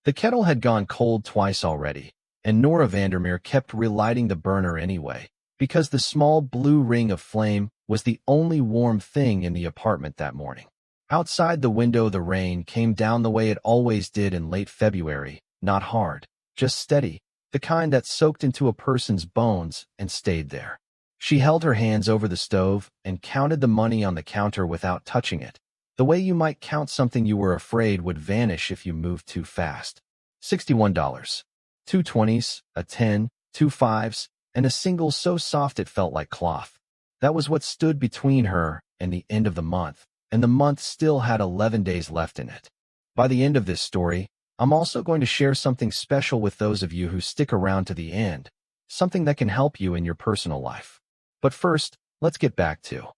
The kettle had gone cold twice already, and Nora Vandermeer kept relighting the burner anyway, because the small blue ring of flame was the only warm thing in the apartment that morning. Outside the window, the rain came down the way it always did in late February, not hard, just steady, the kind that soaked into a person's bones and stayed there. She held her hands over the stove and counted the money on the counter without touching it, the way you might count something you were afraid would vanish if you moved too fast. $61. 2 20s, a 10, 2 5s, and a single so soft it felt like cloth. That was what stood between her and the end of the month, and the month still had 11 days left in it. By the end of this story, I'm also going to share something special with those of you who stick around to the end, something that can help you in your personal life. But first, let's get back to.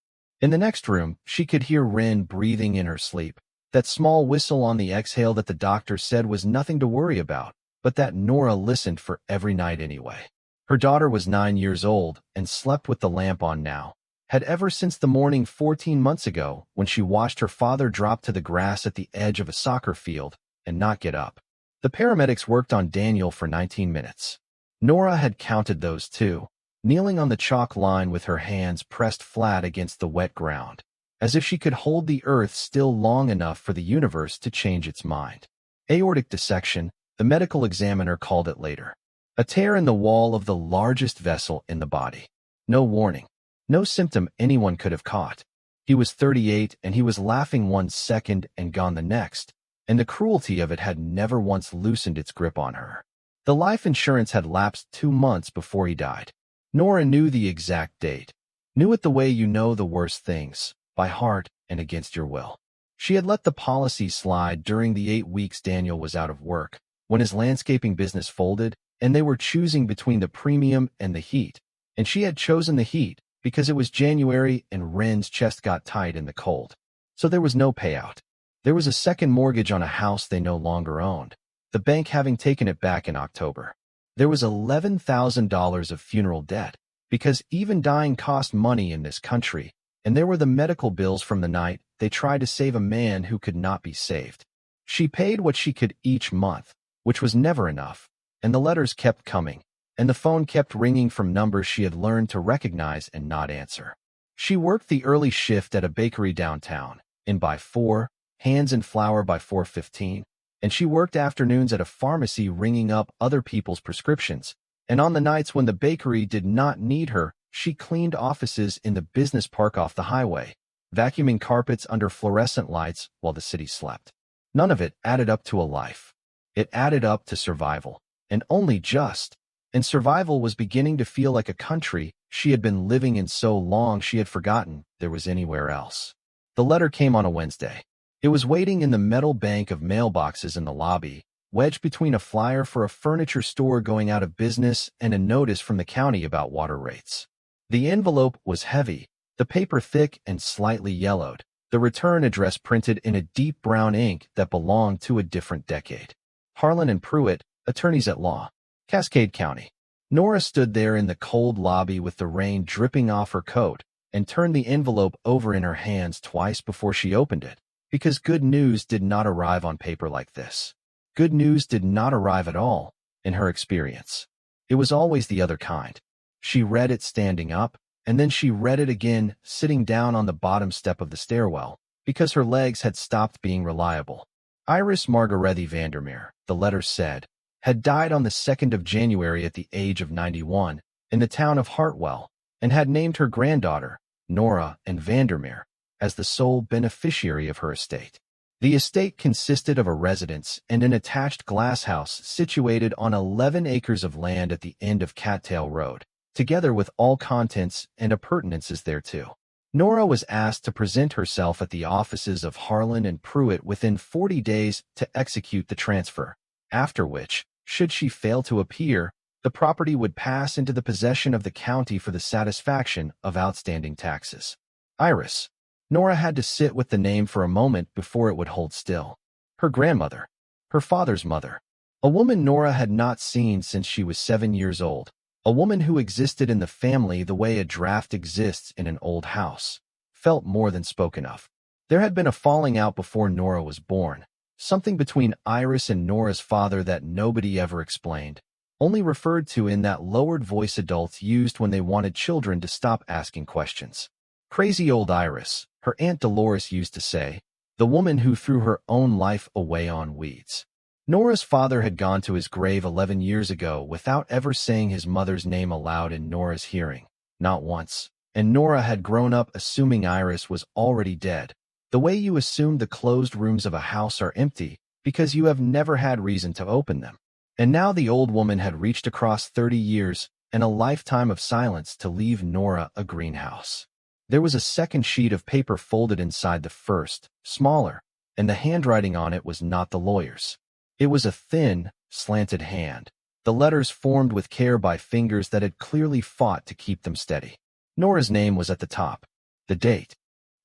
In the next room, she could hear Ren breathing in her sleep, that small whistle on the exhale that the doctor said was nothing to worry about, but that Nora listened for every night anyway. Her daughter was 9 years old and slept with the lamp on now, had ever since the morning 14 months ago when she watched her father drop to the grass at the edge of a soccer field and not get up. The paramedics worked on Daniel for 19 minutes. Nora had counted those too, kneeling on the chalk line with her hands pressed flat against the wet ground, as if she could hold the earth still long enough for the universe to change its mind. Aortic dissection, the medical examiner called it later. A tear in the wall of the largest vessel in the body. No warning. No symptom anyone could have caught. He was 38 and he was laughing 1 second and gone the next, and the cruelty of it had never once loosened its grip on her. The life insurance had lapsed 2 months before he died. Nora knew the exact date. Knew it the way you know the worst things, by heart and against your will. She had let the policy slide during the 8 weeks Daniel was out of work, when his landscaping business folded, and they were choosing between the premium and the heat. And she had chosen the heat because it was January and Ren's chest got tight in the cold. So there was no payout. There was a second mortgage on a house they no longer owned, the bank having taken it back in October. There was $11,000 of funeral debt, because even dying cost money in this country, and there were the medical bills from the night they tried to save a man who could not be saved. She paid what she could each month, which was never enough, and the letters kept coming, and the phone kept ringing from numbers she had learned to recognize and not answer. She worked the early shift at a bakery downtown, in by 4, hands and flour by 4:15, and she worked afternoons at a pharmacy ringing up other people's prescriptions, and on the nights when the bakery did not need her, she cleaned offices in the business park off the highway, vacuuming carpets under fluorescent lights while the city slept. None of it added up to a life. It added up to survival, and only just. And survival was beginning to feel like a country she had been living in so long she had forgotten there was anywhere else. The letter came on a Wednesday. It was waiting in the metal bank of mailboxes in the lobby, wedged between a flyer for a furniture store going out of business and a notice from the county about water rates. The envelope was heavy, the paper thick and slightly yellowed, the return address printed in a deep brown ink that belonged to a different decade. Harlan and Pruitt, attorneys at law, Cascade County. Nora stood there in the cold lobby with the rain dripping off her coat and turned the envelope over in her hands twice before she opened it, because good news did not arrive on paper like this. Good news did not arrive at all, in her experience. It was always the other kind. She read it standing up, and then she read it again sitting down on the bottom step of the stairwell, because her legs had stopped being reliable. Iris Margarethe Vandermeer, the letter said, had died on the 2nd of January at the age of 91 in the town of Hartwell, and had named her granddaughter, Nora and Vandermeer, as the sole beneficiary of her estate. The estate consisted of a residence and an attached glasshouse situated on 11 acres of land at the end of Cattail Road, together with all contents and appurtenances thereto. Nora was asked to present herself at the offices of Harlan and Pruitt within 40 days to execute the transfer, after which, should she fail to appear, the property would pass into the possession of the county for the satisfaction of outstanding taxes. Iris. Nora had to sit with the name for a moment before it would hold still. Her grandmother. Her father's mother. A woman Nora had not seen since she was 7 years old. A woman who existed in the family the way a draft exists in an old house. Felt more than spoken of. There had been a falling out before Nora was born, something between Iris and Nora's father that nobody ever explained, only referred to in that lowered voice adults used when they wanted children to stop asking questions. Crazy old Iris, her Aunt Dolores used to say, the woman who threw her own life away on weeds. Nora's father had gone to his grave 11 years ago without ever saying his mother's name aloud in Nora's hearing, not once, and Nora had grown up assuming Iris was already dead, the way you assume the closed rooms of a house are empty because you have never had reason to open them. And now the old woman had reached across 30 years and a lifetime of silence to leave Nora a greenhouse. There was a second sheet of paper folded inside the first, smaller, and the handwriting on it was not the lawyer's. It was a thin, slanted hand, the letters formed with care by fingers that had clearly fought to keep them steady. Nora's name was at the top. The date.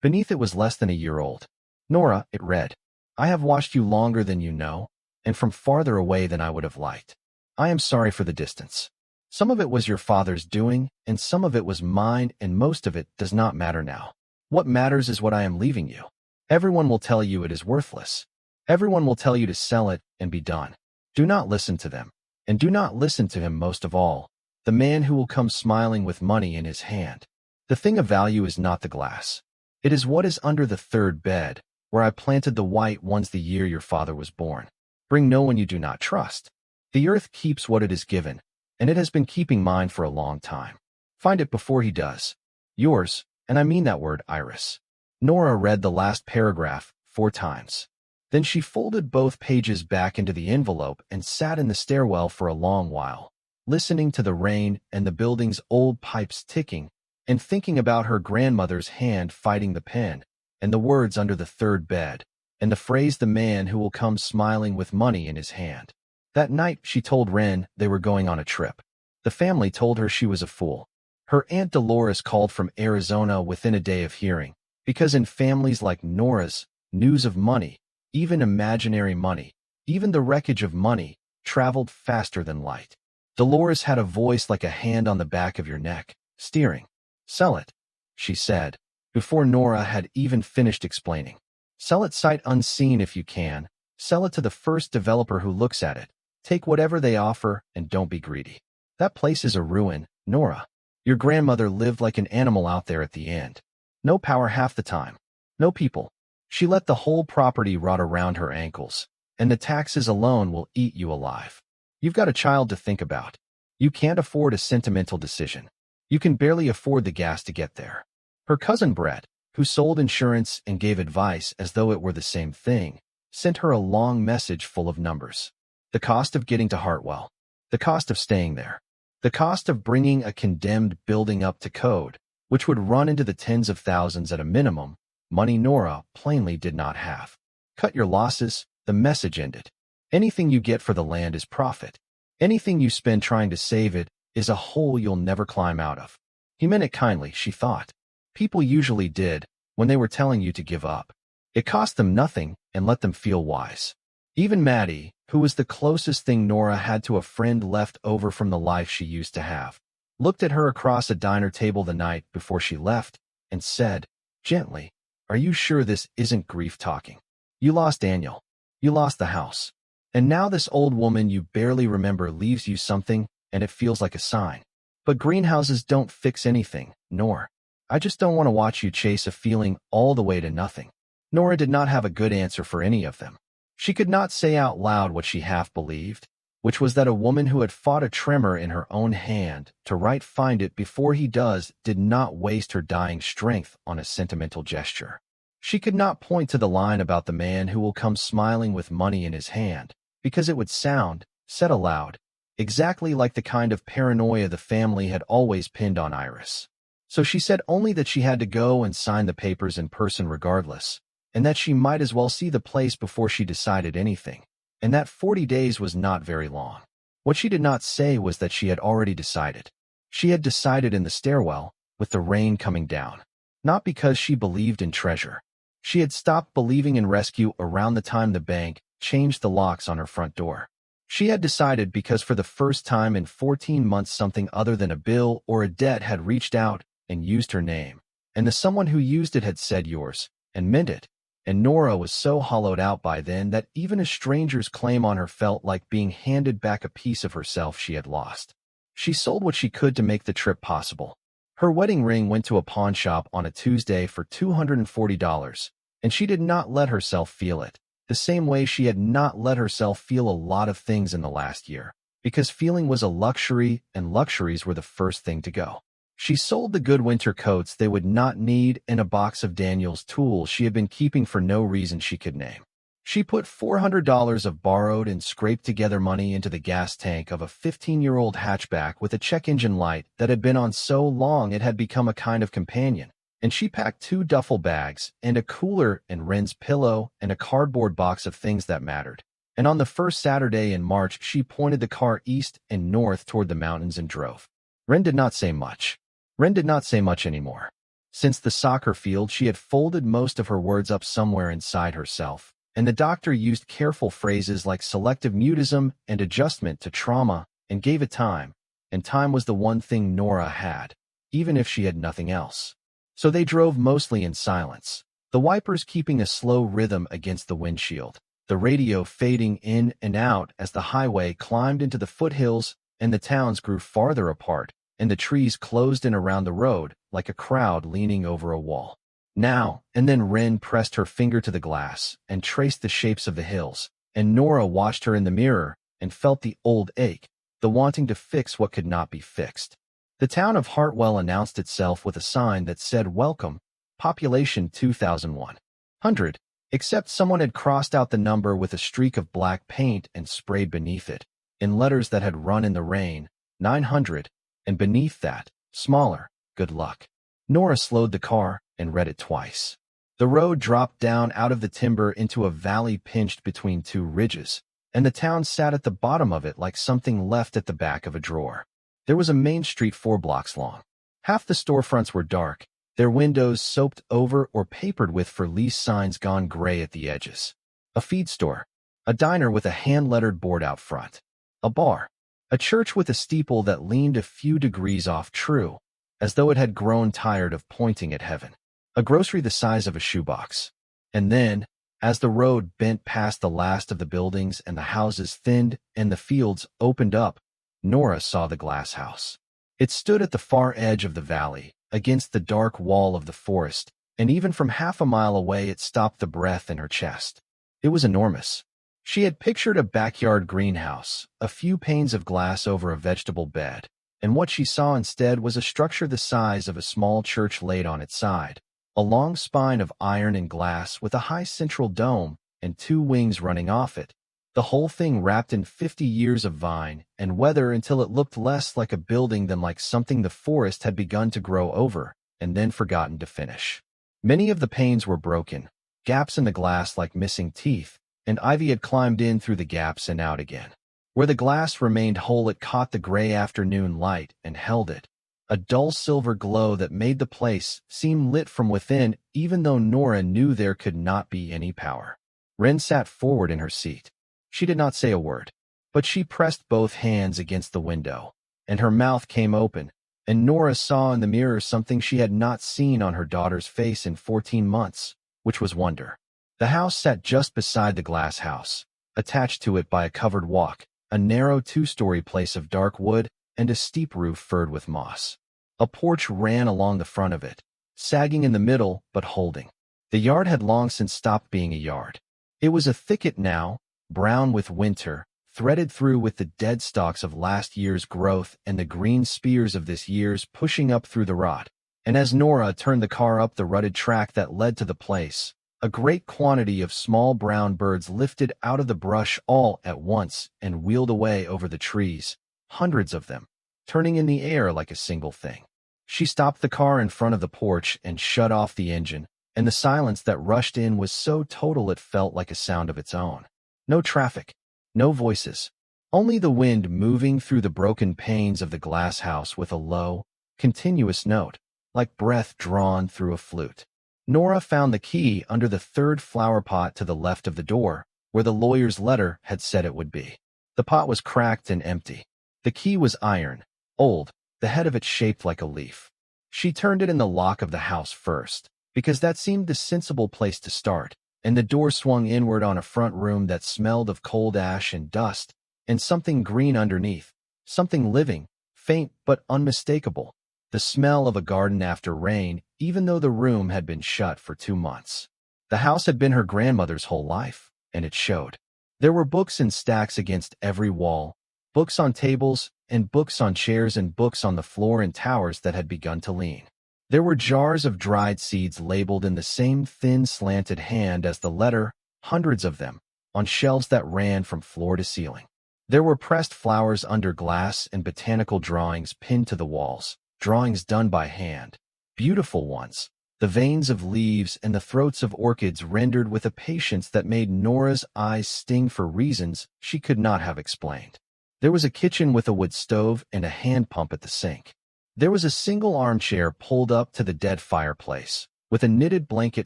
Beneath it was less than a year old. Nora, it read, I have watched you longer than you know, and from farther away than I would have liked. I am sorry for the distance. Some of it was your father's doing, and some of it was mine, and most of it does not matter now. What matters is what I am leaving you. Everyone will tell you it is worthless. Everyone will tell you to sell it and be done. Do not listen to them, and do not listen to him most of all, the man who will come smiling with money in his hand. The thing of value is not the glass. It is what is under the third bed, where I planted the white ones the year your father was born. Bring no one you do not trust. The earth keeps what it is given, and it has been keeping mine for a long time. Find it before he does. Yours, and I mean that word, Iris. Nora read the last paragraph 4 times. Then she folded both pages back into the envelope and sat in the stairwell for a long while, listening to the rain and the building's old pipes ticking, and thinking about her grandmother's hand fighting the pen, and the words under the third bed, and the phrase the man who will come smiling with money in his hand. That night she told Wren they were going on a trip. The family told her she was a fool. Her Aunt Dolores called from Arizona within a day of hearing, because in families like Nora's, news of money, even imaginary money, even the wreckage of money, traveled faster than light. Dolores had a voice like a hand on the back of your neck, steering. Sell it, she said, before Nora had even finished explaining. Sell it sight unseen if you can. Sell it to the first developer who looks at it. Take whatever they offer and don't be greedy. That place is a ruin, Nora. Your grandmother lived like an animal out there at the end. No power half the time. No people. She let the whole property rot around her ankles, and the taxes alone will eat you alive. You've got a child to think about. You can't afford a sentimental decision. You can barely afford the gas to get there. Her cousin Brett, who sold insurance and gave advice as though it were the same thing, sent her a long message full of numbers. The cost of getting to Hartwell. The cost of staying there. The cost of bringing a condemned building up to code, which would run into the tens of thousands at a minimum, money Nora plainly did not have. Cut your losses, the message ended. Anything you get for the land is profit. Anything you spend trying to save it is a hole you'll never climb out of. He meant it kindly, she thought. People usually did, when they were telling you to give up. It cost them nothing and let them feel wise. Even Maddie, who was the closest thing Nora had to a friend left over from the life she used to have, looked at her across a diner table the night before she left and said, gently, are you sure this isn't grief talking? You lost Daniel. You lost the house. And now this old woman you barely remember leaves you something, and it feels like a sign. But greenhouses don't fix anything, nor. I just don't want to watch you chase a feeling all the way to nothing. Nora did not have a good answer for any of them. She could not say out loud what she half believed, which was that a woman who had fought a tremor in her own hand to right find it before he does did not waste her dying strength on a sentimental gesture. She could not point to the line about the man who will come smiling with money in his hand, because it would sound, said aloud, exactly like the kind of paranoia the family had always pinned on Iris. So she said only that she had to go and sign the papers in person regardless, and that she might as well see the place before she decided anything, and that 40 days was not very long. What she did not say was that she had already decided. She had decided in the stairwell, with the rain coming down. Not because she believed in treasure. She had stopped believing in rescue around the time the bank changed the locks on her front door. She had decided because for the first time in 14 months something other than a bill or a debt had reached out and used her name, and the someone who used it had said yours, and meant it, and Nora was so hollowed out by then that even a stranger's claim on her felt like being handed back a piece of herself she had lost. She sold what she could to make the trip possible. Her wedding ring went to a pawn shop on a Tuesday for $240, and she did not let herself feel it, the same way she had not let herself feel a lot of things in the last year, because feeling was a luxury and luxuries were the first thing to go. She sold the good winter coats they would not need and a box of Daniel's tools she had been keeping for no reason she could name. She put $400 of borrowed and scraped-together money into the gas tank of a 15-year-old hatchback with a check engine light that had been on so long it had become a kind of companion, and she packed 2 duffel bags and a cooler and Ren's pillow and a cardboard box of things that mattered. And on the first Saturday in March, she pointed the car east and north toward the mountains and drove. Ren did not say much. Ren did not say much anymore. Since the soccer field, she had folded most of her words up somewhere inside herself, and the doctor used careful phrases like selective mutism and adjustment to trauma and gave it time, and time was the one thing Nora had, even if she had nothing else. So they drove mostly in silence, the wipers keeping a slow rhythm against the windshield, the radio fading in and out as the highway climbed into the foothills and the towns grew farther apart, and the trees closed in around the road like a crowd leaning over a wall. Now and then Ren pressed her finger to the glass and traced the shapes of the hills, and Nora watched her in the mirror and felt the old ache, the wanting to fix what could not be fixed. The town of Hartwell announced itself with a sign that said "Welcome, population 2,100, except someone had crossed out the number with a streak of black paint and sprayed beneath it, in letters that had run in the rain, 900, and beneath that, smaller, good luck. Nora slowed the car and read it twice. The road dropped down out of the timber into a valley pinched between 2 ridges, and the town sat at the bottom of it like something left at the back of a drawer. There was a main street 4 blocks long. Half the storefronts were dark, their windows soaped over or papered with for lease signs gone gray at the edges. A feed store, a diner with a hand-lettered board out front, a bar, a church with a steeple that leaned a few degrees off true, as though it had grown tired of pointing at heaven, a grocery the size of a shoebox. And then, as the road bent past the last of the buildings and the houses thinned and the fields opened up, Nora saw the glass house. It stood at the far edge of the valley, against the dark wall of the forest, and even from half a mile away it stopped the breath in her chest. It was enormous. She had pictured a backyard greenhouse, a few panes of glass over a vegetable bed, and what she saw instead was a structure the size of a small church laid on its side, a long spine of iron and glass with a high central dome and 2 wings running off it, the whole thing wrapped in 50 years of vine and weather until it looked less like a building than like something the forest had begun to grow over and then forgotten to finish. Many of the panes were broken, gaps in the glass like missing teeth, and ivy had climbed in through the gaps and out again. Where the glass remained whole, it caught the gray afternoon light and held it, a dull silver glow that made the place seem lit from within, even though Nora knew there could not be any power. Ren sat forward in her seat. She did not say a word, but she pressed both hands against the window, and her mouth came open, and Nora saw in the mirror something she had not seen on her daughter's face in 14 months, which was wonder. The house sat just beside the glass house, attached to it by a covered walk, a narrow 2-story place of dark wood, and a steep roof furred with moss. A porch ran along the front of it, sagging in the middle but holding. The yard had long since stopped being a yard. It was a thicket now, brown with winter, threaded through with the dead stalks of last year's growth and the green spears of this year's pushing up through the rot. And as Nora turned the car up the rutted track that led to the place, a great quantity of small brown birds lifted out of the brush all at once and wheeled away over the trees, hundreds of them, turning in the air like a single thing. She stopped the car in front of the porch and shut off the engine, and the silence that rushed in was so total it felt like a sound of its own. No traffic, no voices, only the wind moving through the broken panes of the glass house with a low, continuous note, like breath drawn through a flute. Nora found the key under the 3rd flower pot to the left of the door, where the lawyer's letter had said it would be. The pot was cracked and empty. The key was iron, old, the head of it shaped like a leaf. She turned it in the lock of the house first, because that seemed the sensible place to start, and the door swung inward on a front room that smelled of cold ash and dust, and something green underneath, something living, faint but unmistakable, the smell of a garden after rain, even though the room had been shut for 2 months. The house had been her grandmother's whole life, and it showed. There were books in stacks against every wall, books on tables, and books on chairs, and books on the floor in towers that had begun to lean. There were jars of dried seeds labeled in the same thin, slanted hand as the letter, hundreds of them, on shelves that ran from floor to ceiling. There were pressed flowers under glass and botanical drawings pinned to the walls, drawings done by hand, beautiful ones, the veins of leaves and the throats of orchids rendered with a patience that made Nora's eyes sting for reasons she could not have explained. There was a kitchen with a wood stove and a hand pump at the sink. There was a single armchair pulled up to the dead fireplace, with a knitted blanket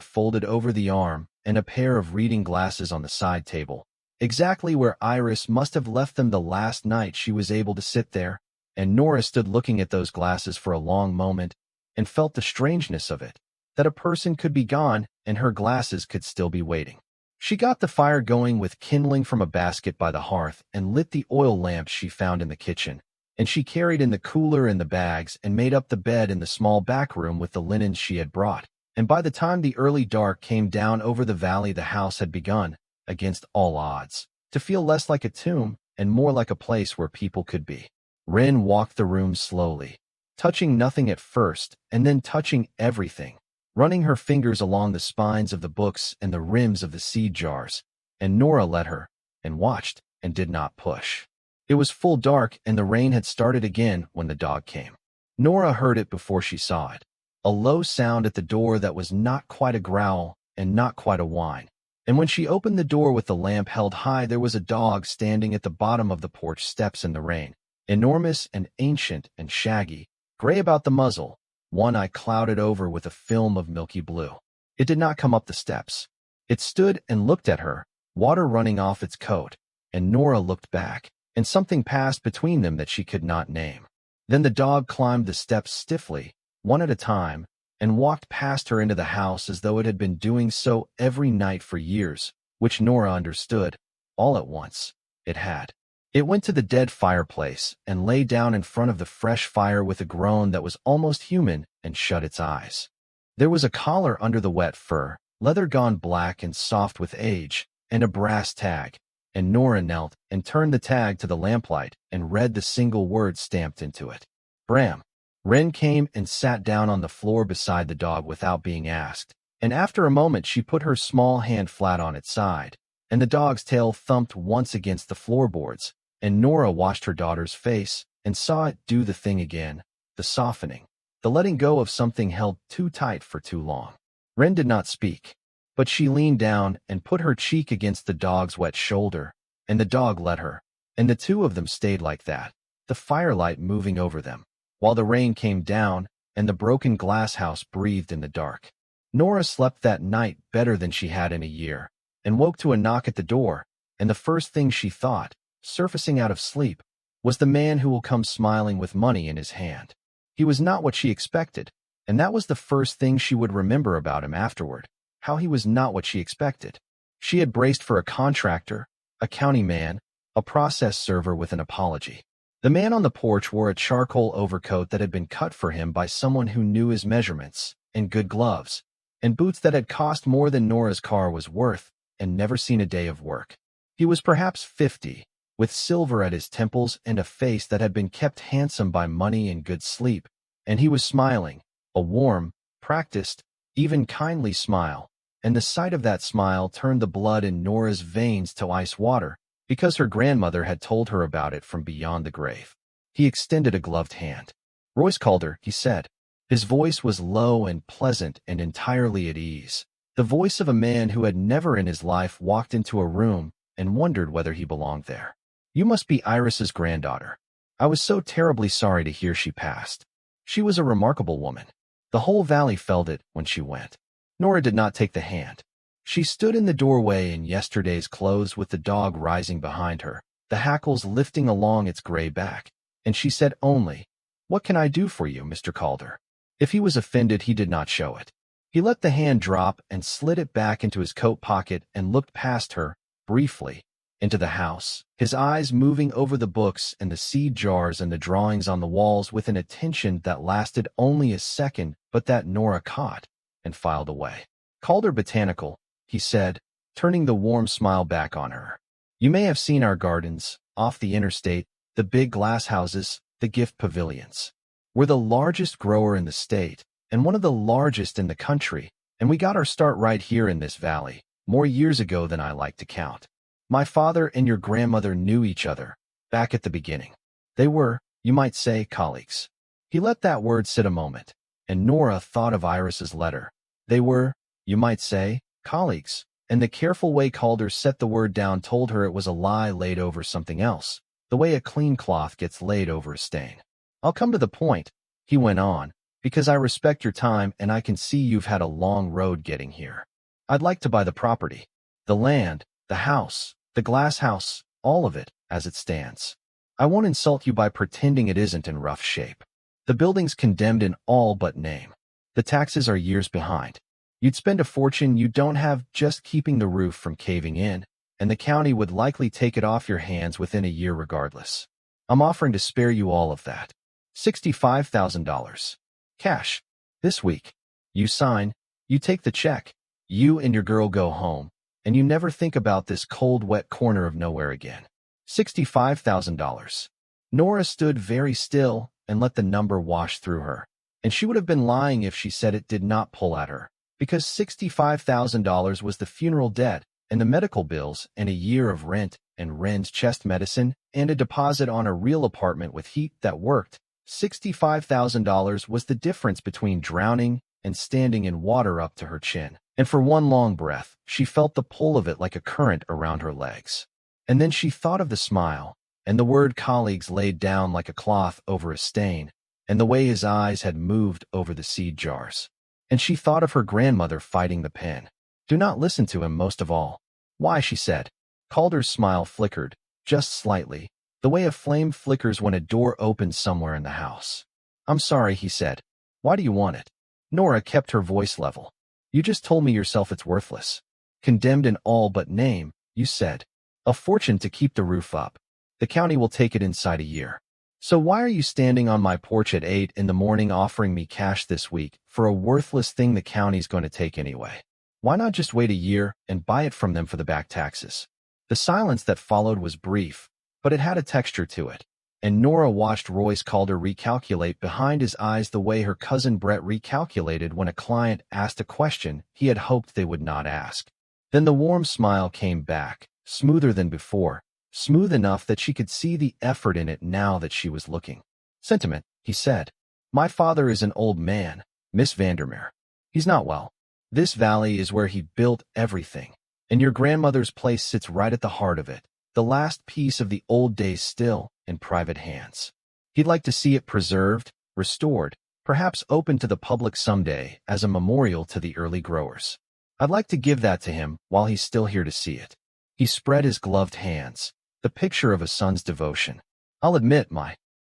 folded over the arm and a pair of reading glasses on the side table, exactly where Iris must have left them the last night she was able to sit there, and Nora stood looking at those glasses for a long moment and felt the strangeness of it, that a person could be gone and her glasses could still be waiting. She got the fire going with kindling from a basket by the hearth and lit the oil lamps she found in the kitchen, and she carried in the cooler and the bags and made up the bed in the small back room with the linens she had brought. And by the time the early dark came down over the valley, the house had begun, against all odds, to feel less like a tomb and more like a place where people could be. Wren walked the room slowly, touching nothing at first and then touching everything, running her fingers along the spines of the books and the rims of the seed jars, and Nora let her, and watched, and did not push. It was full dark, and the rain had started again when the dog came. Nora heard it before she saw it, a low sound at the door that was not quite a growl and not quite a whine. And when she opened the door with the lamp held high, there was a dog standing at the bottom of the porch steps in the rain, enormous and ancient and shaggy, gray about the muzzle, one eye clouded over with a film of milky blue. It did not come up the steps. It stood and looked at her, water running off its coat, and Nora looked back, and something passed between them that she could not name. Then the dog climbed the steps stiffly, one at a time, and walked past her into the house as though it had been doing so every night for years, which Nora understood. All at once, it had. It went to the dead fireplace and lay down in front of the fresh fire with a groan that was almost human and shut its eyes. There was a collar under the wet fur, leather gone black and soft with age, and a brass tag, and Nora knelt and turned the tag to the lamplight and read the single word stamped into it. Bram. Wren came and sat down on the floor beside the dog without being asked, and after a moment she put her small hand flat on its side, and the dog's tail thumped once against the floorboards, and Nora watched her daughter's face and saw it do the thing again, the softening, the letting go of something held too tight for too long. Wren did not speak, but she leaned down and put her cheek against the dog's wet shoulder, and the dog let her, and the two of them stayed like that, the firelight moving over them, while the rain came down and the broken glass house breathed in the dark. Nora slept that night better than she had in a year, and woke to a knock at the door, and the first thing she thought, surfacing out of sleep, was the man who will come smiling with money in his hand. He was not what she expected, and that was the first thing she would remember about him afterward, how he was not what she expected. She had braced for a contractor, a county man, a process server with an apology. The man on the porch wore a charcoal overcoat that had been cut for him by someone who knew his measurements, and good gloves, and boots that had cost more than Nora's car was worth, and never seen a day of work. He was perhaps 50, with silver at his temples and a face that had been kept handsome by money and good sleep, and he was smiling, a warm, practiced, even kindly smile, and the sight of that smile turned the blood in Nora's veins to ice water, because her grandmother had told her about it from beyond the grave. He extended a gloved hand. "Royce Calder," he said. His voice was low and pleasant and entirely at ease, the voice of a man who had never in his life walked into a room and wondered whether he belonged there. "You must be Iris's granddaughter. I was so terribly sorry to hear she passed. She was a remarkable woman. The whole valley felt it when she went." Nora did not take the hand. She stood in the doorway in yesterday's clothes with the dog rising behind her, the hackles lifting along its gray back, and she said only, "What can I do for you, Mr. Calder?" If he was offended, he did not show it. He let the hand drop and slid it back into his coat pocket and looked past her, briefly, into the house, his eyes moving over the books and the seed jars and the drawings on the walls with an attention that lasted only a second, but that Nora caught and filed away. Calder Botanical, he said, turning the warm smile back on her. You may have seen our gardens, off the interstate, the big glass houses, the gift pavilions. We're the largest grower in the state, and one of the largest in the country, and we got our start right here in this valley, more years ago than I like to count. My father and your grandmother knew each other, back at the beginning. They were, you might say, colleagues. He let that word sit a moment, and Nora thought of Iris's letter. They were, you might say, colleagues, and the careful way Calder set the word down told her it was a lie laid over something else, the way a clean cloth gets laid over a stain. I'll come to the point, he went on, because I respect your time and I can see you've had a long road getting here. I'd like to buy the property, the land, the house, the glass house, all of it, as it stands. I won't insult you by pretending it isn't in rough shape. The building's condemned in all but name. The taxes are years behind. You'd spend a fortune you don't have just keeping the roof from caving in, and the county would likely take it off your hands within a year regardless. I'm offering to spare you all of that. $65,000. Cash. This week. You sign, you take the check, you and your girl go home, and you never think about this cold, wet corner of nowhere again. $65,000. Nora stood very still and let the number wash through her, and she would have been lying if she said it did not pull at her, because $65,000 was the funeral debt and the medical bills and a year of rent and Ren's chest medicine and a deposit on a real apartment with heat that worked. $65,000 was the difference between drowning and standing in water up to her chin. And for one long breath, she felt the pull of it like a current around her legs. And then she thought of the smile, and the word colleagues laid down like a cloth over a stain, and the way his eyes had moved over the seed jars. And she thought of her grandmother fighting the pen. Do not listen to him most of all. Why, she said. Calder's smile flickered, just slightly, the way a flame flickers when a door opens somewhere in the house. I'm sorry, he said. Why do you want it? Nora kept her voice level. You just told me yourself it's worthless. Condemned in all but name, you said. A fortune to keep the roof up. The county will take it inside a year. So why are you standing on my porch at 8 in the morning offering me cash this week for a worthless thing the county's going to take anyway? Why not just wait a year and buy it from them for the back taxes? The silence that followed was brief, but it had a texture to it, and Nora watched Royce Calder recalculate behind his eyes the way her cousin Brett recalculated when a client asked a question he had hoped they would not ask. Then the warm smile came back, smoother than before, smooth enough that she could see the effort in it now that she was looking. Sentiment, he said. My father is an old man, Miss Vandermeer. He's not well. This valley is where he built everything, and your grandmother's place sits right at the heart of it. The last piece of the old days still in private hands. He'd like to see it preserved, restored, perhaps open to the public someday as a memorial to the early growers. I'd like to give that to him while he's still here to see it. He spread his gloved hands, the picture of a son's devotion. I'll admit my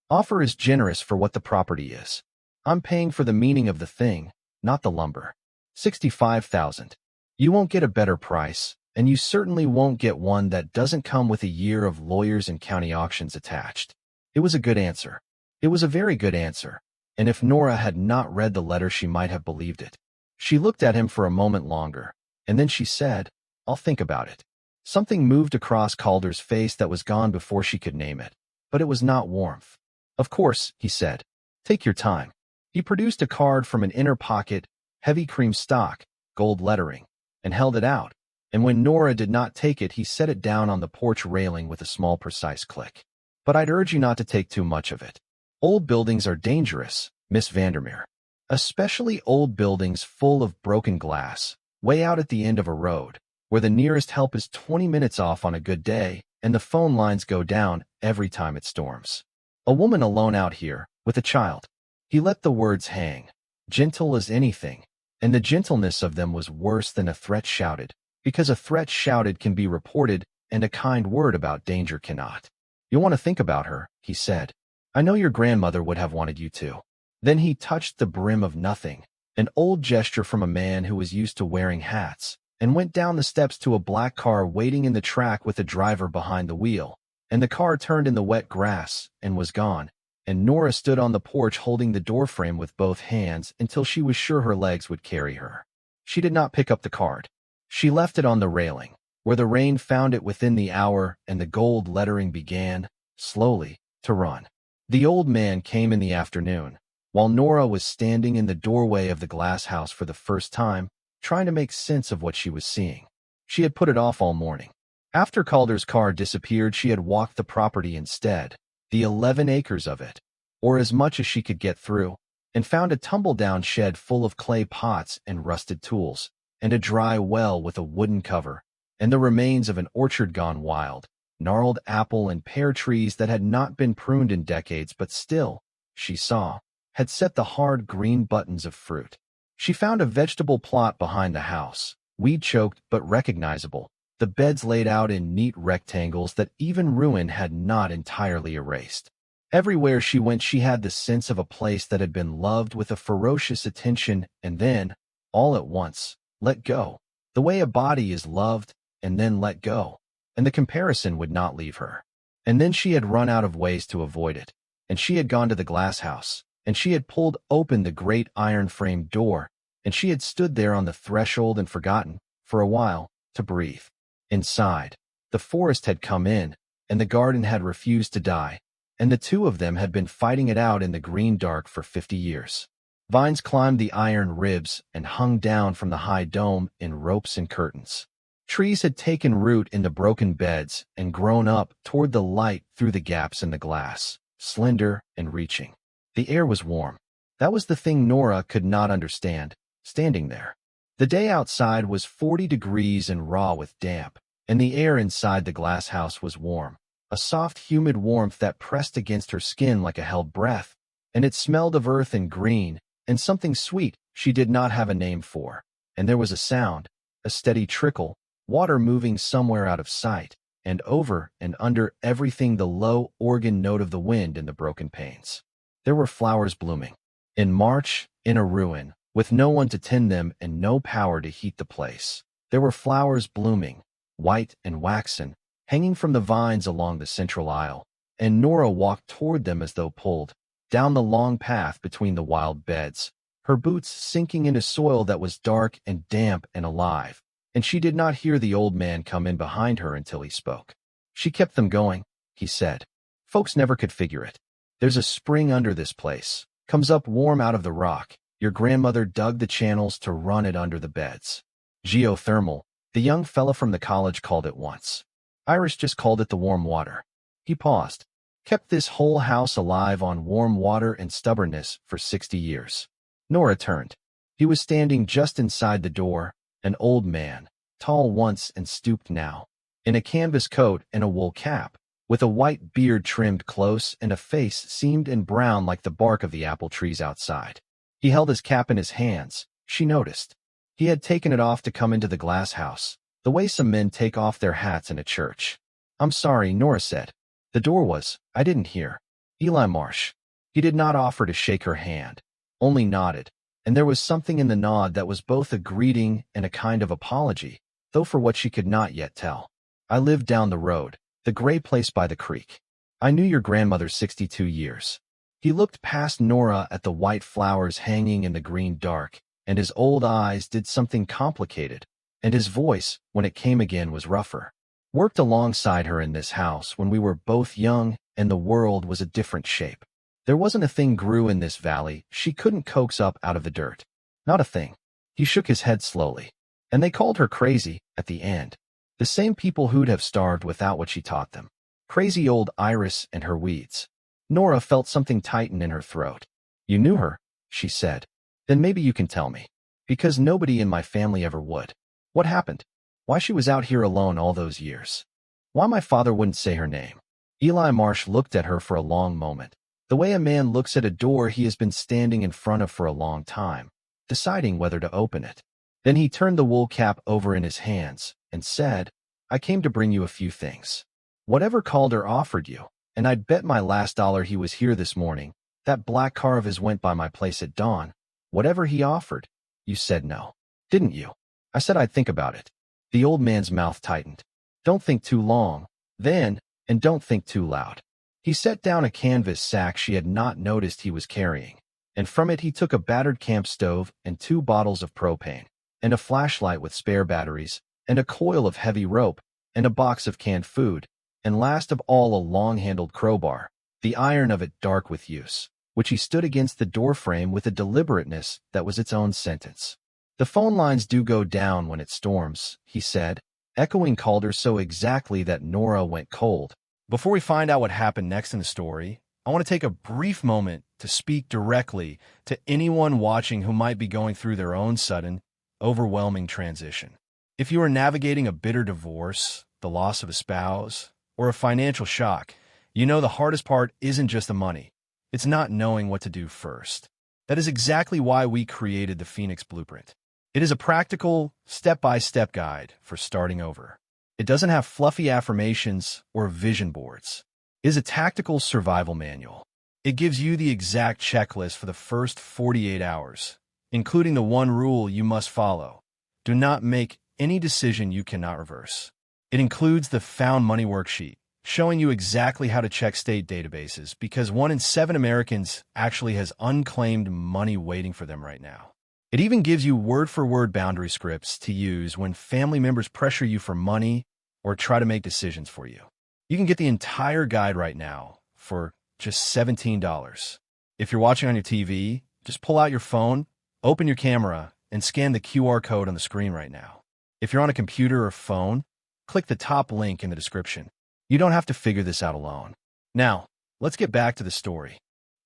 offer is generous for what the property is. I'm paying for the meaning of the thing, not the lumber. $65,000. You won't get a better price, and you certainly won't get one that doesn't come with a year of lawyers and county auctions attached. It was a good answer. It was a very good answer, and if Nora had not read the letter she might have believed it. She looked at him for a moment longer, and then she said, I'll think about it. Something moved across Calder's face that was gone before she could name it, but it was not warmth. Of course, he said. Take your time. He produced a card from an inner pocket, heavy cream stock, gold lettering, and held it out. And when Nora did not take it, he set it down on the porch railing with a small precise click. But I'd urge you not to take too much of it. Old buildings are dangerous, Miss Vandermeer. Especially old buildings full of broken glass, way out at the end of a road, where the nearest help is 20 minutes off on a good day, and the phone lines go down every time it storms. A woman alone out here, with a child. He let the words hang, gentle as anything, and the gentleness of them was worse than a threat shouted. Because a threat shouted can be reported, and a kind word about danger cannot. You'll want to think about her, he said. I know your grandmother would have wanted you to. Then he touched the brim of nothing, an old gesture from a man who was used to wearing hats, and went down the steps to a black car waiting in the track with a driver behind the wheel, and the car turned in the wet grass and was gone, and Nora stood on the porch holding the doorframe with both hands until she was sure her legs would carry her. She did not pick up the card. She left it on the railing, where the rain found it within the hour and the gold lettering began, slowly, to run. The old man came in the afternoon, while Nora was standing in the doorway of the glass house for the first time, trying to make sense of what she was seeing. She had put it off all morning. After Calder's car disappeared, she had walked the property instead, the 11 acres of it, or as much as she could get through, and found a tumble-down shed full of clay pots and rusted tools, and a dry well with a wooden cover, and the remains of an orchard gone wild, gnarled apple and pear trees that had not been pruned in decades but still, she saw, had set the hard green buttons of fruit. She found a vegetable plot behind the house, weed-choked but recognizable, the beds laid out in neat rectangles that even ruin had not entirely erased. Everywhere she went she had the sense of a place that had been loved with a ferocious attention and then, all at once, let go. The way a body is loved and then let go. And the comparison would not leave her. And then she had run out of ways to avoid it, and she had gone to the glass house, and she had pulled open the great iron-framed door, and she had stood there on the threshold and forgotten, for a while, to breathe. Inside, the forest had come in, and the garden had refused to die, and the two of them had been fighting it out in the green dark for 50 years. Vines climbed the iron ribs and hung down from the high dome in ropes and curtains. Trees had taken root in the broken beds and grown up toward the light through the gaps in the glass, slender and reaching. The air was warm. That was the thing Nora could not understand, standing there. The day outside was 40 degrees and raw with damp, and the air inside the glass house was warm, a soft, humid warmth that pressed against her skin like a held breath, and it smelled of earth and green, and something sweet she did not have a name for, and there was a sound, a steady trickle, water moving somewhere out of sight, and over and under everything the low organ note of the wind in the broken panes. There were flowers blooming. In March, in a ruin, with no one to tend them and no power to heat the place. There were flowers blooming, white and waxen, hanging from the vines along the central aisle, and Nora walked toward them as though pulled, down the long path between the wild beds, her boots sinking into soil that was dark and damp and alive, and she did not hear the old man come in behind her until he spoke. She kept them going, he said. Folks never could figure it. There's a spring under this place, comes up warm out of the rock. Your grandmother dug the channels to run it under the beds. Geothermal, the young fella from the college called it once. Iris just called it the warm water. He paused. Kept this whole house alive on warm water and stubbornness for 60 years. Nora turned. He was standing just inside the door, an old man, tall once and stooped now, in a canvas coat and a wool cap, with a white beard trimmed close and a face seamed and brown like the bark of the apple trees outside. He held his cap in his hands, she noticed. He had taken it off to come into the glass house, the way some men take off their hats in a church. I'm sorry, Nora said. The door was, I didn't hear. Eli Marsh. He did not offer to shake her hand, only nodded, and there was something in the nod that was both a greeting and a kind of apology, though for what she could not yet tell. I lived down the road, the gray place by the creek. I knew your grandmother 62 years. He looked past Nora at the white flowers hanging in the green dark, and his old eyes did something complicated, and his voice, when it came again, was rougher. Worked alongside her in this house when we were both young and the world was a different shape. There wasn't a thing grew in this valley she couldn't coax up out of the dirt. Not a thing. He shook his head slowly. And they called her crazy, at the end. The same people who'd have starved without what she taught them. Crazy old Iris and her weeds. Nora felt something tighten in her throat. You knew her, she said. Then maybe you can tell me. Because nobody in my family ever would. What happened? Why she was out here alone all those years. Why my father wouldn't say her name. Eli Marsh looked at her for a long moment, the way a man looks at a door he has been standing in front of for a long time, deciding whether to open it. Then he turned the wool cap over in his hands and said, I came to bring you a few things. Whatever Calder offered you, and I'd bet my last dollar he was here this morning, that black car of his went by my place at dawn. Whatever he offered. You said no, didn't you? I said I'd think about it. The old man's mouth tightened. Don't think too long, then, and don't think too loud. He set down a canvas sack she had not noticed he was carrying, and from it he took a battered camp stove and 2 bottles of propane, and a flashlight with spare batteries, and a coil of heavy rope, and a box of canned food, and last of all a long-handled crowbar, the iron of it dark with use, which he stood against the doorframe with a deliberateness that was its own sentence. The phone lines do go down when it storms, he said, echoing Calder so exactly that Nora went cold. Before we find out what happened next in the story, I want to take a brief moment to speak directly to anyone watching who might be going through their own sudden, overwhelming transition. If you are navigating a bitter divorce, the loss of a spouse, or a financial shock, you know the hardest part isn't just the money. It's not knowing what to do first. That is exactly why we created the Phoenix Blueprint. It is a practical, step-by-step guide for starting over. It doesn't have fluffy affirmations or vision boards. It is a tactical survival manual. It gives you the exact checklist for the first 48 hours, including the one rule you must follow. Do not make any decision you cannot reverse. It includes the Found Money worksheet, showing you exactly how to check state databases because 1 in 7 Americans actually has unclaimed money waiting for them right now. It even gives you word-for-word boundary scripts to use when family members pressure you for money or try to make decisions for you. You can get the entire guide right now for just $17. If you're watching on your TV, just pull out your phone, open your camera, and scan the QR code on the screen right now. If you're on a computer or phone, click the top link in the description. You don't have to figure this out alone. Now, let's get back to the story.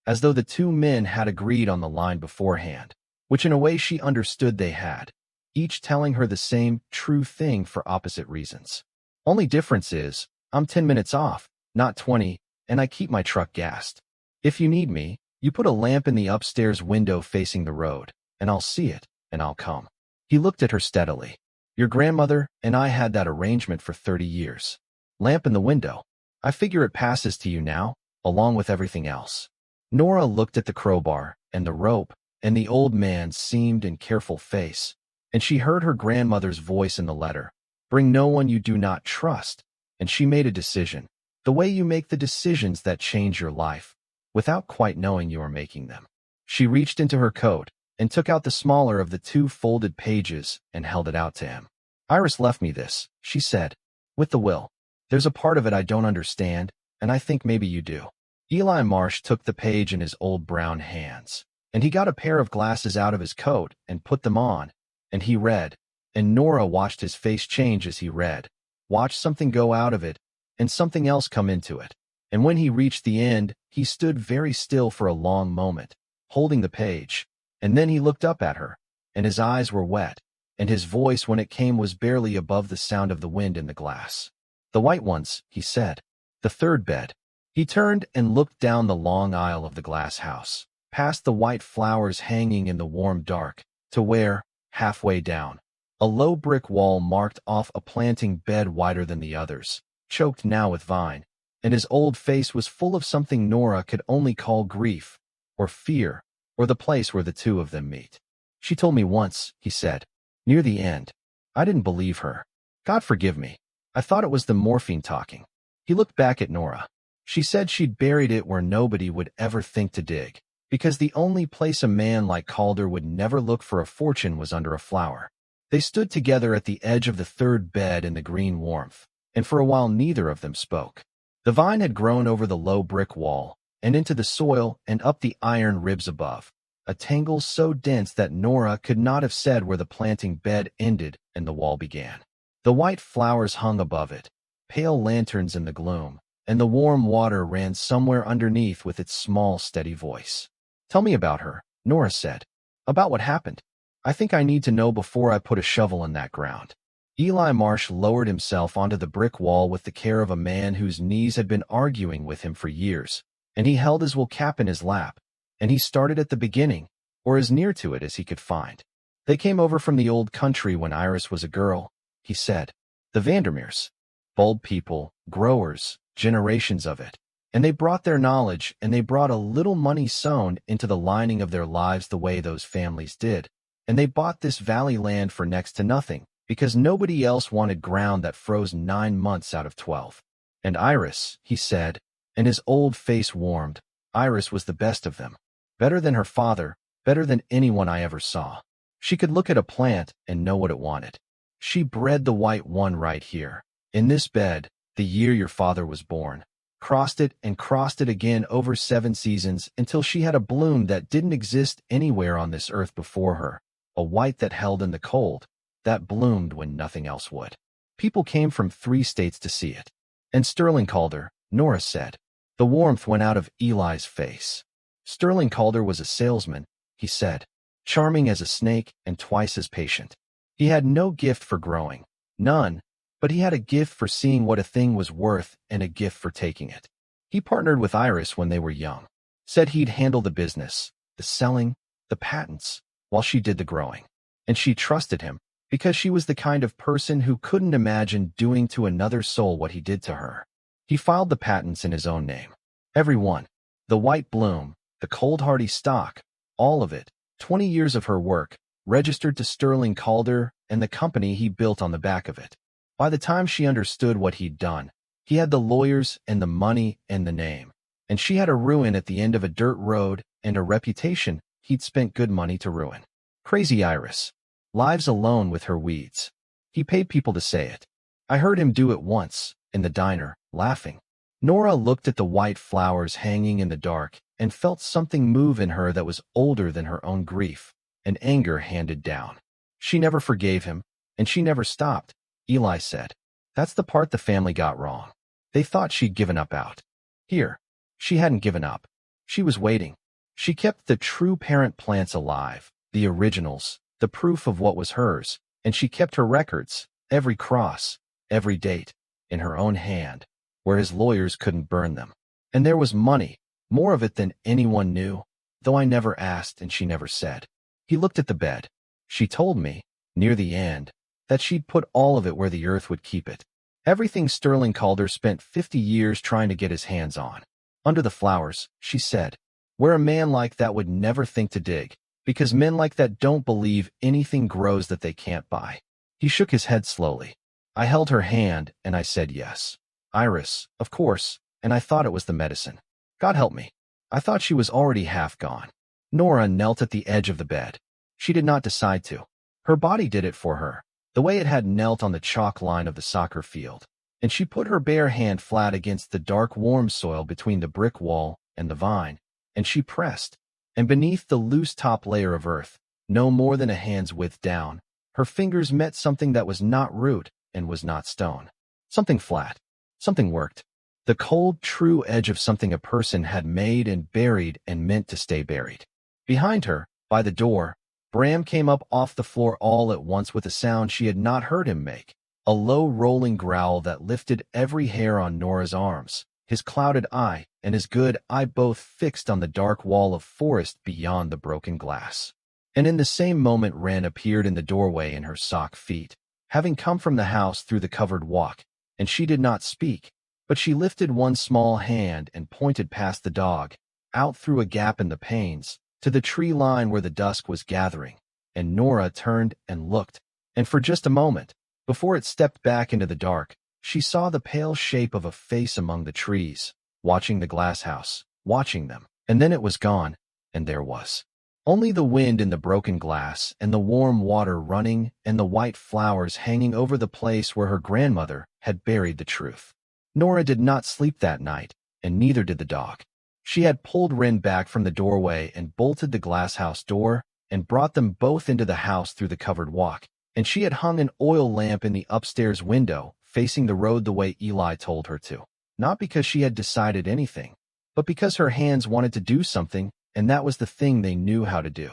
As though the 2 men had agreed on the line beforehand, which in a way she understood they had, each telling her the same true thing for opposite reasons. Only difference is, I'm 10 minutes off, not 20, and I keep my truck gassed. If you need me, you put a lamp in the upstairs window facing the road, and I'll see it, and I'll come. He looked at her steadily. Your grandmother and I had that arrangement for 30 years. Lamp in the window. I figure it passes to you now, along with everything else. Nora looked at the crowbar, and the rope, and the old man's seamed and careful face, and she heard her grandmother's voice in the letter. Bring no one you do not trust, and she made a decision. The way you make the decisions that change your life, without quite knowing you are making them. She reached into her coat, and took out the smaller of the 2 folded pages, and held it out to him. Iris left me this, she said, with the will. There's a part of it I don't understand, and I think maybe you do. Eli Marsh took the page in his old brown hands, and he got a pair of glasses out of his coat and put them on, and he read, and Nora watched his face change as he read, watched something go out of it, and something else come into it. And when he reached the end, he stood very still for a long moment, holding the page, and then he looked up at her, and his eyes were wet, and his voice when it came was barely above the sound of the wind in the glass. The white ones, he said. The 3rd bed. He turned and looked down the long aisle of the glass house, past the white flowers hanging in the warm dark, to where, halfway down, a low brick wall marked off a planting bed wider than the others, choked now with vine, and his old face was full of something Nora could only call grief, or fear, or the place where the 2 of them meet. She told me once, he said, near the end. I didn't believe her. God forgive me. I thought it was the morphine talking. He looked back at Nora. She said she'd buried it where nobody would ever think to dig, because the only place a man like Calder would never look for a fortune was under a flower. They stood together at the edge of the 3rd bed in the green warmth, and for a while neither of them spoke. The vine had grown over the low brick wall, and into the soil and up the iron ribs above, a tangle so dense that Nora could not have said where the planting bed ended and the wall began. The white flowers hung above it, pale lanterns in the gloom, and the warm water ran somewhere underneath with its small, steady voice. Tell me about her, Nora said. About what happened. I think I need to know before I put a shovel in that ground. Eli Marsh lowered himself onto the brick wall with the care of a man whose knees had been arguing with him for years, and he held his wool cap in his lap, and he started at the beginning, or as near to it as he could find. They came over from the old country when Iris was a girl, he said. The Vandermeers. Bold people, growers, generations of it. And they brought their knowledge, and they brought a little money sewn into the lining of their lives the way those families did. And they bought this valley land for next to nothing, because nobody else wanted ground that froze 9 months out of 12. And Iris, he said, and his old face warmed. Iris was the best of them. Better than her father, better than anyone I ever saw. She could look at a plant and know what it wanted. She bred the white one right here, in this bed, the year your father was born. Crossed it and crossed it again over 7 seasons until she had a bloom that didn't exist anywhere on this earth before her, a white that held in the cold, that bloomed when nothing else would. People came from 3 states to see it. And Sterling Calder, Nora said. The warmth went out of Eli's face. Sterling Calder was a salesman, he said, charming as a snake and twice as patient. He had no gift for growing, none, but he had a gift for seeing what a thing was worth and a gift for taking it. He partnered with Iris when they were young, said he'd handle the business, the selling, the patents, while she did the growing. And she trusted him, because she was the kind of person who couldn't imagine doing to another soul what he did to her. He filed the patents in his own name. Every one. The white bloom, the cold hardy stock, all of it, 20 years of her work, registered to Sterling Calder and the company he built on the back of it. By the time she understood what he'd done, he had the lawyers and the money and the name. And she had a ruin at the end of a dirt road and a reputation he'd spent good money to ruin. Crazy Iris. Lives alone with her weeds. He paid people to say it. I heard him do it once, in the diner, laughing. Nora looked at the white flowers hanging in the dark and felt something move in her that was older than her own grief, an anger handed down. She never forgave him, and she never stopped. Eli said. That's the part the family got wrong. They thought she'd given up out. Here. She hadn't given up. She was waiting. She kept the true parent plants alive, the originals, the proof of what was hers, and she kept her records, every cross, every date, in her own hand, where his lawyers couldn't burn them. And there was money, more of it than anyone knew, though I never asked and she never said. He looked at the bed. She told me, near the end, that she'd put all of it where the earth would keep it. Everything Sterling Calder spent 50 years trying to get his hands on. Under the flowers, she said, where a man like that would never think to dig, because men like that don't believe anything grows that they can't buy. He shook his head slowly. I held her hand and I said yes. Iris, of course, and I thought it was the medicine. God help me. I thought she was already half gone. Nora knelt at the edge of the bed. She did not decide to. Her body did it for her, the way it had knelt on the chalk line of the soccer field, and she put her bare hand flat against the dark warm soil between the brick wall and the vine, and she pressed, and beneath the loose top layer of earth, no more than a hand's width down, her fingers met something that was not root and was not stone. Something flat. Something worked. The cold, true edge of something a person had made and buried and meant to stay buried. Behind her, by the door, Bram came up off the floor all at once with a sound she had not heard him make, a low rolling growl that lifted every hair on Nora's arms, his clouded eye and his good eye both fixed on the dark wall of forest beyond the broken glass. And in the same moment Wren appeared in the doorway in her sock feet, having come from the house through the covered walk, and she did not speak, but she lifted one small hand and pointed past the dog, out through a gap in the panes, to the tree line where the dusk was gathering, and Nora turned and looked, and for just a moment, before it stepped back into the dark, she saw the pale shape of a face among the trees, watching the glass house, watching them, and then it was gone, and there was only the wind in the broken glass and the warm water running and the white flowers hanging over the place where her grandmother had buried the truth. Nora did not sleep that night, and neither did the dog. She had pulled Wren back from the doorway and bolted the glass house door and brought them both into the house through the covered walk, and she had hung an oil lamp in the upstairs window facing the road the way Eli told her to, not because she had decided anything, but because her hands wanted to do something, and that was the thing they knew how to do.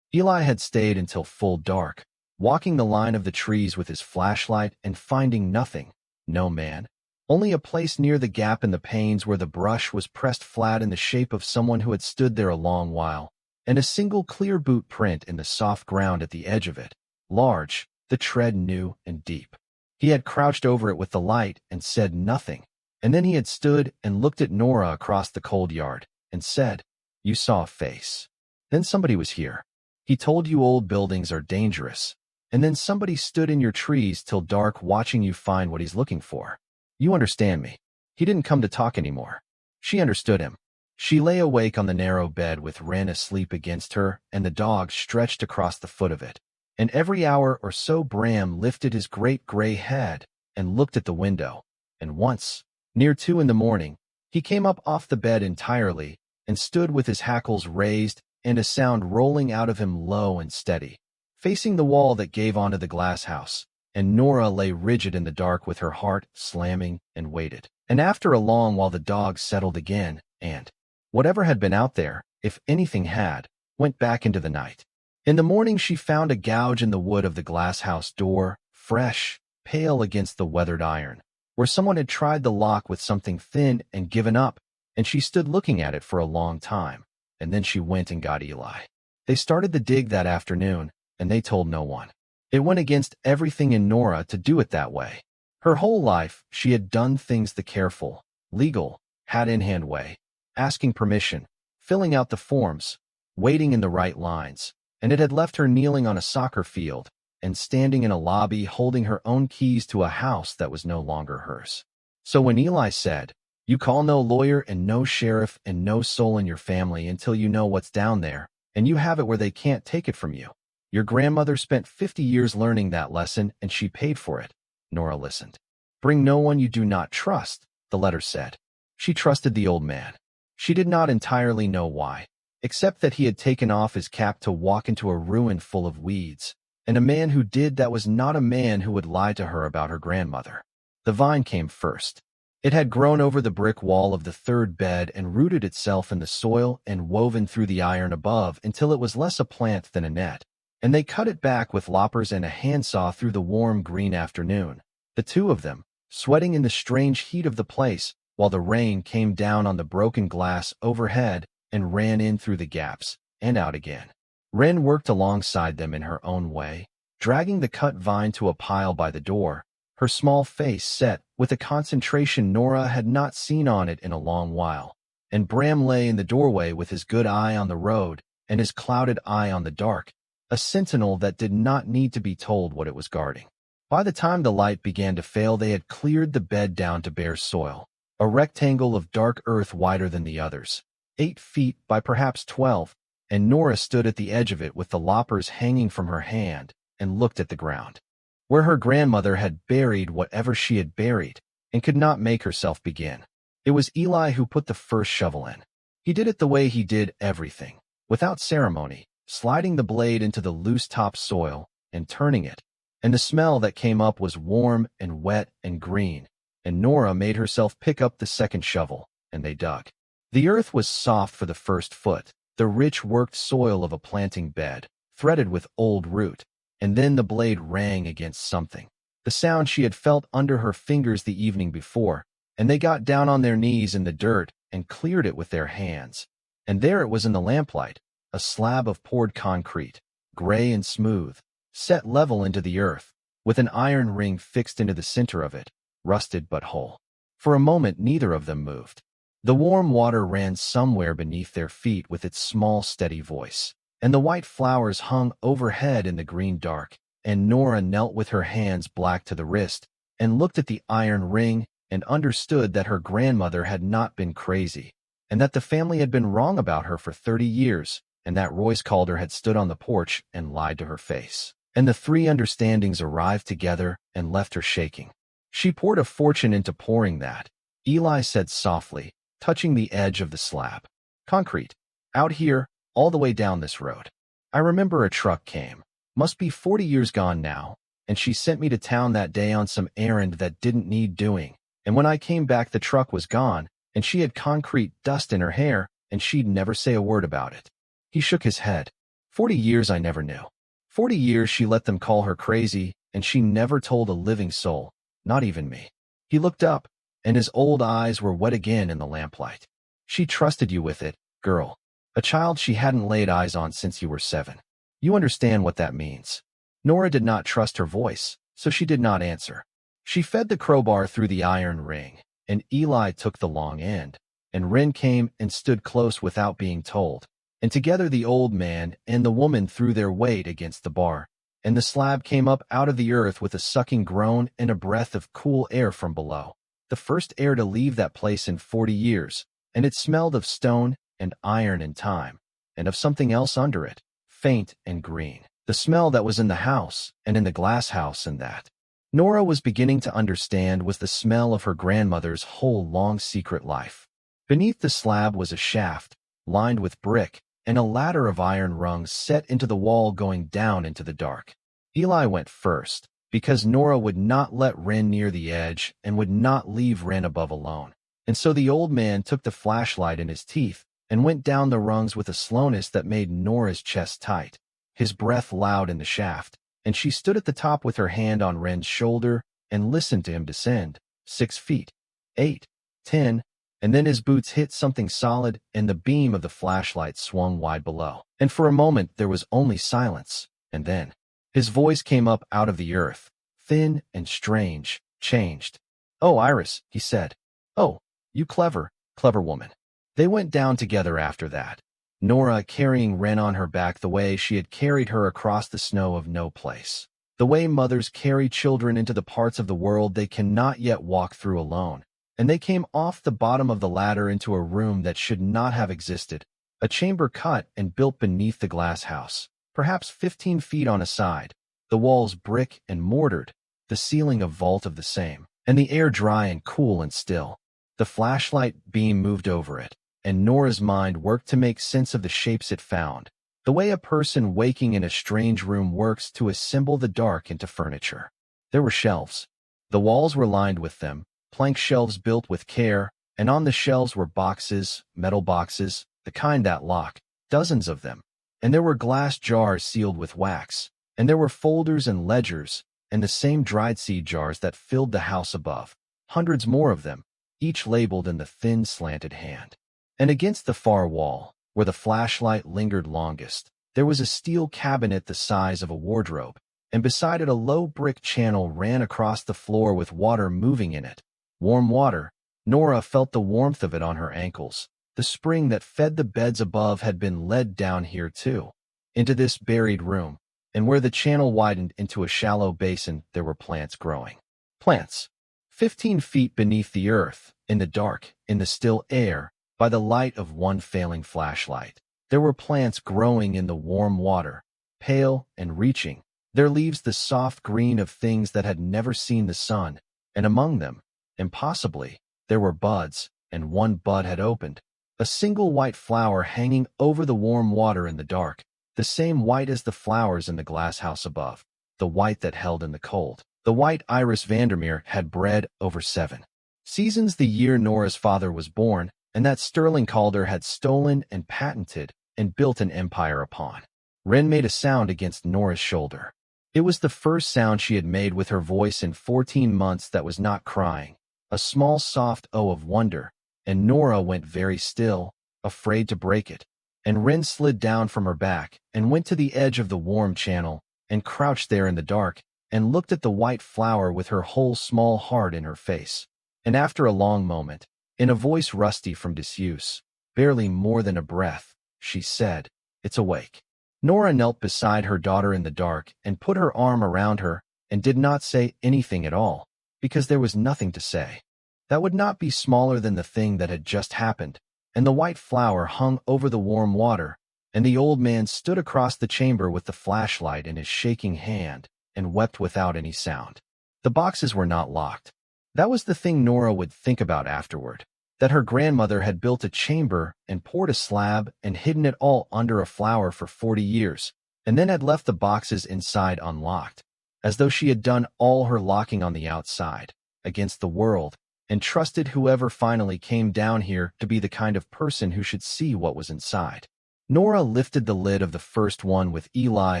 Eli had stayed until full dark, walking the line of the trees with his flashlight and finding nothing, no man. Only a place near the gap in the panes where the brush was pressed flat in the shape of someone who had stood there a long while, and a single clear boot print in the soft ground at the edge of it, large, the tread new and deep. He had crouched over it with the light and said nothing, And then he had stood and looked at Nora across the cold yard and said, "You saw a face. Then somebody was here. He told you old buildings are dangerous. And then somebody stood in your trees till dark watching you find what he's looking for. You understand me. He didn't come to talk anymore." She understood him. She lay awake on the narrow bed with Wren asleep against her and the dog stretched across the foot of it. And every hour or so Bram lifted his great gray head and looked at the window. And once, near 2 in the morning, he came up off the bed entirely and stood with his hackles raised and a sound rolling out of him low and steady, facing the wall that gave onto the glass house. And Nora lay rigid in the dark with her heart slamming and waited. And after a long while the dog settled again and, whatever had been out there, if anything had, went back into the night. In the morning she found a gouge in the wood of the glass house door, fresh, pale against the weathered iron, where someone had tried the lock with something thin and given up, and she stood looking at it for a long time. And then she went and got Eli. They started the dig that afternoon, and they told no one. It went against everything in Nora to do it that way. Her whole life, she had done things the careful, legal, hat-in-hand way, asking permission, filling out the forms, waiting in the right lines, and it had left her kneeling on a soccer field and standing in a lobby holding her own keys to a house that was no longer hers. So when Eli said, "You call no lawyer and no sheriff and no soul in your family until you know what's down there, and you have it where they can't take it from you. Your grandmother spent 50 years learning that lesson, and she paid for it." Nora listened. "Bring no one you do not trust," the letter said. She trusted the old man. She did not entirely know why, except that he had taken off his cap to walk into a ruin full of weeds, and a man who did that was not a man who would lie to her about her grandmother. The vine came first. It had grown over the brick wall of the third bed and rooted itself in the soil and woven through the iron above until it was less a plant than a net. And they cut it back with loppers and a handsaw through the warm green afternoon, the two of them, sweating in the strange heat of the place, while the rain came down on the broken glass overhead and ran in through the gaps and out again. Wren worked alongside them in her own way, dragging the cut vine to a pile by the door, her small face set with a concentration Nora had not seen on it in a long while. And Bram lay in the doorway with his good eye on the road and his clouded eye on the dark, a sentinel that did not need to be told what it was guarding. By the time the light began to fail, they had cleared the bed down to bare soil, a rectangle of dark earth wider than the others, 8 feet by perhaps 12, and Nora stood at the edge of it with the loppers hanging from her hand and looked at the ground, where her grandmother had buried whatever she had buried, and could not make herself begin. It was Eli who put the first shovel in. He did it the way he did everything, without ceremony, sliding the blade into the loose top soil and turning it, and the smell that came up was warm and wet and green, and Nora made herself pick up the second shovel, and they dug. The earth was soft for the first foot, the rich worked soil of a planting bed, threaded with old root, and then the blade rang against something, the sound she had felt under her fingers the evening before, and they got down on their knees in the dirt and cleared it with their hands. And there it was in the lamplight, a slab of poured concrete, gray and smooth, set level into the earth, with an iron ring fixed into the center of it, rusted but whole. For a moment neither of them moved. The warm water ran somewhere beneath their feet with its small steady voice, and the white flowers hung overhead in the green dark, and Nora knelt with her hands black to the wrist, and looked at the iron ring and understood that her grandmother had not been crazy, and that the family had been wrong about her for 30 years, and that Royce Calder had stood on the porch and lied to her face. And the 3 understandings arrived together and left her shaking. She poured a fortune into pouring that, Eli said softly, touching the edge of the slab. "Concrete. Out here, all the way down this road. I remember a truck came. Must be 40 years gone now, and she sent me to town that day on some errand that didn't need doing, and when I came back the truck was gone, and she had concrete dust in her hair, and she'd never say a word about it." He shook his head. 40 years I never knew. 40 years she let them call her crazy, and she never told a living soul, not even me. He looked up, and his old eyes were wet again in the lamplight. "She trusted you with it, girl. A child she hadn't laid eyes on since you were 7. You understand what that means." Nora did not trust her voice, so she did not answer. She fed the crowbar through the iron ring, and Eli took the long end, and Wren came and stood close without being told. And together the old man and the woman threw their weight against the bar, and the slab came up out of the earth with a sucking groan and a breath of cool air from below. The first air to leave that place in 40 years, and it smelled of stone and iron and time, and of something else under it, faint and green. The smell that was in the house, and in the glass house, and that Nora was beginning to understand was the smell of her grandmother's whole long secret life. Beneath the slab was a shaft, lined with brick, and a ladder of iron rungs set into the wall going down into the dark. Eli went first, because Nora would not let Wren near the edge and would not leave Wren above alone. And so the old man took the flashlight in his teeth and went down the rungs with a slowness that made Nora's chest tight, his breath loud in the shaft, and she stood at the top with her hand on Wren's shoulder and listened to him descend. 6 feet, 8, 10, and then his boots hit something solid and the beam of the flashlight swung wide below. And for a moment there was only silence, and then his voice came up out of the earth, thin and strange, changed. "Oh, Iris," he said. "Oh, you clever woman." They went down together after that, Nora carrying Wren on her back the way she had carried her across the snow of no place, the way mothers carry children into the parts of the world they cannot yet walk through alone. And they came off the bottom of the ladder into a room that should not have existed, a chamber cut and built beneath the glass house, perhaps 15 feet on a side, the walls brick and mortared, the ceiling a vault of the same, and the air dry and cool and still. The flashlight beam moved over it, and Nora's mind worked to make sense of the shapes it found, the way a person waking in a strange room works to assemble the dark into furniture. There were shelves. The walls were lined with them, plank shelves built with care, and on the shelves were boxes, metal boxes, the kind that lock, dozens of them. And there were glass jars sealed with wax, and there were folders and ledgers, and the same dried seed jars that filled the house above, hundreds more of them, each labeled in the thin slanted hand. And against the far wall, where the flashlight lingered longest, there was a steel cabinet the size of a wardrobe, and beside it a low brick channel ran across the floor with water moving in it. Warm water. Nora felt the warmth of it on her ankles. The spring that fed the beds above had been led down here too, into this buried room, and where the channel widened into a shallow basin there were plants growing. Plants. 15 feet beneath the earth, in the dark, in the still air, by the light of one failing flashlight. There were plants growing in the warm water, pale and reaching, their leaves the soft green of things that had never seen the sun, and among them, impossibly, there were buds, and one bud had opened, a single white flower hanging over the warm water in the dark, the same white as the flowers in the glass house above, the white that held in the cold, the white Iris Vandermeer had bred over 7 seasons the year Nora's father was born, and that Sterling Calder had stolen and patented and built an empire upon. Wren made a sound against Nora's shoulder. It was the first sound she had made with her voice in 14 months that was not crying, a small soft "oh" of wonder, and Nora went very still, afraid to break it. And Wren slid down from her back and went to the edge of the warm channel and crouched there in the dark and looked at the white flower with her whole small heart in her face. And after a long moment, in a voice rusty from disuse, barely more than a breath, she said, "It's awake." Nora knelt beside her daughter in the dark and put her arm around her and did not say anything at all, because there was nothing to say. That would not be smaller than the thing that had just happened, and the white flower hung over the warm water, and the old man stood across the chamber with the flashlight in his shaking hand and wept without any sound. The boxes were not locked. That was the thing Nora would think about afterward, that her grandmother had built a chamber and poured a slab and hidden it all under a flower for 40 years, and then had left the boxes inside unlocked, as though she had done all her locking on the outside, against the world, and trusted whoever finally came down here to be the kind of person who should see what was inside. Nora lifted the lid of the first one with Eli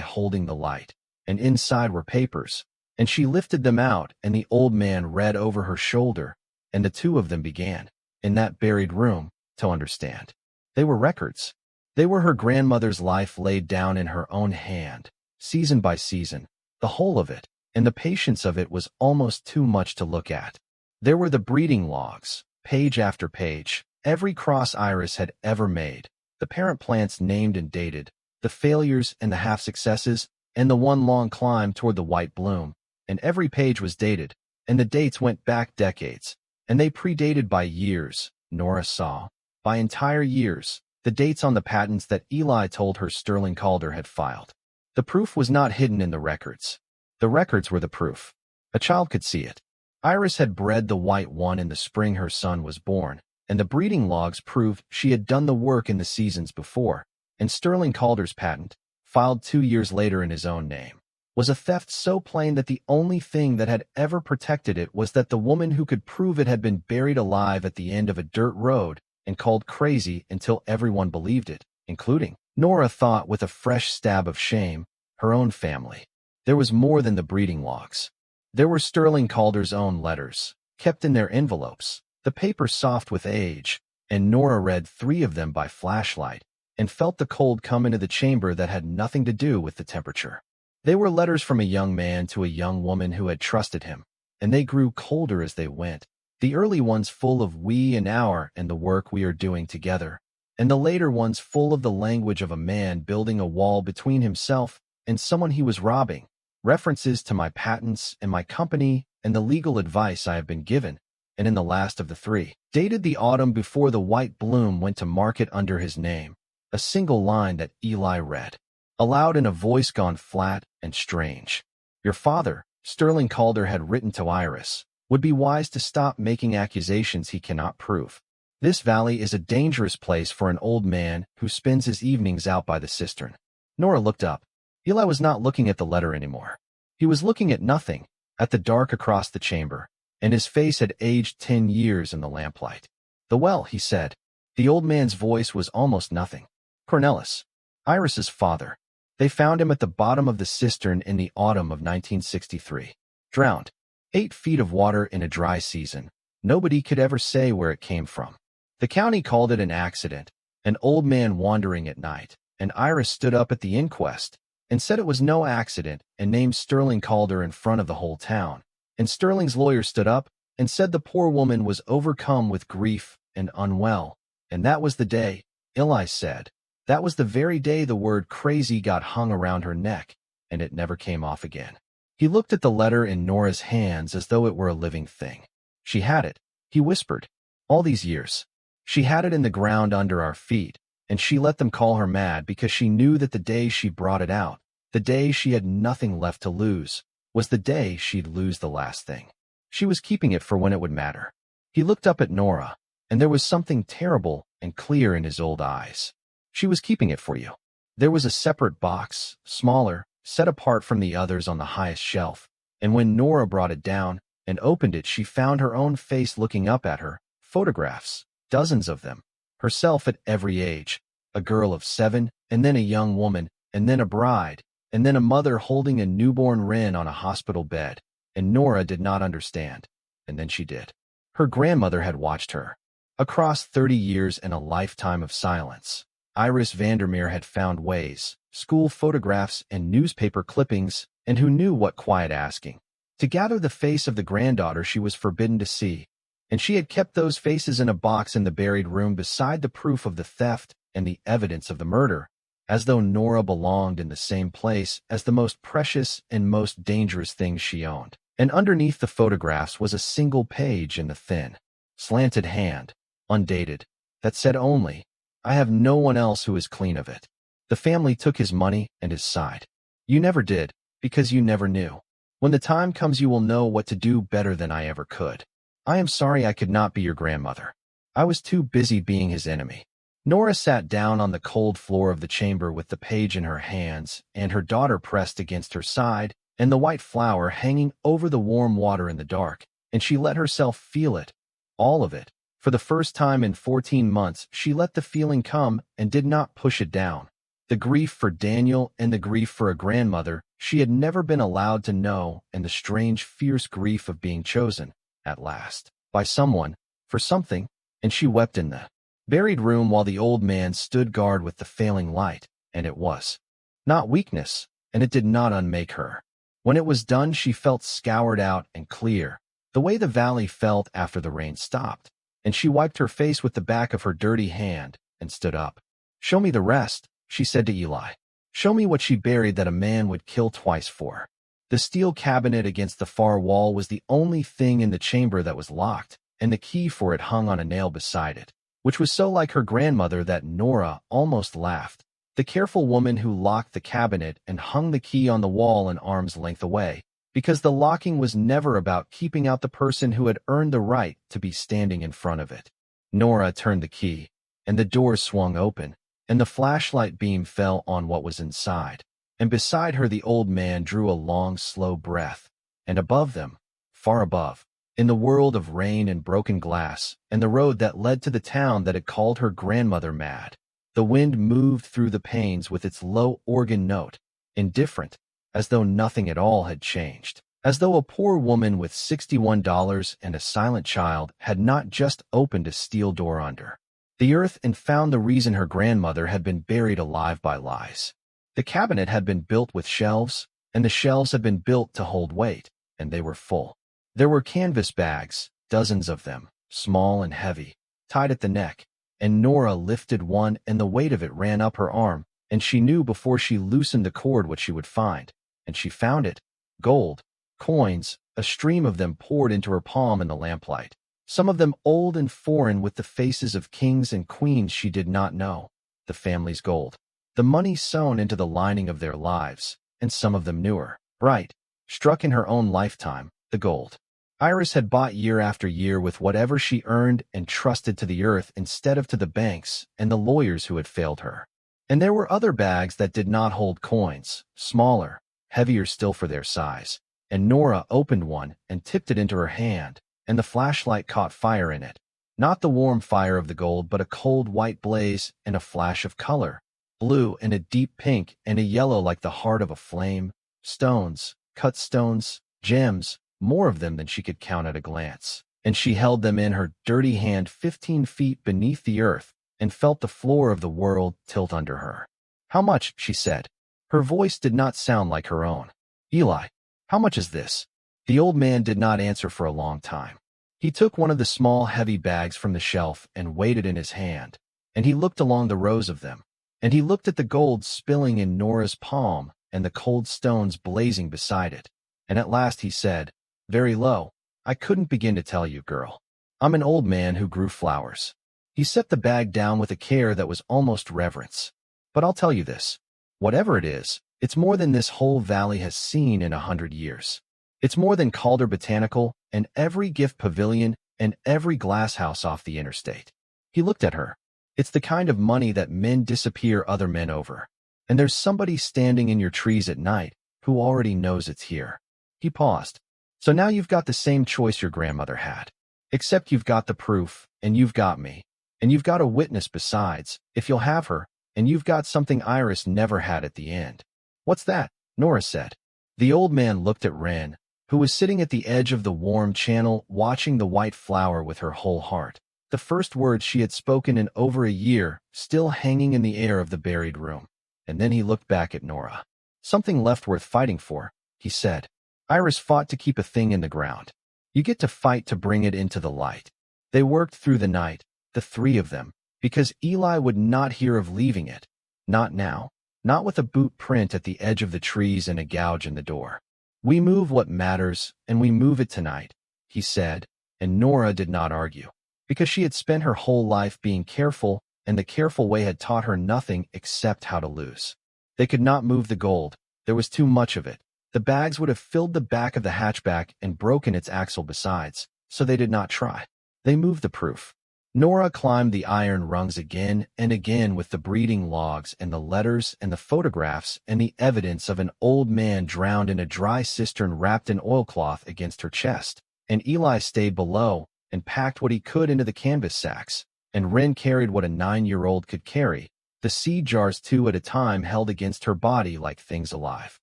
holding the light, and inside were papers, and she lifted them out, and the old man read over her shoulder, and the two of them began, in that buried room, to understand. They were records. They were her grandmother's life laid down in her own hand, season by season, the whole of it, and the patience of it was almost too much to look at. There were the breeding logs, page after page, every cross Iris had ever made, the parent plants named and dated, the failures and the half-successes, and the one long climb toward the white bloom, and every page was dated, and the dates went back decades, and they predated by years, Nora saw, by entire years, the dates on the patents that Eli told her Sterling Calder had filed. The proof was not hidden in the records. The records were the proof. A child could see it. Iris had bred the white one in the spring her son was born, and the breeding logs proved she had done the work in the seasons before, and Sterling Calder's patent, filed 2 years later in his own name, was a theft so plain that the only thing that had ever protected it was that the woman who could prove it had been buried alive at the end of a dirt road and called crazy until everyone believed it, including, Nora thought with a fresh stab of shame, her own family. There was more than the breeding logs. There were Sterling Calder's own letters, kept in their envelopes, the paper soft with age, and Nora read 3 of them by flashlight and felt the cold come into the chamber that had nothing to do with the temperature. They were letters from a young man to a young woman who had trusted him, and they grew colder as they went, the early ones full of we and our and the work we are doing together, and the later ones full of the language of a man building a wall between himself and someone he was robbing, references to my patents and my company and the legal advice I have been given, and in the last of the 3, dated the autumn before the white bloom went to market under his name, a single line that Eli read, aloud in a voice gone flat and strange. Your father, Sterling Calder had written to Iris, would be wise to stop making accusations he cannot prove. This valley is a dangerous place for an old man who spends his evenings out by the cistern. Nora looked up. Eli was not looking at the letter anymore. He was looking at nothing, at the dark across the chamber, and his face had aged 10 years in the lamplight. The well, he said. The old man's voice was almost nothing. Cornelis, Iris's father. They found him at the bottom of the cistern in the autumn of 1963. Drowned. 8 feet of water in a dry season. Nobody could ever say where it came from. The county called it an accident, an old man wandering at night, and Iris stood up at the inquest and said it was no accident and named Sterling Calder in front of the whole town. And Sterling's lawyer stood up and said the poor woman was overcome with grief and unwell. And that was the day, Eli said. That was the very day the word crazy got hung around her neck, and it never came off again. He looked at the letter in Nora's hands as though it were a living thing. She had it, he whispered. All these years. She had it in the ground under our feet, and she let them call her mad because she knew that the day she brought it out, the day she had nothing left to lose, was the day she'd lose the last thing. She was keeping it for when it would matter. He looked up at Nora, and there was something terrible and clear in his old eyes. She was keeping it for you. There was a separate box, smaller, set apart from the others on the highest shelf, and when Nora brought it down and opened it, she found her own face looking up at her, photographs, dozens of them, herself at every age, a girl of 7, and then a young woman, and then a bride, and then a mother holding a newborn wren on a hospital bed, and Nora did not understand, and then she did. Her grandmother had watched her. Across 30 years and a lifetime of silence, Iris Vandermeer had found ways, school photographs and newspaper clippings, and who knew what quiet asking, to gather the face of the granddaughter she was forbidden to see, and she had kept those faces in a box in the buried room beside the proof of the theft and the evidence of the murder, as though Nora belonged in the same place as the most precious and most dangerous things she owned. And underneath the photographs was a single page in the thin, slanted hand, undated, that said only, I have no one else who is clean of it. The family took his money and his side. You never did, because you never knew. When the time comes you will know what to do better than I ever could. I am sorry I could not be your grandmother. I was too busy being his enemy. Nora sat down on the cold floor of the chamber with the page in her hands and her daughter pressed against her side and the white flower hanging over the warm water in the dark, and she let herself feel it, all of it. For the first time in 14 months, she let the feeling come and did not push it down. The grief for Daniel and the grief for a grandmother she had never been allowed to know, and the strange, fierce grief of being chosen, at last, by someone, for something, and she wept in the buried room while the old man stood guard with the failing light, and it was not weakness, and it did not unmake her. When it was done, she felt scoured out and clear, the way the valley felt after the rain stopped, and she wiped her face with the back of her dirty hand and stood up. "Show me the rest," she said to Eli. "Show me what she buried that a man would kill twice for." The steel cabinet against the far wall was the only thing in the chamber that was locked, and the key for it hung on a nail beside it, which was so like her grandmother that Nora almost laughed. The careful woman who locked the cabinet and hung the key on the wall an arm's length away, because the locking was never about keeping out the person who had earned the right to be standing in front of it. Nora turned the key, and the door swung open, and the flashlight beam fell on what was inside. And beside her the old man drew a long, slow breath, and above them, far above, in the world of rain and broken glass, and the road that led to the town that had called her grandmother mad, the wind moved through the panes with its low organ note, indifferent, as though nothing at all had changed, as though a poor woman with $61 and a silent child had not just opened a steel door under the earth and found the reason her grandmother had been buried alive by lies. The cabinet had been built with shelves, and the shelves had been built to hold weight, and they were full. There were canvas bags, dozens of them, small and heavy, tied at the neck, and Nora lifted one and the weight of it ran up her arm, and she knew before she loosened the cord what she would find, and she found it. Gold, coins, a stream of them poured into her palm in the lamplight, some of them old and foreign with the faces of kings and queens she did not know, the family's gold. The money sewn into the lining of their lives, and some of them newer, bright, struck in her own lifetime, the gold Iris had bought year after year with whatever she earned and trusted to the earth instead of to the banks and the lawyers who had failed her. And there were other bags that did not hold coins, smaller, heavier still for their size, and Nora opened one and tipped it into her hand, and the flashlight caught fire in it. Not the warm fire of the gold, but a cold white blaze and a flash of color. Blue and a deep pink and a yellow like the heart of a flame, stones, cut stones, gems, more of them than she could count at a glance. And she held them in her dirty hand 15 feet beneath the earth and felt the floor of the world tilt under her. "How much?" she said. Her voice did not sound like her own. "Eli, how much is this?" The old man did not answer for a long time. He took one of the small heavy bags from the shelf and weighed it in his hand, and he looked along the rows of them. And he looked at the gold spilling in Nora's palm and the cold stones blazing beside it. And at last he said, very low, "I couldn't begin to tell you, girl. I'm an old man who grew flowers." He set the bag down with a care that was almost reverence. "But I'll tell you this. Whatever it is, it's more than this whole valley has seen in 100 years. It's more than Calder Botanical and every gift pavilion and every glass house off the interstate." He looked at her. "It's the kind of money that men disappear other men over. And there's somebody standing in your trees at night who already knows it's here." He paused. "So now you've got the same choice your grandmother had. Except you've got the proof, and you've got me. And you've got a witness besides, if you'll have her, and you've got something Iris never had at the end." "What's that?" Nora said. The old man looked at Wren, who was sitting at the edge of the warm channel watching the white flower with her whole heart. The first words she had spoken in over a year, still hanging in the air of the buried room. And then he looked back at Nora. "Something left worth fighting for," he said. "Iris fought to keep a thing in the ground. You get to fight to bring it into the light." They worked through the night, the three of them, because Eli would not hear of leaving it. Not now. Not with a boot print at the edge of the trees and a gouge in the door. "We move what matters, and we move it tonight," he said, and Nora did not argue, because she had spent her whole life being careful, and the careful way had taught her nothing except how to lose. They could not move the gold. There was too much of it. The bags would have filled the back of the hatchback and broken its axle besides, so they did not try. They moved the proof. Nora climbed the iron rungs again and again with the breeding logs and the letters and the photographs and the evidence of an old man drowned in a dry cistern wrapped in oilcloth against her chest. And Eli stayed below and packed what he could into the canvas sacks, and Wren carried what a 9-year-old could carry, the seed jars 2 at a time held against her body like things alive.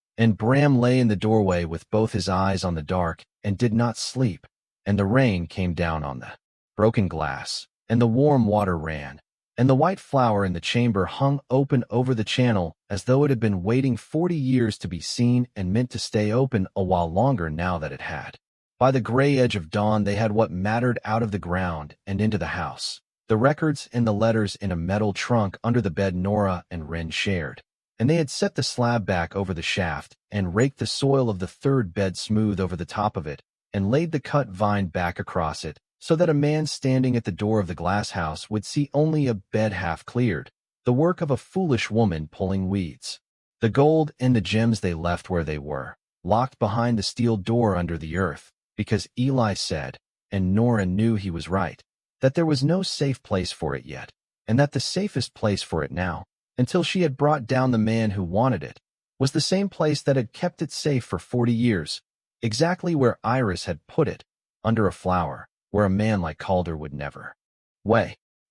And Bram lay in the doorway with both his eyes on the dark and did not sleep, and the rain came down on the broken glass, and the warm water ran, and the white flower in the chamber hung open over the channel as though it had been waiting 40 years to be seen and meant to stay open a while longer now that it had. By the gray edge of dawn, they had what mattered out of the ground and into the house. The records and the letters in a metal trunk under the bed Nora and Wren shared. And they had set the slab back over the shaft and raked the soil of the third bed smooth over the top of it and laid the cut vine back across it so that a man standing at the door of the glass house would see only a bed half cleared, the work of a foolish woman pulling weeds. The gold and the gems they left where they were, locked behind the steel door under the earth, because Eli said, and Nora knew he was right, that there was no safe place for it yet, and that the safest place for it now, until she had brought down the man who wanted it, was the same place that had kept it safe for 40 years, exactly where Iris had put it, under a flower, where a man like Calder would never.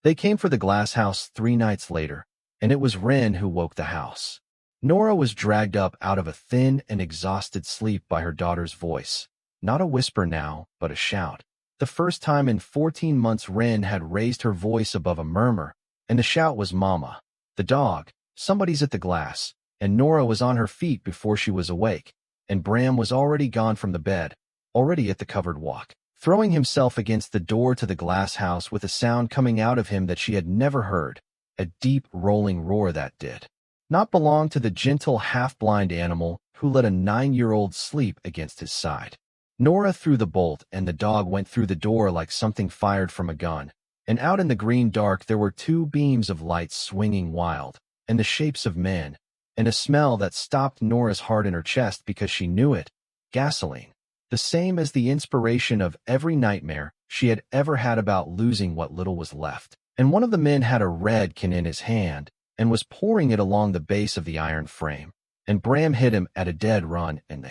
They came for the glass house 3 nights later, and it was Wren who woke the house. Nora was dragged up out of a thin and exhausted sleep by her daughter's voice. Not a whisper now, but a shout. The first time in 14 months Wren had raised her voice above a murmur, and the shout was Mama. The dog, somebody's at the glass, and Nora was on her feet before she was awake, and Bram was already gone from the bed, already at the covered walk, throwing himself against the door to the glass house with a sound coming out of him that she had never heard, a deep rolling roar that did not belong to the gentle half-blind animal who let a 9-year-old sleep against his side. Nora threw the bolt, and the dog went through the door like something fired from a gun, and out in the green dark there were 2 beams of light swinging wild, and the shapes of men, and a smell that stopped Nora's heart in her chest because she knew it, gasoline, the same as the inspiration of every nightmare she had ever had about losing what little was left. And one of the men had a red can in his hand, and was pouring it along the base of the iron frame, and Bram hit him at a dead run, and the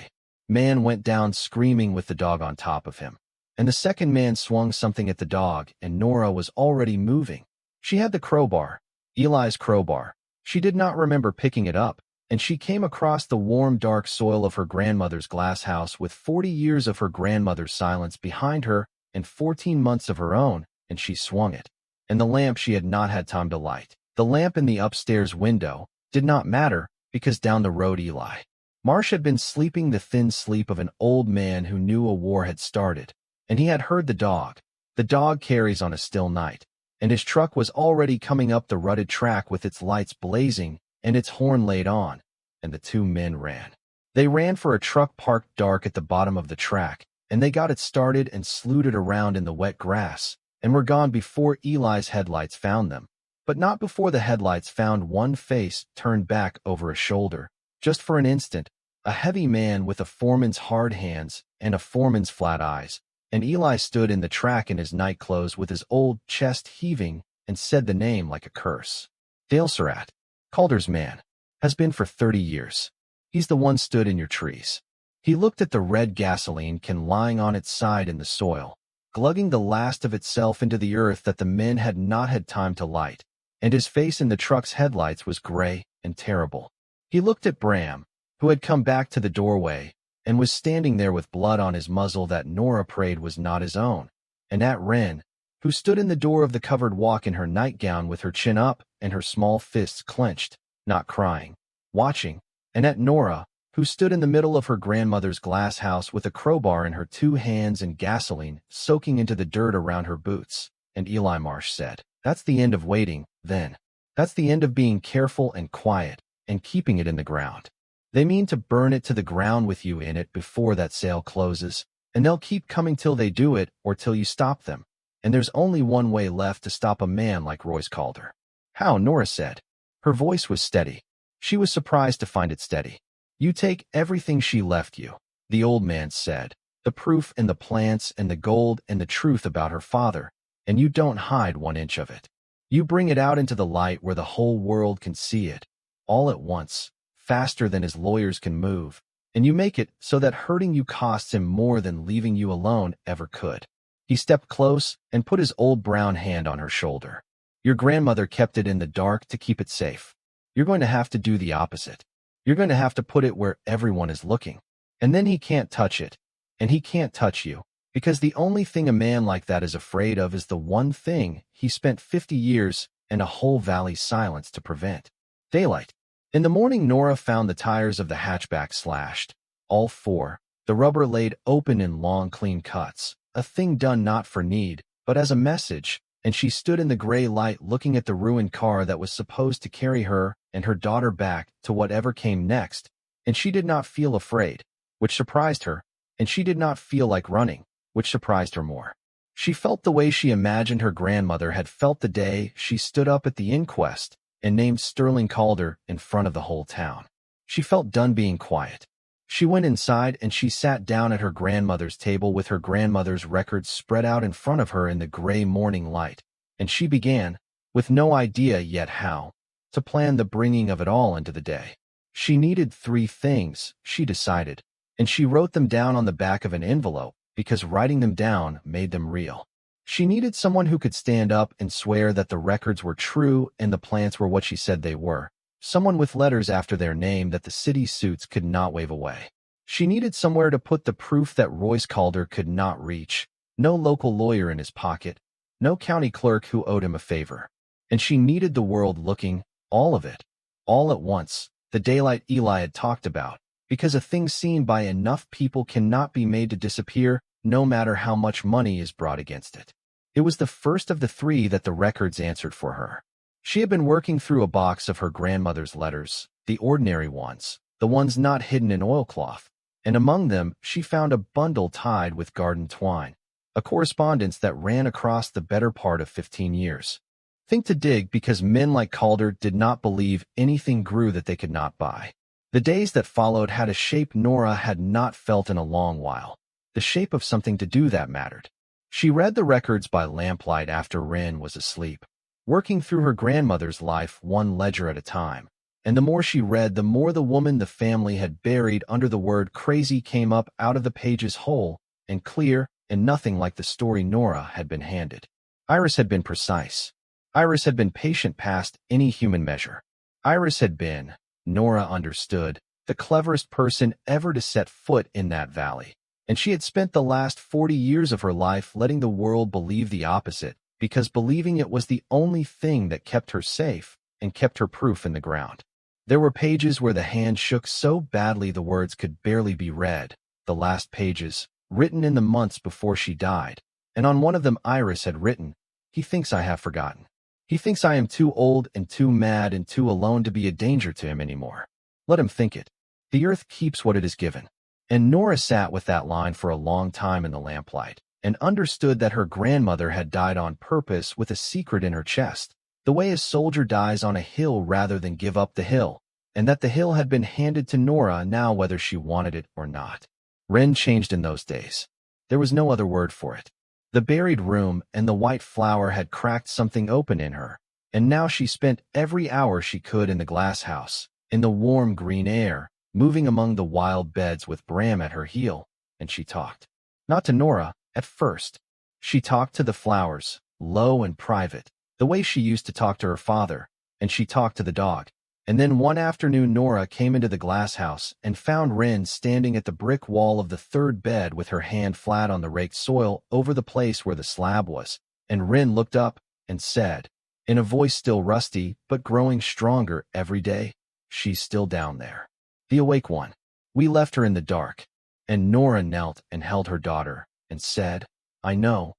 man went down screaming with the dog on top of him. And the second man swung something at the dog, and Nora was already moving. She had the crowbar, Eli's crowbar. She did not remember picking it up, and she came across the warm dark soil of her grandmother's glass house with 40 years of her grandmother's silence behind her and 14 months of her own, and she swung it. And the lamp she had not had time to light. The lamp in the upstairs window did not matter because down the road Eli Marsh had been sleeping the thin sleep of an old man who knew a war had started, and he had heard the dog. The dog carries on a still night, and his truck was already coming up the rutted track with its lights blazing and its horn laid on, and the 2 men ran. They ran for a truck parked dark at the bottom of the track, and they got it started and slewed it around in the wet grass, and were gone before Eli's headlights found them. But not before the headlights found one face turned back over a shoulder, just for an instant, a heavy man with a foreman's hard hands and a foreman's flat eyes, and Eli stood in the track in his nightclothes with his old chest heaving and said the name like a curse. Dale Surratt, Calder's man, has been for 30 years. He's the one stood in your trees. He looked at the red gasoline can lying on its side in the soil, glugging the last of itself into the earth that the men had not had time to light, and his face in the truck's headlights was gray and terrible. He looked at Bram, who had come back to the doorway, and was standing there with blood on his muzzle that Nora prayed was not his own, and at Wren, who stood in the door of the covered walk in her nightgown with her chin up and her small fists clenched, not crying, watching, and at Nora, who stood in the middle of her grandmother's glass house with a crowbar in her 2 hands and gasoline soaking into the dirt around her boots, and Eli Marsh said, "That's the end of waiting, then. That's the end of being careful and quiet, and keeping it in the ground. They mean to burn it to the ground with you in it before that sale closes, and they'll keep coming till they do it or till you stop them. And there's only one way left to stop a man like Royce Calder." "How?" Nora said. Her voice was steady. She was surprised to find it steady. "You take everything she left you," the old man said, "the proof and the plants and the gold and the truth about her father, and you don't hide 1 inch of it. You bring it out into the light where the whole world can see it, all at once, faster than his lawyers can move, and you make it so that hurting you costs him more than leaving you alone ever could." He stepped close and put his old brown hand on her shoulder. "Your grandmother kept it in the dark to keep it safe. You're going to have to do the opposite. You're going to have to put it where everyone is looking. And then he can't touch it, and he can't touch you, because the only thing a man like that is afraid of is the one thing he spent 50 years and a whole valley's silence to prevent: daylight." In the morning, Nora found the tires of the hatchback slashed, all 4, The rubber laid open in long, clean cuts, a thing done not for need, but as a message, and she stood in the gray light looking at the ruined car that was supposed to carry her and her daughter back to whatever came next, and she did not feel afraid, which surprised her, and she did not feel like running, which surprised her more. She felt the way she imagined her grandmother had felt the day she stood up at the inquest and named Sterling Calder in front of the whole town. She felt done being quiet. She went inside and she sat down at her grandmother's table with her grandmother's records spread out in front of her in the gray morning light, and she began, with no idea yet how, to plan the bringing of it all into the day. She needed 3 things, she decided, and she wrote them down on the back of an envelope because writing them down made them real. She needed someone who could stand up and swear that the records were true and the plants were what she said they were. Someone with letters after their name that the city suits could not wave away. She needed somewhere to put the proof that Royce Calder could not reach, no local lawyer in his pocket, no county clerk who owed him a favor. And she needed the world looking, all of it, all at once, the daylight Eli had talked about, because a thing seen by enough people cannot be made to disappear, no matter how much money is brought against it. It was the first of the 3 that the records answered for her. She had been working through a box of her grandmother's letters, the ordinary ones, the ones not hidden in oilcloth, and among them she found a bundle tied with garden twine, a correspondence that ran across the better part of 15 years. Think to dig because men like Calder did not believe anything grew that they could not buy. The days that followed had a shape Nora had not felt in a long while, the shape of something to do that mattered. She read the records by lamplight after Wren was asleep, working through her grandmother's life one ledger at a time, and the more she read, the more the woman the family had buried under the word crazy came up out of the pages whole and clear and nothing like the story Nora had been handed. Iris had been precise. Iris had been patient past any human measure. Iris had been, Nora understood, the cleverest person ever to set foot in that valley, and she had spent the last 40 years of her life letting the world believe the opposite, because believing it was the only thing that kept her safe and kept her proof in the ground. There were pages where the hand shook so badly the words could barely be read, the last pages, written in the months before she died, and on one of them Iris had written, "He thinks I have forgotten. He thinks I am too old and too mad and too alone to be a danger to him anymore. Let him think it. The earth keeps what it is given." And Nora sat with that line for a long time in the lamplight, and understood that her grandmother had died on purpose with a secret in her chest, the way a soldier dies on a hill rather than give up the hill, and that the hill had been handed to Nora now whether she wanted it or not. Wren changed in those days. There was no other word for it. The buried room and the white flower had cracked something open in her, and now she spent every hour she could in the glass house, in the warm green air, moving among the wild beds with Bram at her heel, and she talked. Not to Nora, at first. She talked to the flowers, low and private, the way she used to talk to her father, and she talked to the dog. And then one afternoon Nora came into the glass house and found Wren standing at the brick wall of the 3rd bed with her hand flat on the raked soil over the place where the slab was, and Wren looked up and said, in a voice still rusty but growing stronger every day, "She's still down there. The awake one. We left her in the dark." And Nora knelt and held her daughter and said, "I know,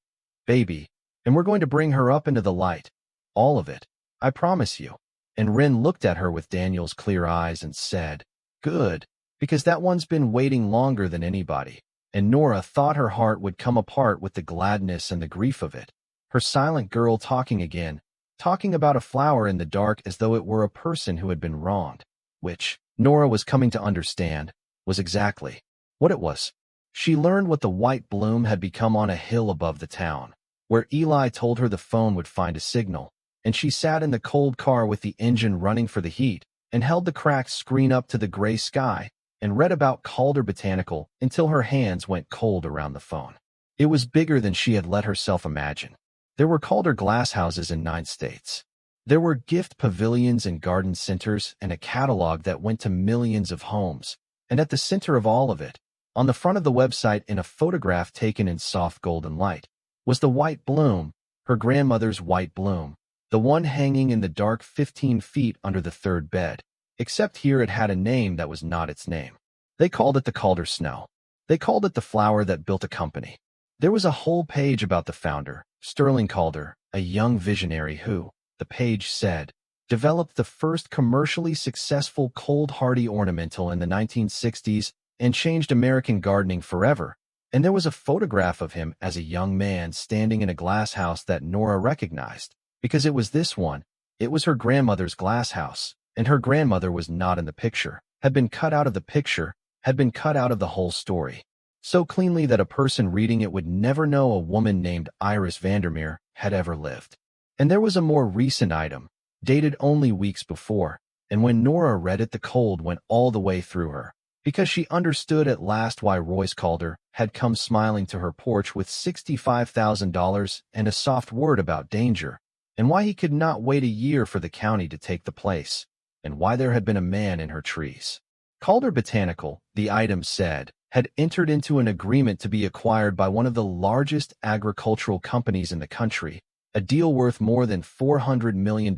baby, and we're going to bring her up into the light. All of it. I promise you." And Wren looked at her with Daniel's clear eyes and said, "Good, because that one's been waiting longer than anybody." And Nora thought her heart would come apart with the gladness and the grief of it. Her silent girl talking again, talking about a flower in the dark as though it were a person who had been wronged, which, Nora was coming to understand, was exactly what it was. She learned what the white bloom had become on a hill above the town, where Eli told her the phone would find a signal, and she sat in the cold car with the engine running for the heat, and held the cracked screen up to the gray sky, and read about Calder Botanical until her hands went cold around the phone. It was bigger than she had let herself imagine. There were Calder glasshouses in 9 states. There were gift pavilions and garden centers and a catalog that went to millions of homes, and at the center of all of it, on the front of the website in a photograph taken in soft golden light, was the white bloom, her grandmother's white bloom, the one hanging in the dark 15 feet under the 3rd bed, except here it had a name that was not its name. They called it the Calder Snow. They called it the flower that built a company. There was a whole page about the founder, Sterling Calder, a young visionary who, the page said, developed the first commercially successful cold hardy ornamental in the 1960s and changed American gardening forever. And there was a photograph of him as a young man standing in a glass house that Nora recognized, because it was this one. It was her grandmother's glass house, and her grandmother was not in the picture, had been cut out of the picture, had been cut out of the whole story, so cleanly that a person reading it would never know a woman named Iris Vandermeer had ever lived. And there was a more recent item, dated only weeks before, and when Nora read it the cold went all the way through her, because she understood at last why Royce Calder had come smiling to her porch with $65,000 and a soft word about danger, and why he could not wait a year for the county to take the place, and why there had been a man in her trees. Calder Botanical, the item said, had entered into an agreement to be acquired by one of the largest agricultural companies in the country, a deal worth more than $400 million,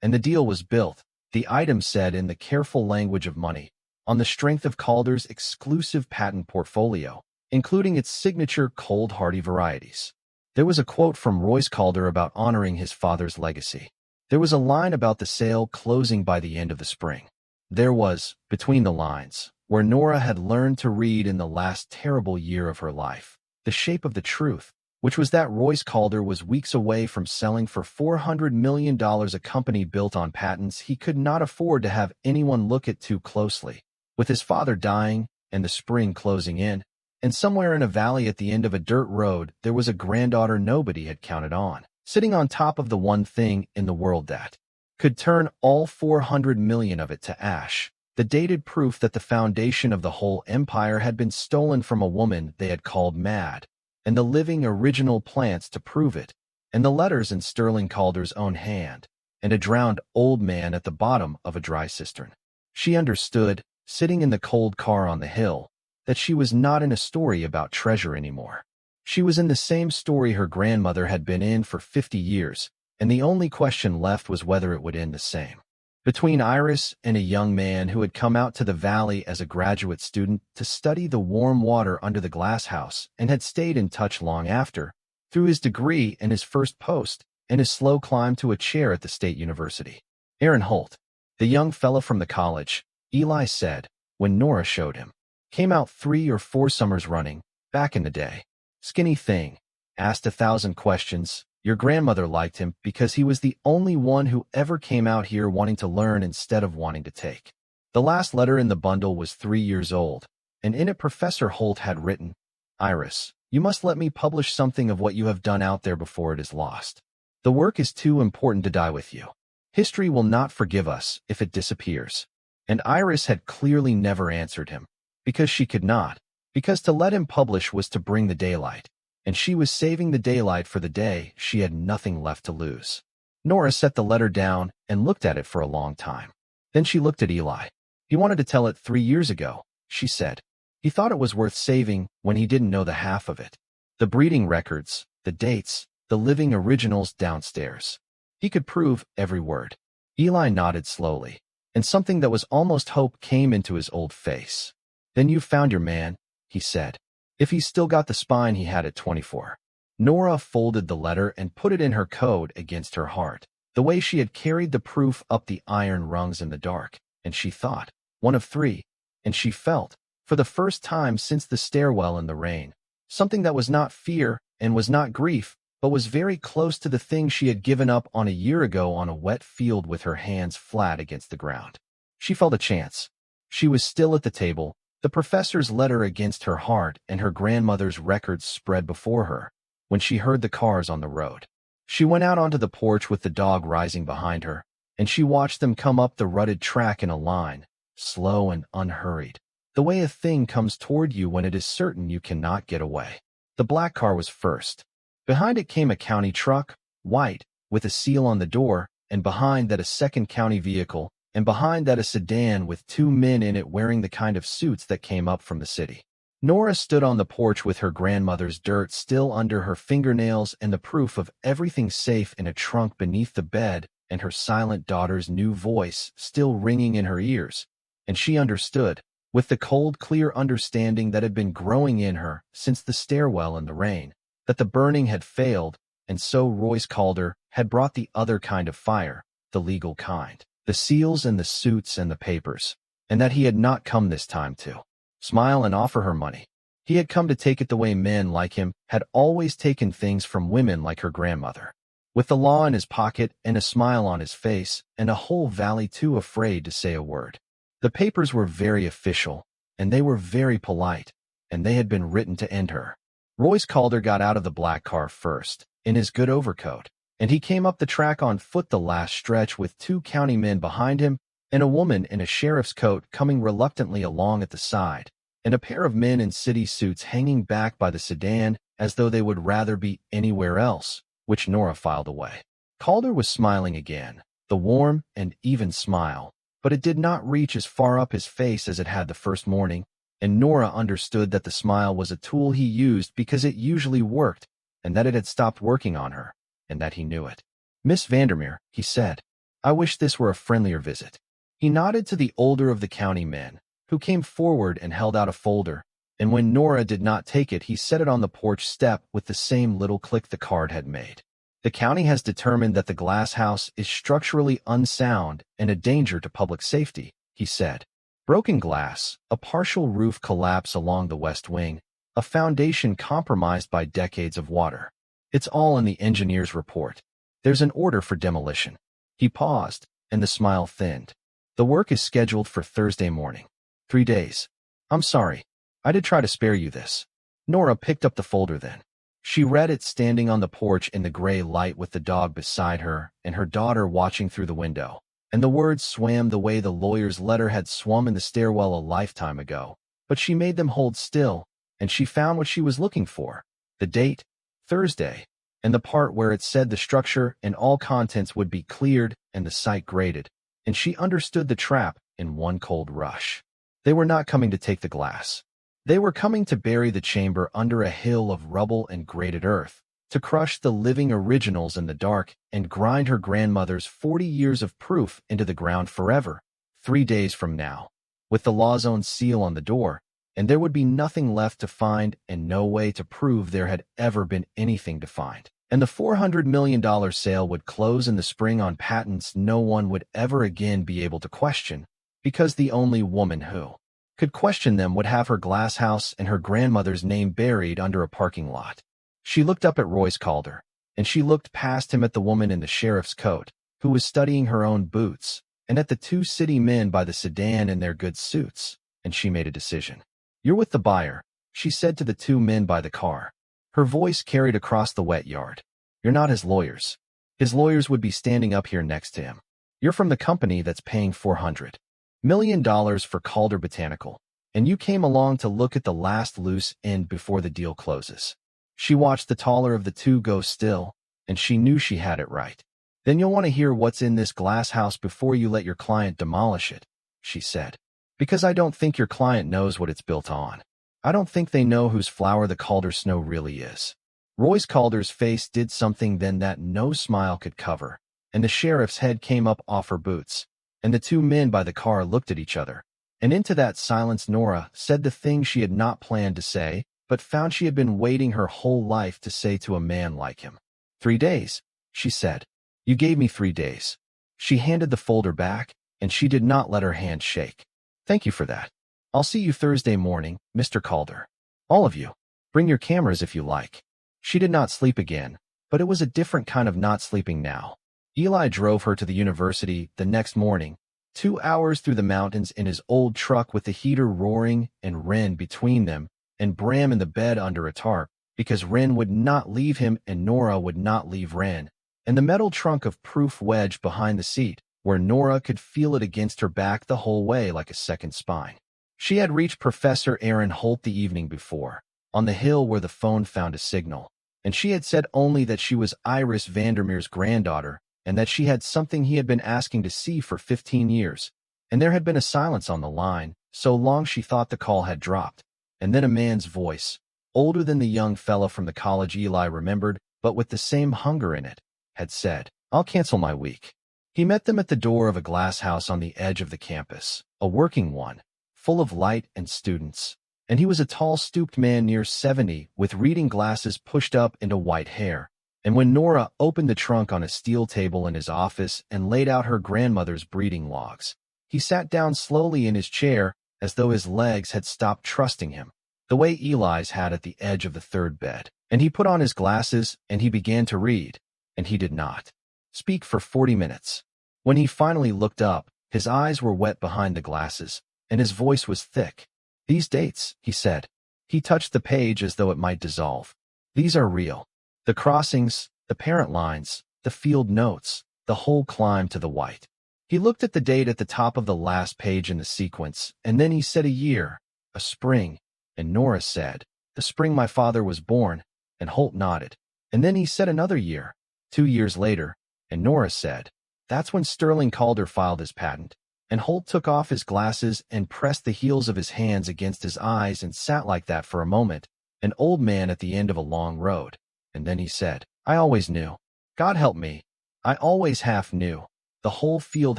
and the deal was built, the item said in the careful language of money, on the strength of Calder's exclusive patent portfolio, including its signature cold hardy varieties. There was a quote from Royce Calder about honoring his father's legacy. There was a line about the sale closing by the end of the spring. There was, between the lines, where Nora had learned to read in the last terrible year of her life, the shape of the truth, which was that Royce Calder was weeks away from selling for $400 million a company built on patents he could not afford to have anyone look at too closely. With his father dying and the spring closing in, and somewhere in a valley at the end of a dirt road there was a granddaughter nobody had counted on, sitting on top of the one thing in the world that could turn all 400 million of it to ash, the dated proof that the foundation of the whole empire had been stolen from a woman they had called mad, and the living original plants to prove it, and the letters in Sterling Calder's own hand, and a drowned old man at the bottom of a dry cistern. She understood, sitting in the cold car on the hill, that she was not in a story about treasure anymore. She was in the same story her grandmother had been in for 50 years, and the only question left was whether it would end the same. Between Iris and a young man who had come out to the valley as a graduate student to study the warm water under the glass house and had stayed in touch long after, through his degree and his first post, and his slow climb to a chair at the state university. Aaron Holt, the young fellow from the college, Eli said, when Nora showed him. Came out 3 or 4 summers running, back in the day. Skinny thing. Asked 1,000 questions. Your grandmother liked him because he was the only one who ever came out here wanting to learn instead of wanting to take. The last letter in the bundle was 3 years old, and in it Professor Holt had written, Iris, you must let me publish something of what you have done out there before it is lost. The work is too important to die with you. History will not forgive us if it disappears. And Iris had clearly never answered him, because she could not, because to let him publish was to bring the daylight, and she was saving the daylight for the day she had nothing left to lose. Nora set the letter down and looked at it for a long time. Then she looked at Eli. He wanted to tell it 3 years ago, she said. He thought it was worth saving when he didn't know the half of it. The breeding records, the dates, the living originals downstairs. He could prove every word. Eli nodded slowly, and something that was almost hope came into his old face. Then you've found your man, he said. If he's still got the spine he had at 24. Nora folded the letter and put it in her coat against her heart, the way she had carried the proof up the iron rungs in the dark, and she thought, one of 3, and she felt, for the first time since the stairwell in the rain, something that was not fear and was not grief, but was very close to the thing she had given up on a year ago on a wet field with her hands flat against the ground. She felt a chance. She was still at the table, the professor's letter against her heart and her grandmother's records spread before her, when she heard the cars on the road. She went out onto the porch with the dog rising behind her, and she watched them come up the rutted track in a line, slow and unhurried, the way a thing comes toward you when it is certain you cannot get away. The black car was first. Behind it came a county truck, white, with a seal on the door, and behind that a second county vehicle, and behind that a sedan with 2 men in it wearing the kind of suits that came up from the city. Nora stood on the porch with her grandmother's dirt still under her fingernails and the proof of everything safe in a trunk beneath the bed and her silent daughter's new voice still ringing in her ears, and she understood, with the cold, clear understanding that had been growing in her since the stairwell in the rain, that the burning had failed, and so Royce Calder had brought the other kind of fire, the legal kind, the seals and the suits and the papers, and that he had not come this time to smile and offer her money. He had come to take it the way men like him had always taken things from women like her grandmother, with the law in his pocket and a smile on his face and a whole valley too afraid to say a word. The papers were very official, and they were very polite, and they had been written to end her. Royce Calder got out of the black car first, in his good overcoat, and he came up the track on foot the last stretch with 2 county men behind him and a woman in a sheriff's coat coming reluctantly along at the side, and a pair of men in city suits hanging back by the sedan as though they would rather be anywhere else, which Nora filed away. Calder was smiling again, the warm and even smile, but it did not reach as far up his face as it had the first morning, and Nora understood that the smile was a tool he used because it usually worked, and that it had stopped working on her, and that he knew it. "Miss Vandermeer," he said, "I wish this were a friendlier visit." He nodded to the older of the county men, who came forward and held out a folder, and when Nora did not take it, he set it on the porch step with the same little click the card had made. "The county has determined that the glass house is structurally unsound and a danger to public safety," he said. "Broken glass, a partial roof collapse along the west wing, a foundation compromised by decades of water. It's all in the engineer's report. There's an order for demolition." He paused, and the smile thinned. "The work is scheduled for Thursday morning. 3 days. I'm sorry. I did try to spare you this." Nora picked up the folder then. She read it standing on the porch in the gray light with the dog beside her and her daughter watching through the window, and the words swam the way the lawyer's letter had swum in the stairwell a lifetime ago, but she made them hold still, and she found what she was looking for, the date, Thursday, and the part where it said the structure and all contents would be cleared and the site graded, and she understood the trap in one cold rush. They were not coming to take the glass. They were coming to bury the chamber under a hill of rubble and graded earth, to crush the living originals in the dark and grind her grandmother's 40 years of proof into the ground forever, 3 days from now, with the law's own seal on the door, and there would be nothing left to find and no way to prove there had ever been anything to find. And the $400 million sale would close in the spring on patents no one would ever again be able to question, because the only woman who could question them would have her glass house and her grandmother's name buried under a parking lot. She looked up at Royce Calder, and she looked past him at the woman in the sheriff's coat, who was studying her own boots, and at the 2 city men by the sedan in their good suits, and she made a decision. "You're with the buyer," she said to the 2 men by the car. Her voice carried across the wet yard. "You're not his lawyers. His lawyers would be standing up here next to him. You're from the company that's paying $400 million for Calder Botanical, and you came along to look at the last loose end before the deal closes." She watched the taller of the 2 go still, and she knew she had it right. "Then you'll want to hear what's in this glass house before you let your client demolish it," she said. "Because I don't think your client knows what it's built on. I don't think they know whose flower the Calder snow really is." Royce Calder's face did something then that no smile could cover, and the sheriff's head came up off her boots, and the 2 men by the car looked at each other. And into that silence Nora said the thing she had not planned to say, but found she had been waiting her whole life to say to a man like him. 3 days, she said. "You gave me 3 days." She handed the folder back, and she did not let her hand shake. "Thank you for that. I'll see you Thursday morning, Mr. Calder. All of you. Bring your cameras if you like." She did not sleep again, but it was a different kind of not sleeping now. Eli drove her to the university the next morning, 2 hours through the mountains in his old truck with the heater roaring and Wren between them, and Bram in the bed under a tarp, because Wren would not leave him and Nora would not leave Wren, and the metal trunk of proof wedged behind the seat, where Nora could feel it against her back the whole way like a second spine. She had reached Professor Aaron Holt the evening before, on the hill where the phone found a signal, and she had said only that she was Iris Vandermeer's granddaughter, and that she had something he had been asking to see for 15 years, and there had been a silence on the line, so long she thought the call had dropped, and then a man's voice, older than the young fellow from the college Eli remembered, but with the same hunger in it, had said, "I'll cancel my week." He met them at the door of a glass house on the edge of the campus, a working one, full of light and students. And he was a tall, stooped man near 70, with reading glasses pushed up into white hair. And when Nora opened the trunk on a steel table in his office and laid out her grandmother's breeding logs, he sat down slowly in his chair as though his legs had stopped trusting him, the way Eli's had at the edge of the third bed. And he put on his glasses and he began to read, and he did not speak for 40 minutes. When he finally looked up, his eyes were wet behind the glasses, and his voice was thick. "These dates," he said. He touched the page as though it might dissolve. "These are real. The crossings, the parent lines, the field notes, the whole climb to the white." He looked at the date at the top of the last page in the sequence, and then he said a year, a spring, and Nora said, "The spring my father was born," and Holt nodded. And then he said another year, 2 years later, and Nora said, "That's when Sterling Calder filed his patent." And Holt took off his glasses and pressed the heels of his hands against his eyes and sat like that for a moment, an old man at the end of a long road. And then he said, "I always knew. God help me. I always half knew. The whole field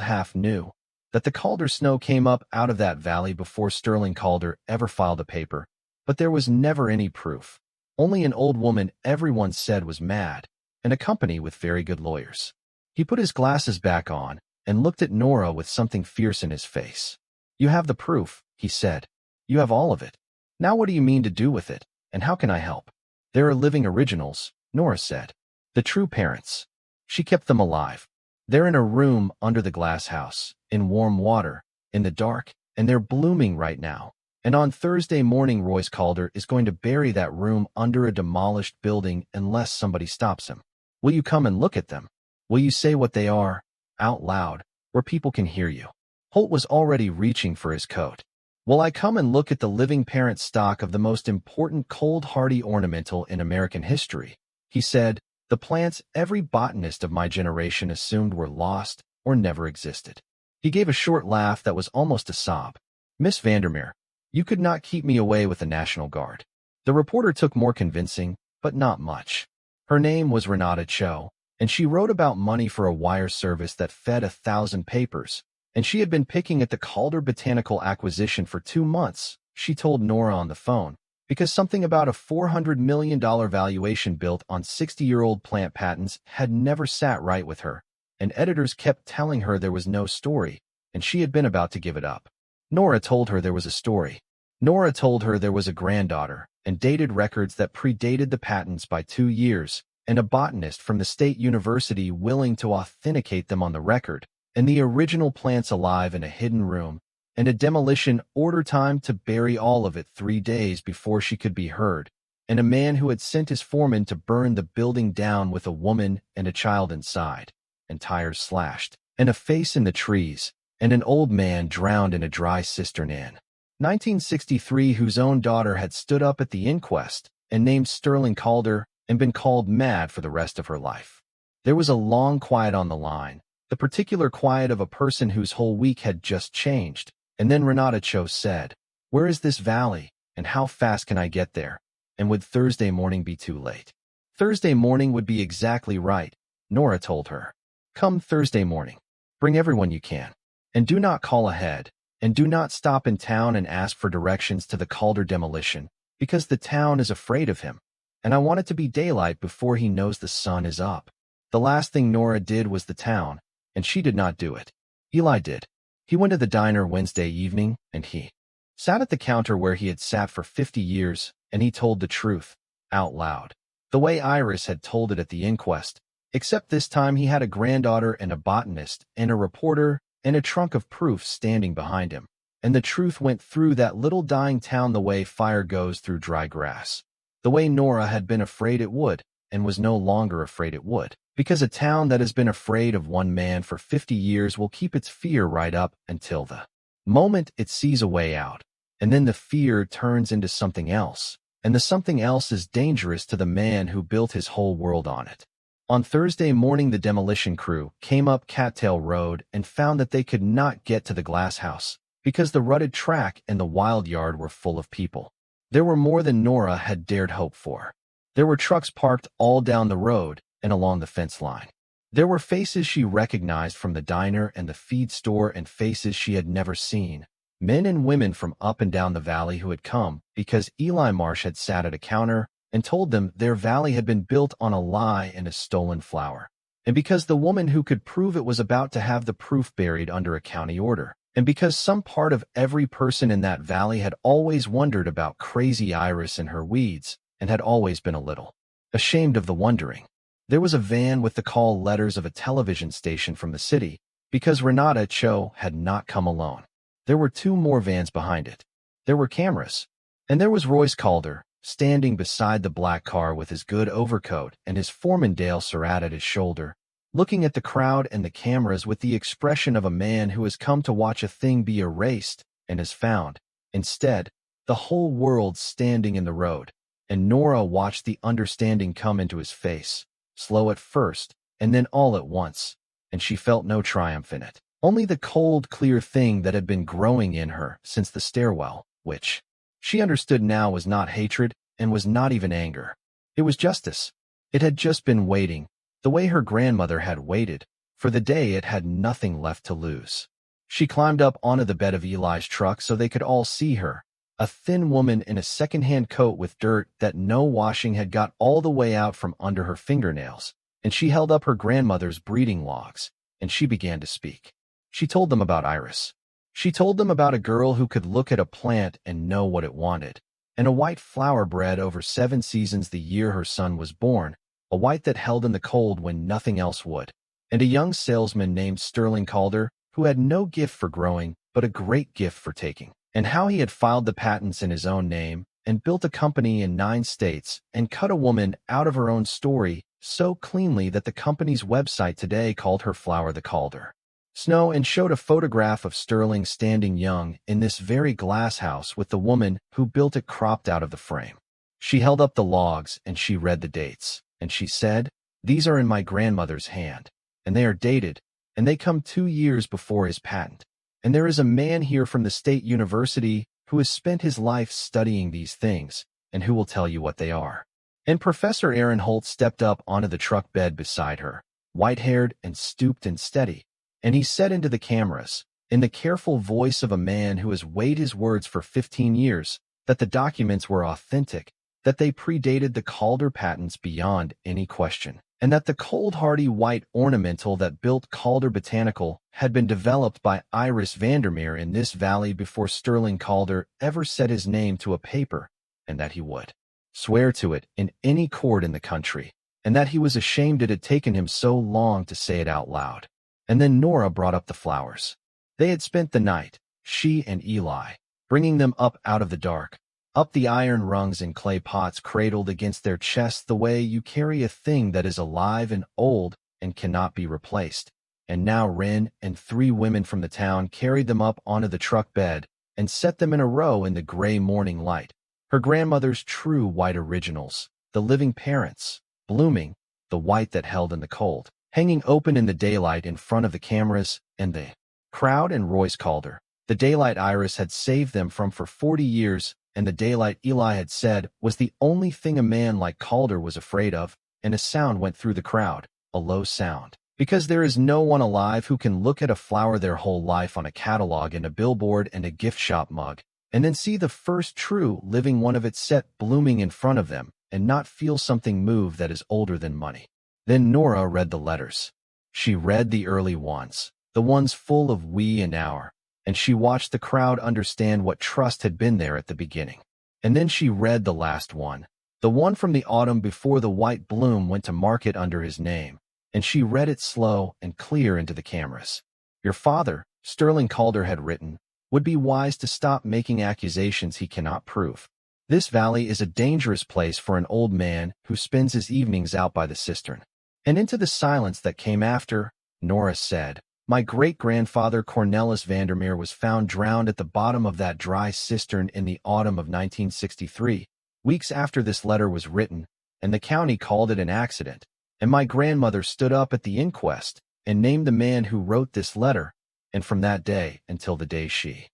half knew that the Calder snow came up out of that valley before Sterling Calder ever filed a paper. But there was never any proof. Only an old woman everyone said was mad, and a company with very good lawyers." He put his glasses back on and looked at Nora with something fierce in his face. "You have the proof," he said. "You have all of it. Now what do you mean to do with it, and how can I help?" "There are living originals," Nora said. "The true parents. She kept them alive. They're in a room under the glass house, in warm water, in the dark, and they're blooming right now. And on Thursday morning Royce Calder is going to bury that room under a demolished building unless somebody stops him. Will you come and look at them? Will you say what they are, out loud, where people can hear you?" Holt was already reaching for his coat. "Will I come and look at the living parent stock of the most important cold hardy ornamental in American history?" He said, "the plants every botanist of my generation assumed were lost or never existed." He gave a short laugh that was almost a sob. "Miss Vandermeer, you could not keep me away with the National Guard." The reporter took more convincing, but not much. Her name was Renata Cho, and she wrote about money for a wire service that fed 1,000 papers, and she had been picking at the Calder Botanical acquisition for 2 months, she told Nora on the phone, because something about a $400 million valuation built on 60-year-old plant patents had never sat right with her, and editors kept telling her there was no story, and she had been about to give it up. Nora told her there was a story. Nora told her there was a granddaughter, and dated records that predated the patents by 2 years, and a botanist from the state university willing to authenticate them on the record, and the original plants alive in a hidden room, and a demolition order time to bury all of it 3 days before she could be heard, and a man who had sent his foreman to burn the building down with a woman and a child inside, and tires slashed, and a face in the trees, and an old man drowned in a dry cistern in 1963 whose own daughter had stood up at the inquest and named Sterling Calder and been called mad for the rest of her life. There was a long quiet on the line, the particular quiet of a person whose whole week had just changed, and then Renata Cho said, "Where is this valley, and how fast can I get there? And would Thursday morning be too late?" "Thursday morning would be exactly right," Nora told her. "Come Thursday morning. Bring everyone you can. And do not call ahead, and do not stop in town and ask for directions to the Calder demolition, because the town is afraid of him, and I want it to be daylight before he knows the sun is up." The last thing Nora did was the town, and she did not do it. Eli did. He went to the diner Wednesday evening, and he sat at the counter where he had sat for 50 years, and he told the truth, out loud, the way Iris had told it at the inquest, except this time he had a granddaughter and a botanist and a reporter and a trunk of proofs standing behind him, and the truth went through that little dying town the way fire goes through dry grass, the way Nora had been afraid it would, and was no longer afraid it would, because a town that has been afraid of one man for 50 years will keep its fear right up until the moment it sees a way out, and then the fear turns into something else, and the something else is dangerous to the man who built his whole world on it. On Thursday morning the demolition crew came up Cattail Road and found that they could not get to the glass house, because the rutted track and the wild yard were full of people. There were more than Nora had dared hope for. There were trucks parked all down the road and along the fence line. There were faces she recognized from the diner and the feed store and faces she had never seen, Men and women from up and down the valley who had come because Eli Marsh had sat at a counter and told them their valley had been built on a lie and a stolen flower. And because the woman who could prove it was about to have the proof buried under a county order. And because some part of every person in that valley had always wondered about crazy Iris and her weeds and had always been a little ashamed of the wondering. There was a van with the call letters of a television station from the city because Renata Cho had not come alone. There were two more vans behind it. There were cameras. And there was Royce Calder, standing beside the black car with his good overcoat and his Formandale Surratt at his shoulder, looking at the crowd and the cameras with the expression of a man who has come to watch a thing be erased and has found, instead, the whole world standing in the road. And Nora watched the understanding come into his face, slow at first, and then all at once, and she felt no triumph in it. Only the cold, clear thing that had been growing in her since the stairwell, which she understood now was not hatred and was not even anger. It was justice. It had just been waiting, the way her grandmother had waited, for the day it had nothing left to lose. She climbed up onto the bed of Eli's truck so they could all see her, a thin woman in a second-hand coat with dirt that no washing had got all the way out from under her fingernails, and she held up her grandmother's breeding logs, and she began to speak. She told them about Iris. She told them about a girl who could look at a plant and know what it wanted, and a white flower bred over 7 seasons the year her son was born, a white that held in the cold when nothing else would, and a young salesman named Sterling Calder who had no gift for growing but a great gift for taking, and how he had filed the patents in his own name and built a company in 9 states and cut a woman out of her own story so cleanly that the company's website today called her Flower the Calder. Snow and showed a photograph of Sterling standing young in this very glass house with the woman who built it cropped out of the frame. She held up the logs and she read the dates, and she said, "These are in my grandmother's hand, and they are dated, and they come 2 years before his patent. And there is a man here from the State University who has spent his life studying these things, and who will tell you what they are." And Professor Aaron Holt stepped up onto the truck bed beside her, white-haired and stooped and steady. And he said into the cameras, in the careful voice of a man who has weighed his words for 15 years, that the documents were authentic, that they predated the Calder patents beyond any question, and that the cold hardy white ornamental that built Calder Botanical had been developed by Iris Vandermeer in this valley before Sterling Calder ever set his name to a paper, and that he would swear to it in any court in the country, and that he was ashamed it had taken him so long to say it out loud. And then Nora brought up the flowers. They had spent the night, she and Eli, bringing them up out of the dark, up the iron rungs in clay pots cradled against their chests the way you carry a thing that is alive and old and cannot be replaced. And now Wren and 3 women from the town carried them up onto the truck bed and set them in a row in the gray morning light, her grandmother's true white originals, the living parents, blooming, the white that held in the cold, hanging open in the daylight in front of the cameras and the crowd and Royce Calder. The daylight Iris had saved them from for 40 years, and the daylight Eli had said was the only thing a man like Calder was afraid of, and a sound went through the crowd, a low sound. Because there is no one alive who can look at a flower their whole life on a catalog and a billboard and a gift shop mug, and then see the first true living one of its set blooming in front of them, and not feel something move that is older than money. Then Nora read the letters. She read the early ones, the ones full of we and our, and she watched the crowd understand what trust had been there at the beginning. And then she read the last one, the one from the autumn before the white bloom went to market under his name, and she read it slow and clear into the cameras. Your father, Sterling Calder had written, would be wise to stop making accusations he cannot prove. This valley is a dangerous place for an old man who spends his evenings out by the cistern. And into the silence that came after, Nora said, my great-grandfather Cornelis Vandermeer was found drowned at the bottom of that dry cistern in the autumn of 1963, weeks after this letter was written, and the county called it an accident. And my grandmother stood up at the inquest and named the man who wrote this letter, and from that day until the day she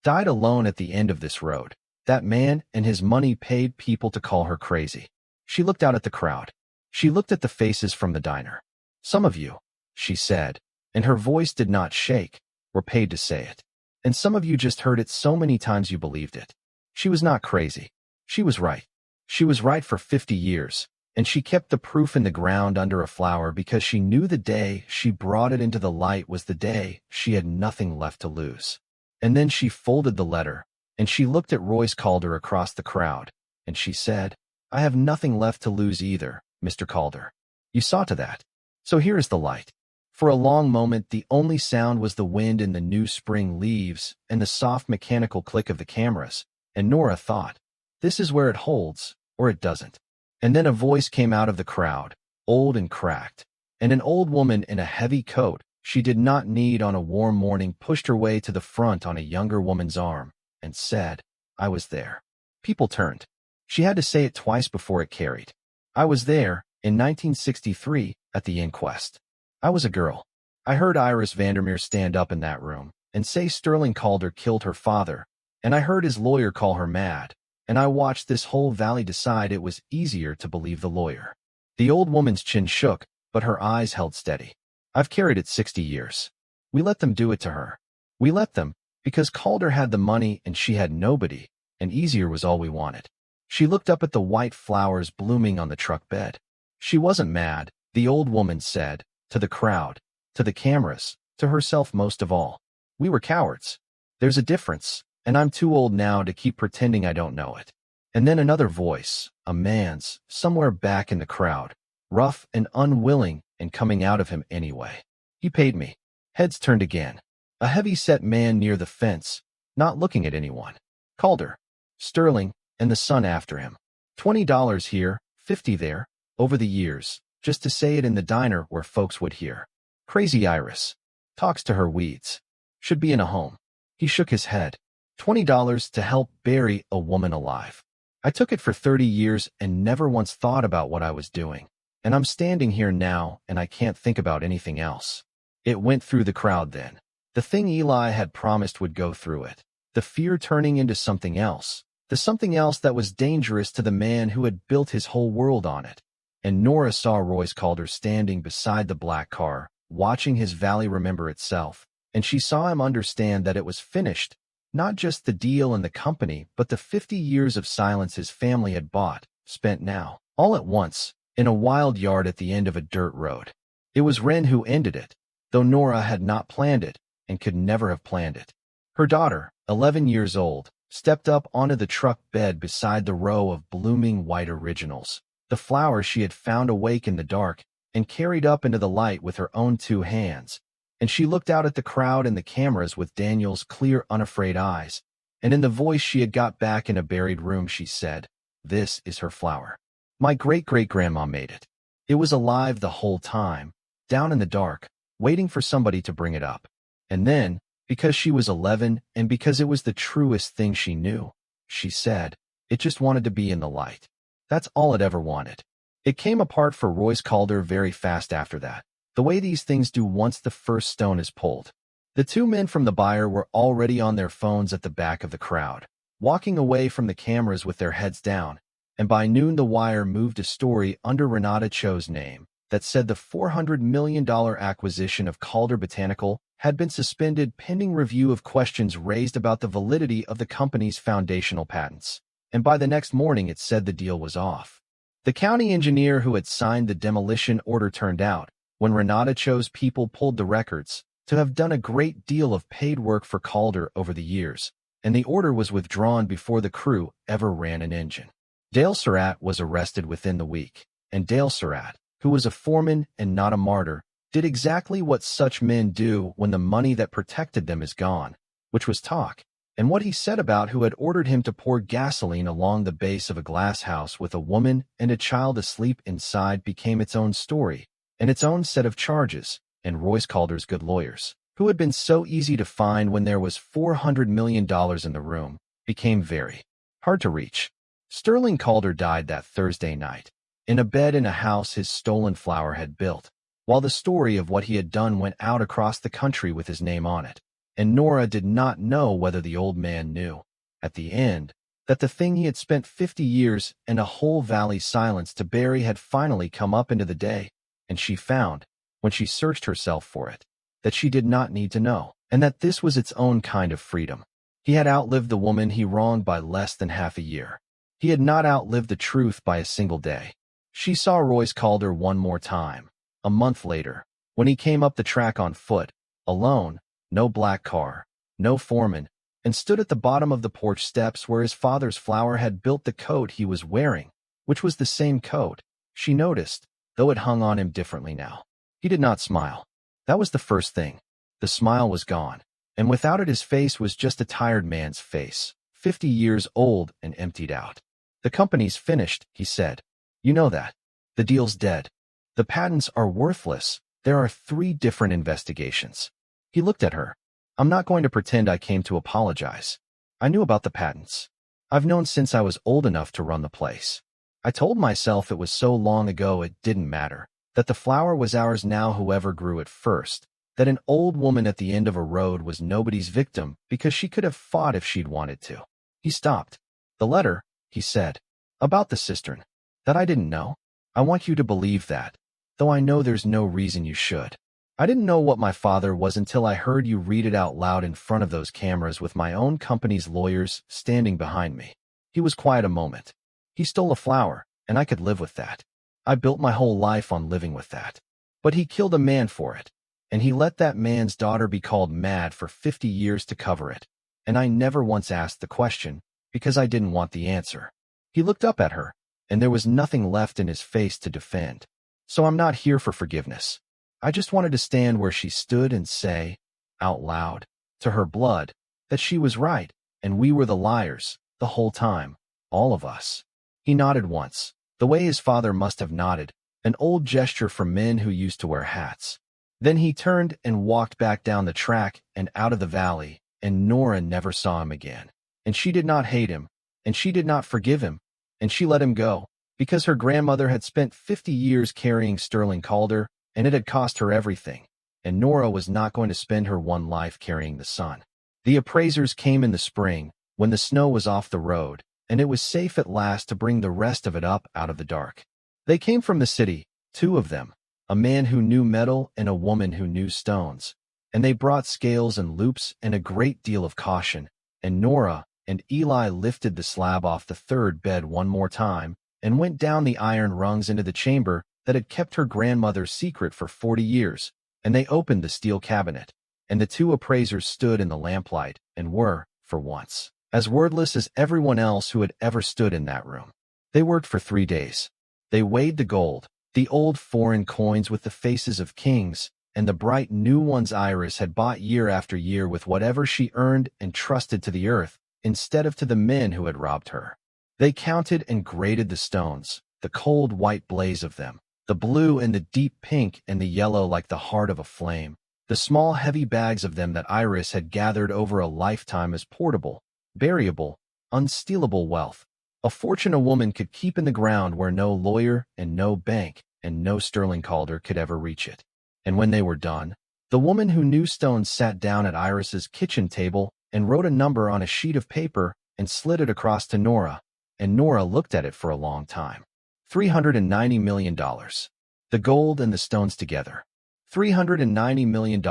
died alone at the end of this road, that man and his money paid people to call her crazy. She looked out at the crowd. She looked at the faces from the diner. Some of you, she said, and her voice did not shake, were paid to say it. and some of you just heard it so many times you believed it. She was not crazy. She was right. She was right for 50 years, and she kept the proof in the ground under a flower because she knew the day she brought it into the light was the day she had nothing left to lose. And then she folded the letter, and she looked at Royce Calder across the crowd, and she said, "I have nothing left to lose either, Mr. Calder. You saw to that. So here is the light." For a long moment, the only sound was the wind in the new spring leaves and the soft mechanical click of the cameras, and Nora thought, this is where it holds, or it doesn't. And then a voice came out of the crowd, old and cracked, and an old woman in a heavy coat she did not need on a warm morning pushed her way to the front on a younger woman's arm and said, "I was there." People turned. She had to say it twice before it carried. "I was there, in 1963, at the inquest. I was a girl. I heard Iris Vandermeer stand up in that room and say Sterling Calder killed her father, and I heard his lawyer call her mad, and I watched this whole valley decide it was easier to believe the lawyer." The old woman's chin shook, but her eyes held steady. "I've carried it 60 years. We let them do it to her. We let them, because Calder had the money and she had nobody, and easier was all we wanted." She looked up at the white flowers blooming on the truck bed. She wasn't mad, the old woman said, to the crowd, to the cameras, to herself most of all. "We were cowards. There's a difference, and I'm too old now to keep pretending I don't know it." And then another voice, a man's, somewhere back in the crowd, rough and unwilling and coming out of him anyway. "He paid me." Heads turned again. A heavy-set man near the fence, not looking at anyone. "Calder. Sterling, and the son after him. $20 here, 50 there, over the years, just to say it in the diner where folks would hear. Crazy Iris. Talks to her weeds. Should be in a home." He shook his head. $20 to help bury a woman alive. "I took it for 30 years and never once thought about what I was doing. And I'm standing here now and I can't think about anything else." It went through the crowd then. The thing Eli had promised would go through it. The fear turning into something else. The something else that was dangerous to the man who had built his whole world on it. And Nora saw Royce Calder standing beside the black car, watching his valley remember itself, and she saw him understand that it was finished, not just the deal and the company, but the 50 years of silence his family had bought, spent now, all at once, in a wild yard at the end of a dirt road. It was Wren who ended it, though Nora had not planned it, and could never have planned it. Her daughter, 11 years old, stepped up onto the truck bed beside the row of blooming white originals, the flowers she had found awake in the dark and carried up into the light with her own 2 hands, and she looked out at the crowd and the cameras with Daniel's clear, unafraid eyes, and in the voice she had got back in a buried room she said, "This is her flower. My great-great-grandma made it. It was alive the whole time, down in the dark, waiting for somebody to bring it up. And then, because she was 11 and because it was the truest thing she knew, she said, it just wanted to be in the light. That's all it ever wanted." It came apart for Royce Calder very fast after that, the way these things do once the first stone is pulled. The 2 men from the buyer were already on their phones at the back of the crowd, walking away from the cameras with their heads down, and by noon the wire moved a story under Renata Cho's name that said the $400 million acquisition of Calder Botanical had been suspended pending review of questions raised about the validity of the company's foundational patents. And by the next morning it said the deal was off. The county engineer who had signed the demolition order turned out, when Renata Cho's people pulled the records, to have done a great deal of paid work for Calder over the years, and the order was withdrawn before the crew ever ran an engine. Dale Surratt was arrested within the week, and Dale Surratt, who was a foreman and not a martyr, did exactly what such men do when the money that protected them is gone, which was talk. And what he said about who had ordered him to pour gasoline along the base of a glass house with a woman and a child asleep inside became its own story, and its own set of charges, and Royce Calder's good lawyers, who had been so easy to find when there was $400 million in the room, became very hard to reach. Sterling Calder died that Thursday night, in a bed in a house his stolen flower had built, while the story of what he had done went out across the country with his name on it. And Nora did not know whether the old man knew, at the end, that the thing he had spent 50 years and a whole valley's silence to bury had finally come up into the day, and she found, when she searched herself for it, that she did not need to know. and that this was its own kind of freedom. He had outlived the woman he wronged by less than half a year. He had not outlived the truth by a single day. She saw Royce Calder one more time, a month later, when he came up the track on foot, alone, no black car, no foreman, and stood at the bottom of the porch steps where his father's flower had built the coat he was wearing, which was the same coat, she noticed, though it hung on him differently now. He did not smile. That was the first thing. The smile was gone, and without it his face was just a tired man's face, 50 years old and emptied out. The company's finished, he said. You know that. The deal's dead. The patents are worthless. There are 3 different investigations. He looked at her. I'm not going to pretend I came to apologize. I knew about the patents. I've known since I was old enough to run the place. I told myself it was so long ago it didn't matter, that the flower was ours now whoever grew it first, that an old woman at the end of a road was nobody's victim because she could have fought if she'd wanted to. He stopped. The letter, he said. About the cistern. That I didn't know. I want you to believe that, though I know there's no reason you should. I didn't know what my father was until I heard you read it out loud in front of those cameras with my own company's lawyers standing behind me. He was quiet a moment. He stole a flower, and I could live with that. I built my whole life on living with that. But he killed a man for it, and he let that man's daughter be called mad for 50 years to cover it. And I never once asked the question, because I didn't want the answer. He looked up at her, and there was nothing left in his face to defend. So I'm not here for forgiveness. I just wanted to stand where she stood and say, out loud, to her blood, that she was right, and we were the liars, the whole time, all of us. He nodded once, the way his father must have nodded, an old gesture for men who used to wear hats. Then he turned and walked back down the track and out of the valley, and Nora never saw him again. And she did not hate him, and she did not forgive him, and she let him go, because her grandmother had spent 50 years carrying Sterling Calder, and it had cost her everything, and Nora was not going to spend her one life carrying the son. The appraisers came in the spring, when the snow was off the road, and it was safe at last to bring the rest of it up out of the dark. They came from the city, 2 of them, a man who knew metal and a woman who knew stones, and they brought scales and loops and a great deal of caution, and Nora and Eli lifted the slab off the 3rd bed one more time and went down the iron rungs into the chamber that had kept her grandmother's secret for 40 years, and they opened the steel cabinet, and the 2 appraisers stood in the lamplight and were, for once, as wordless as everyone else who had ever stood in that room. They worked for 3 days. They weighed the gold, the old foreign coins with the faces of kings, and the bright new ones Iris had bought year after year with whatever she earned and trusted to the earth, instead of to the men who had robbed her. They counted and graded the stones, the cold white blaze of them, the blue and the deep pink and the yellow like the heart of a flame, the small heavy bags of them that Iris had gathered over a lifetime as portable, buriable, unstealable wealth, a fortune a woman could keep in the ground where no lawyer and no bank and no Sterling Calder could ever reach it. And when they were done, the woman who knew stones sat down at Iris's kitchen table and wrote a number on a sheet of paper and slid it across to Nora, and Nora looked at it for a long time. $390 million. The gold and the stones together. $390 million,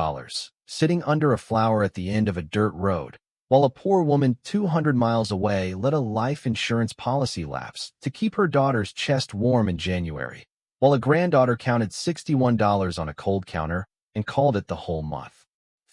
sitting under a flower at the end of a dirt road, while a poor woman 200 miles away let a life insurance policy lapse to keep her daughter's chest warm in January, while a granddaughter counted $61 on a cold counter and called it the whole month.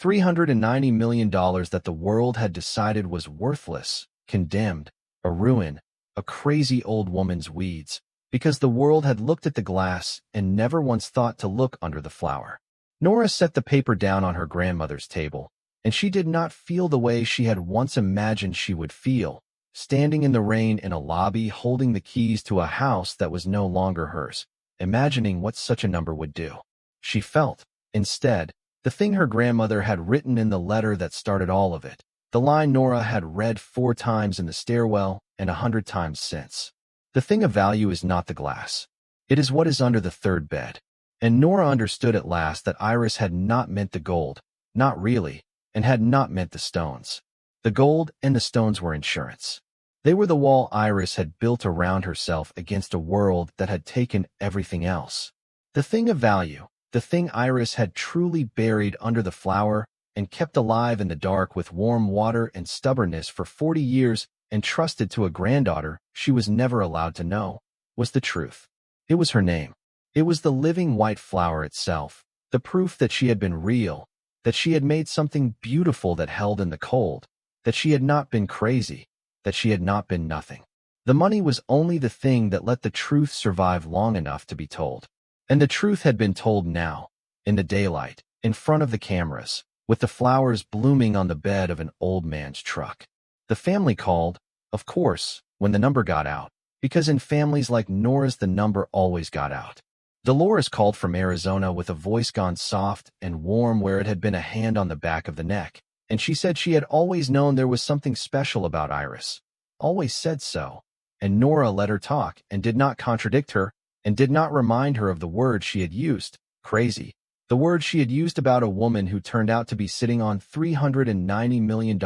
$390 million that the world had decided was worthless, condemned, a ruin, a crazy old woman's weeds, because the world had looked at the glass and never once thought to look under the flower. Nora set the paper down on her grandmother's table, and she did not feel the way she had once imagined she would feel, standing in the rain in a lobby holding the keys to a house that was no longer hers, imagining what such a number would do. She felt, instead, the thing her grandmother had written in the letter that started all of it, the line Nora had read 4 times in the stairwell and 100 times since. The thing of value is not the glass. It is what is under the 3rd bed. And Nora understood at last that Iris had not meant the gold, not really, and had not meant the stones. The gold and the stones were insurance. They were the wall Iris had built around herself against a world that had taken everything else. The thing of value, the thing Iris had truly buried under the flower, and kept alive in the dark with warm water and stubbornness for 40 years and trusted to a granddaughter she was never allowed to know, was the truth. It was her name. It was the living white flower itself, the proof that she had been real, that she had made something beautiful that held in the cold, that she had not been crazy, that she had not been nothing. The money was only the thing that let the truth survive long enough to be told. And the truth had been told now, in the daylight, in front of the cameras, with the flowers blooming on the bed of an old man's truck. The family called, of course, when the number got out, because in families like Nora's the number always got out. Dolores called from Arizona with a voice gone soft and warm where it had been a hand on the back of the neck, and she said she had always known there was something special about Iris. Always said so. And Nora let her talk and did not contradict her and did not remind her of the word she had used, crazy. The word she had used about a woman who turned out to be sitting on $390 million,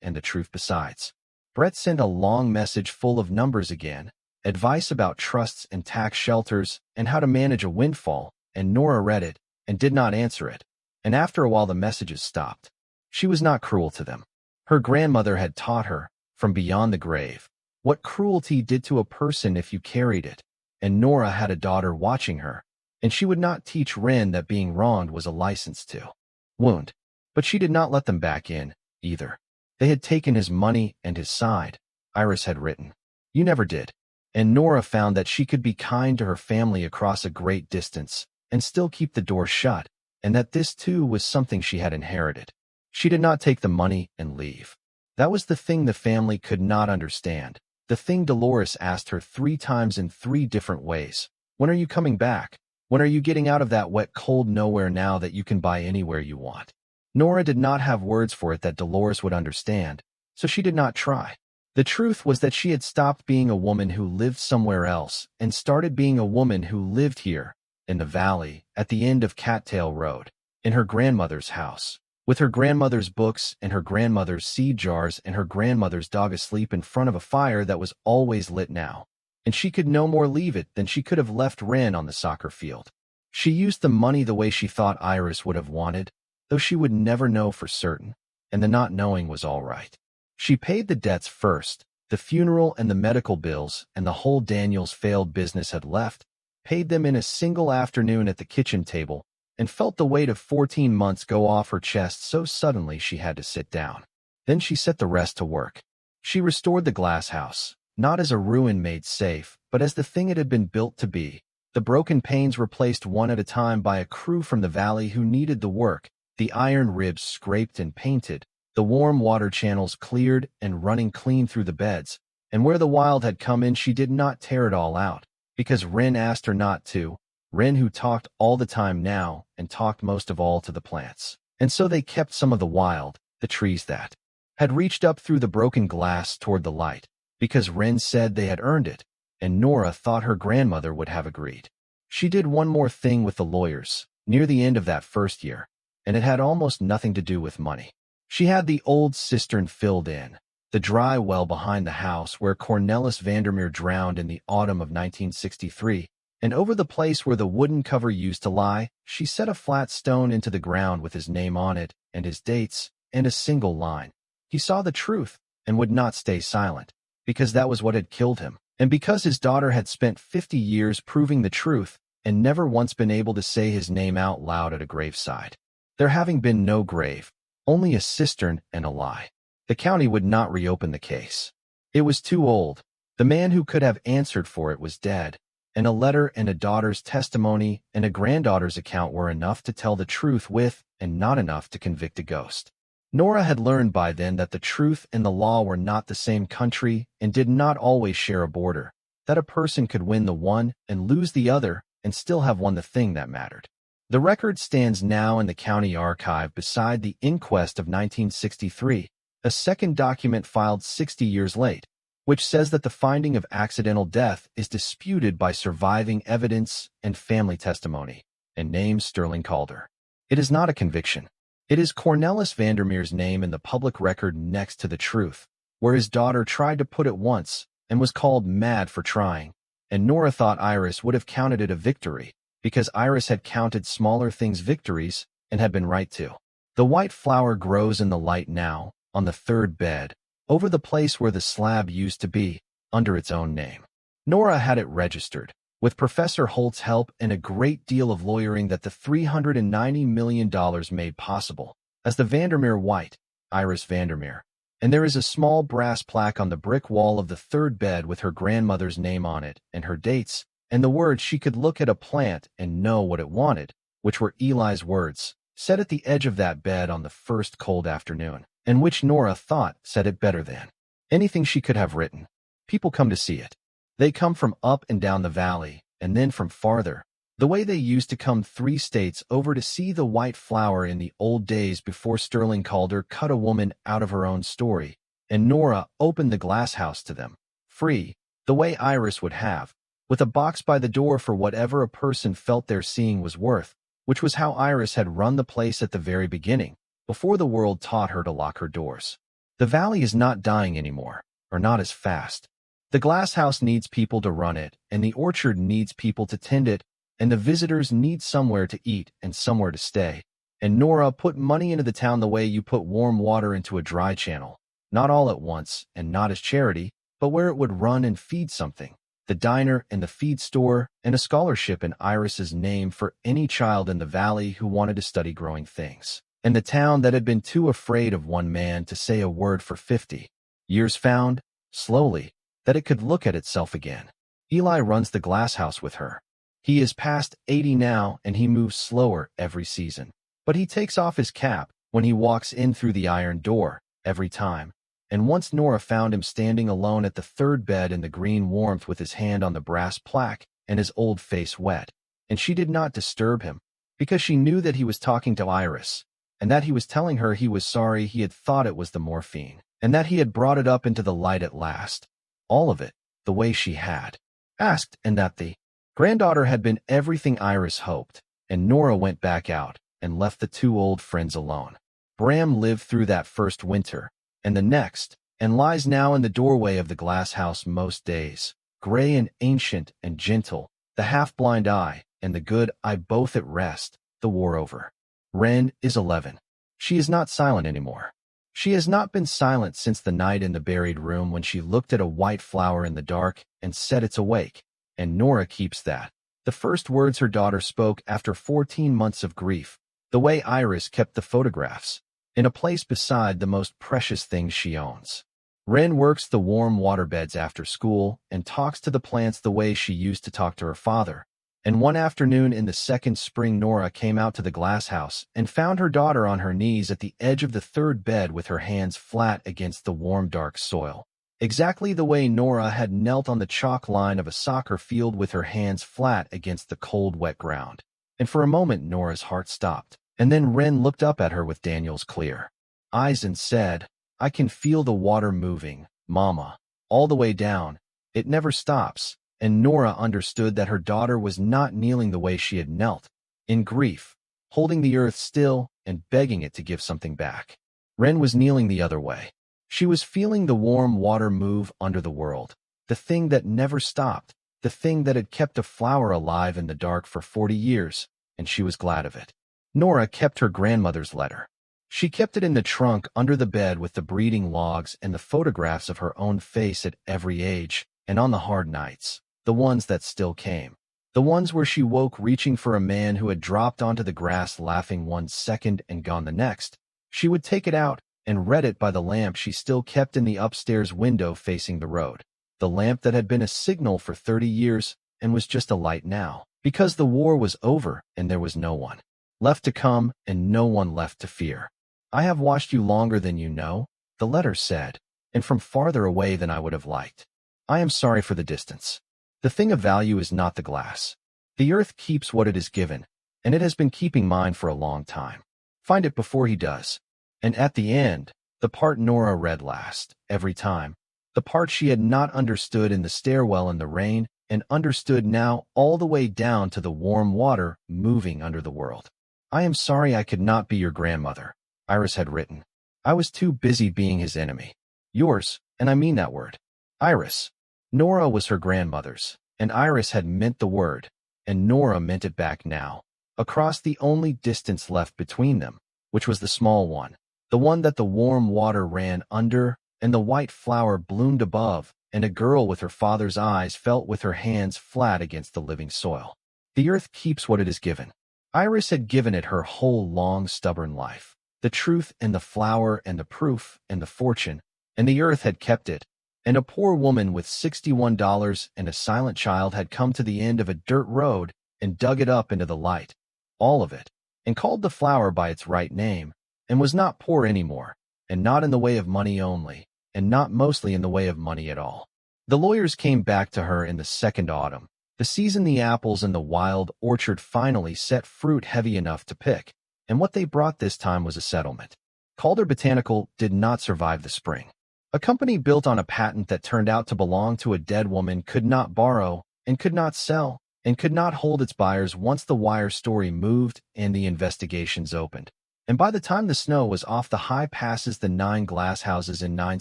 and the truth besides. Brett sent a long message full of numbers again, advice about trusts and tax shelters, and how to manage a windfall, and Nora read it, and did not answer it. And after a while the messages stopped. She was not cruel to them. Her grandmother had taught her, from beyond the grave, what cruelty did to a person if you carried it, and Nora had a daughter watching her, and she would not teach Ren that being wronged was a license to wound. But she did not let them back in, either. They had taken his money and his side. Iris had written, "You never did." And Nora found that she could be kind to her family across a great distance and still keep the door shut, and that this too was something she had inherited. She did not take the money and leave. That was the thing the family could not understand, the thing Dolores asked her 3 times in 3 different ways. When are you coming back? When are you getting out of that wet cold nowhere now that you can buy anywhere you want? Nora did not have words for it that Dolores would understand, so she did not try. The truth was that she had stopped being a woman who lived somewhere else and started being a woman who lived here, in the valley, at the end of Cattail Road, in her grandmother's house, with her grandmother's books and her grandmother's seed jars and her grandmother's dog asleep in front of a fire that was always lit now. And she could no more leave it than she could have left Ren on the soccer field. She used the money the way she thought Iris would have wanted, though she would never know for certain, and the not knowing was all right. She paid the debts first, the funeral and the medical bills and the whole Daniel's failed business had left, paid them in a single afternoon at the kitchen table, and felt the weight of 14 months go off her chest so suddenly she had to sit down. Then she set the rest to work. She restored the glass house, not as a ruin made safe, but as the thing it had been built to be. The broken panes replaced one at a time by a crew from the valley who needed the work, the iron ribs scraped and painted, the warm water channels cleared and running clean through the beds, and where the wild had come in she did not tear it all out, because Ren asked her not to, Ren who talked all the time now and talked most of all to the plants. And so they kept some of the wild, the trees that had reached up through the broken glass toward the light, because Ren said they had earned it, and Nora thought her grandmother would have agreed. She did one more thing with the lawyers, near the end of that first year, and it had almost nothing to do with money. She had the old cistern filled in, the dry well behind the house where Cornelis Vandermeer drowned in the autumn of 1963, and over the place where the wooden cover used to lie, she set a flat stone into the ground with his name on it, and his dates, and a single line. He saw the truth, and would not stay silent, because that was what had killed him, and because his daughter had spent 50 years proving the truth, and never once been able to say his name out loud at a graveside. There having been no grave, only a cistern and a lie. The county would not reopen the case. It was too old. The man who could have answered for it was dead, and a letter and a daughter's testimony and a granddaughter's account were enough to tell the truth with, and not enough to convict a ghost. Nora had learned by then that the truth and the law were not the same country and did not always share a border, that a person could win the one and lose the other and still have won the thing that mattered. The record stands now in the county archive beside the inquest of 1963, a second document filed 60 years late, which says that the finding of accidental death is disputed by surviving evidence and family testimony, and names Sterling Calder. It is not a conviction. It is Cornelis Vandermeer's name in the public record next to the truth, where his daughter tried to put it once and was called mad for trying, and Nora thought Iris would have counted it a victory, because Iris had counted smaller things victories and had been right to. The white flower grows in the light now, on the third bed, over the place where the slab used to be, under its own name. Nora had it registered, with Professor Holt's help and a great deal of lawyering that the $390 million made possible, as the Vandermeer White, Iris Vandermeer. And there is a small brass plaque on the brick wall of the third bed with her grandmother's name on it and her dates, and the words she could look at a plant and know what it wanted, which were Eli's words, set at the edge of that bed on the first cold afternoon, and which Nora thought said it better than anything she could have written. People come to see it. They come from up and down the valley, and then from farther, the way they used to come 3 states over to see the white flower in the old days before Sterling Calder cut a woman out of her own story, and Nora opened the glass house to them, free, the way Iris would have, with a box by the door for whatever a person felt their seeing was worth, which was how Iris had run the place at the very beginning, before the world taught her to lock her doors. The valley is not dying anymore, or not as fast. The glass house needs people to run it, and the orchard needs people to tend it, and the visitors need somewhere to eat and somewhere to stay. And Nora put money into the town the way you put warm water into a dry channel, not all at once and not as charity, but where it would run and feed something. The diner and the feed store and a scholarship in Iris's name for any child in the valley who wanted to study growing things. And the town that had been too afraid of one man to say a word for 50 years found, slowly, that it could look at itself again. Eli runs the glass house with her. He is past 80 now and he moves slower every season. But he takes off his cap when he walks in through the iron door, every time. And once Nora found him standing alone at the third bed in the green warmth with his hand on the brass plaque and his old face wet. And she did not disturb him, because she knew that he was talking to Iris, and that he was telling her he was sorry he had thought it was the morphine, and that he had brought it up into the light at last. All of it, the way she had asked, and that the granddaughter had been everything Iris hoped, and Nora went back out and left the 2 old friends alone. Bram lived through that first winter, and the next, and lies now in the doorway of the glass house most days, gray and ancient and gentle, the half-blind eye and the good eye both at rest, the war over. Wren is 11. She is not silent anymore. She has not been silent since the night in the buried room when she looked at a white flower in the dark and said it's awake, and Nora keeps that. The first words her daughter spoke after 14 months of grief, the way Iris kept the photographs, in a place beside the most precious things she owns. Wren works the warm waterbeds after school and talks to the plants the way she used to talk to her father. And one afternoon in the second spring, Nora came out to the glass house and found her daughter on her knees at the edge of the third bed with her hands flat against the warm dark soil, exactly the way Nora had knelt on the chalk line of a soccer field with her hands flat against the cold wet ground. And for a moment Nora's heart stopped. And then Wren looked up at her with Daniel's clear eyes and said, "I can feel the water moving, Mama, all the way down. It never stops." And Nora understood that her daughter was not kneeling the way she had knelt, in grief, holding the earth still and begging it to give something back. Wren was kneeling the other way. She was feeling the warm water move under the world, the thing that never stopped, the thing that had kept a flower alive in the dark for 40 years, and she was glad of it. Nora kept her grandmother's letter. She kept it in the trunk under the bed with the breeding logs and the photographs of her own face at every age, and on the hard nights, the ones that still came, the ones where she woke reaching for a man who had dropped onto the grass laughing 1 second and gone the next, she would take it out and read it by the lamp she still kept in the upstairs window facing the road, the lamp that had been a signal for 30 years and was just a light now, because the war was over and there was no one left to come and no one left to fear. "I have watched you longer than you know," the letter said, "and from farther away than I would have liked. I am sorry for the distance. The thing of value is not the glass. The earth keeps what it is given, and it has been keeping mine for a long time. Find it before he does." And at the end, the part Nora read last, every time, the part she had not understood in the stairwell in the rain and understood now all the way down to the warm water moving under the world. "I am sorry I could not be your grandmother," Iris had written. "I was too busy being his enemy. Yours, and I mean that word. Iris." Nora was her grandmother's, and Iris had meant the word, and Nora meant it back now, across the only distance left between them, which was the small one, the one that the warm water ran under and the white flower bloomed above, and a girl with her father's eyes felt with her hands flat against the living soil. The earth keeps what it is given. Iris had given it her whole long, stubborn life. The truth and the flower and the proof and the fortune, and the earth had kept it. And a poor woman with $61 and a silent child had come to the end of a dirt road and dug it up into the light, all of it, and called the flower by its right name, and was not poor anymore, and not in the way of money only, and not mostly in the way of money at all. The lawyers came back to her in the second autumn, the season the apples in the wild orchard finally set fruit heavy enough to pick, and what they brought this time was a settlement. Calder Botanical did not survive the spring. A company built on a patent that turned out to belong to a dead woman could not borrow, and could not sell, and could not hold its buyers once the wire story moved and the investigations opened. And by the time the snow was off the high passes, the 9 glass houses in 9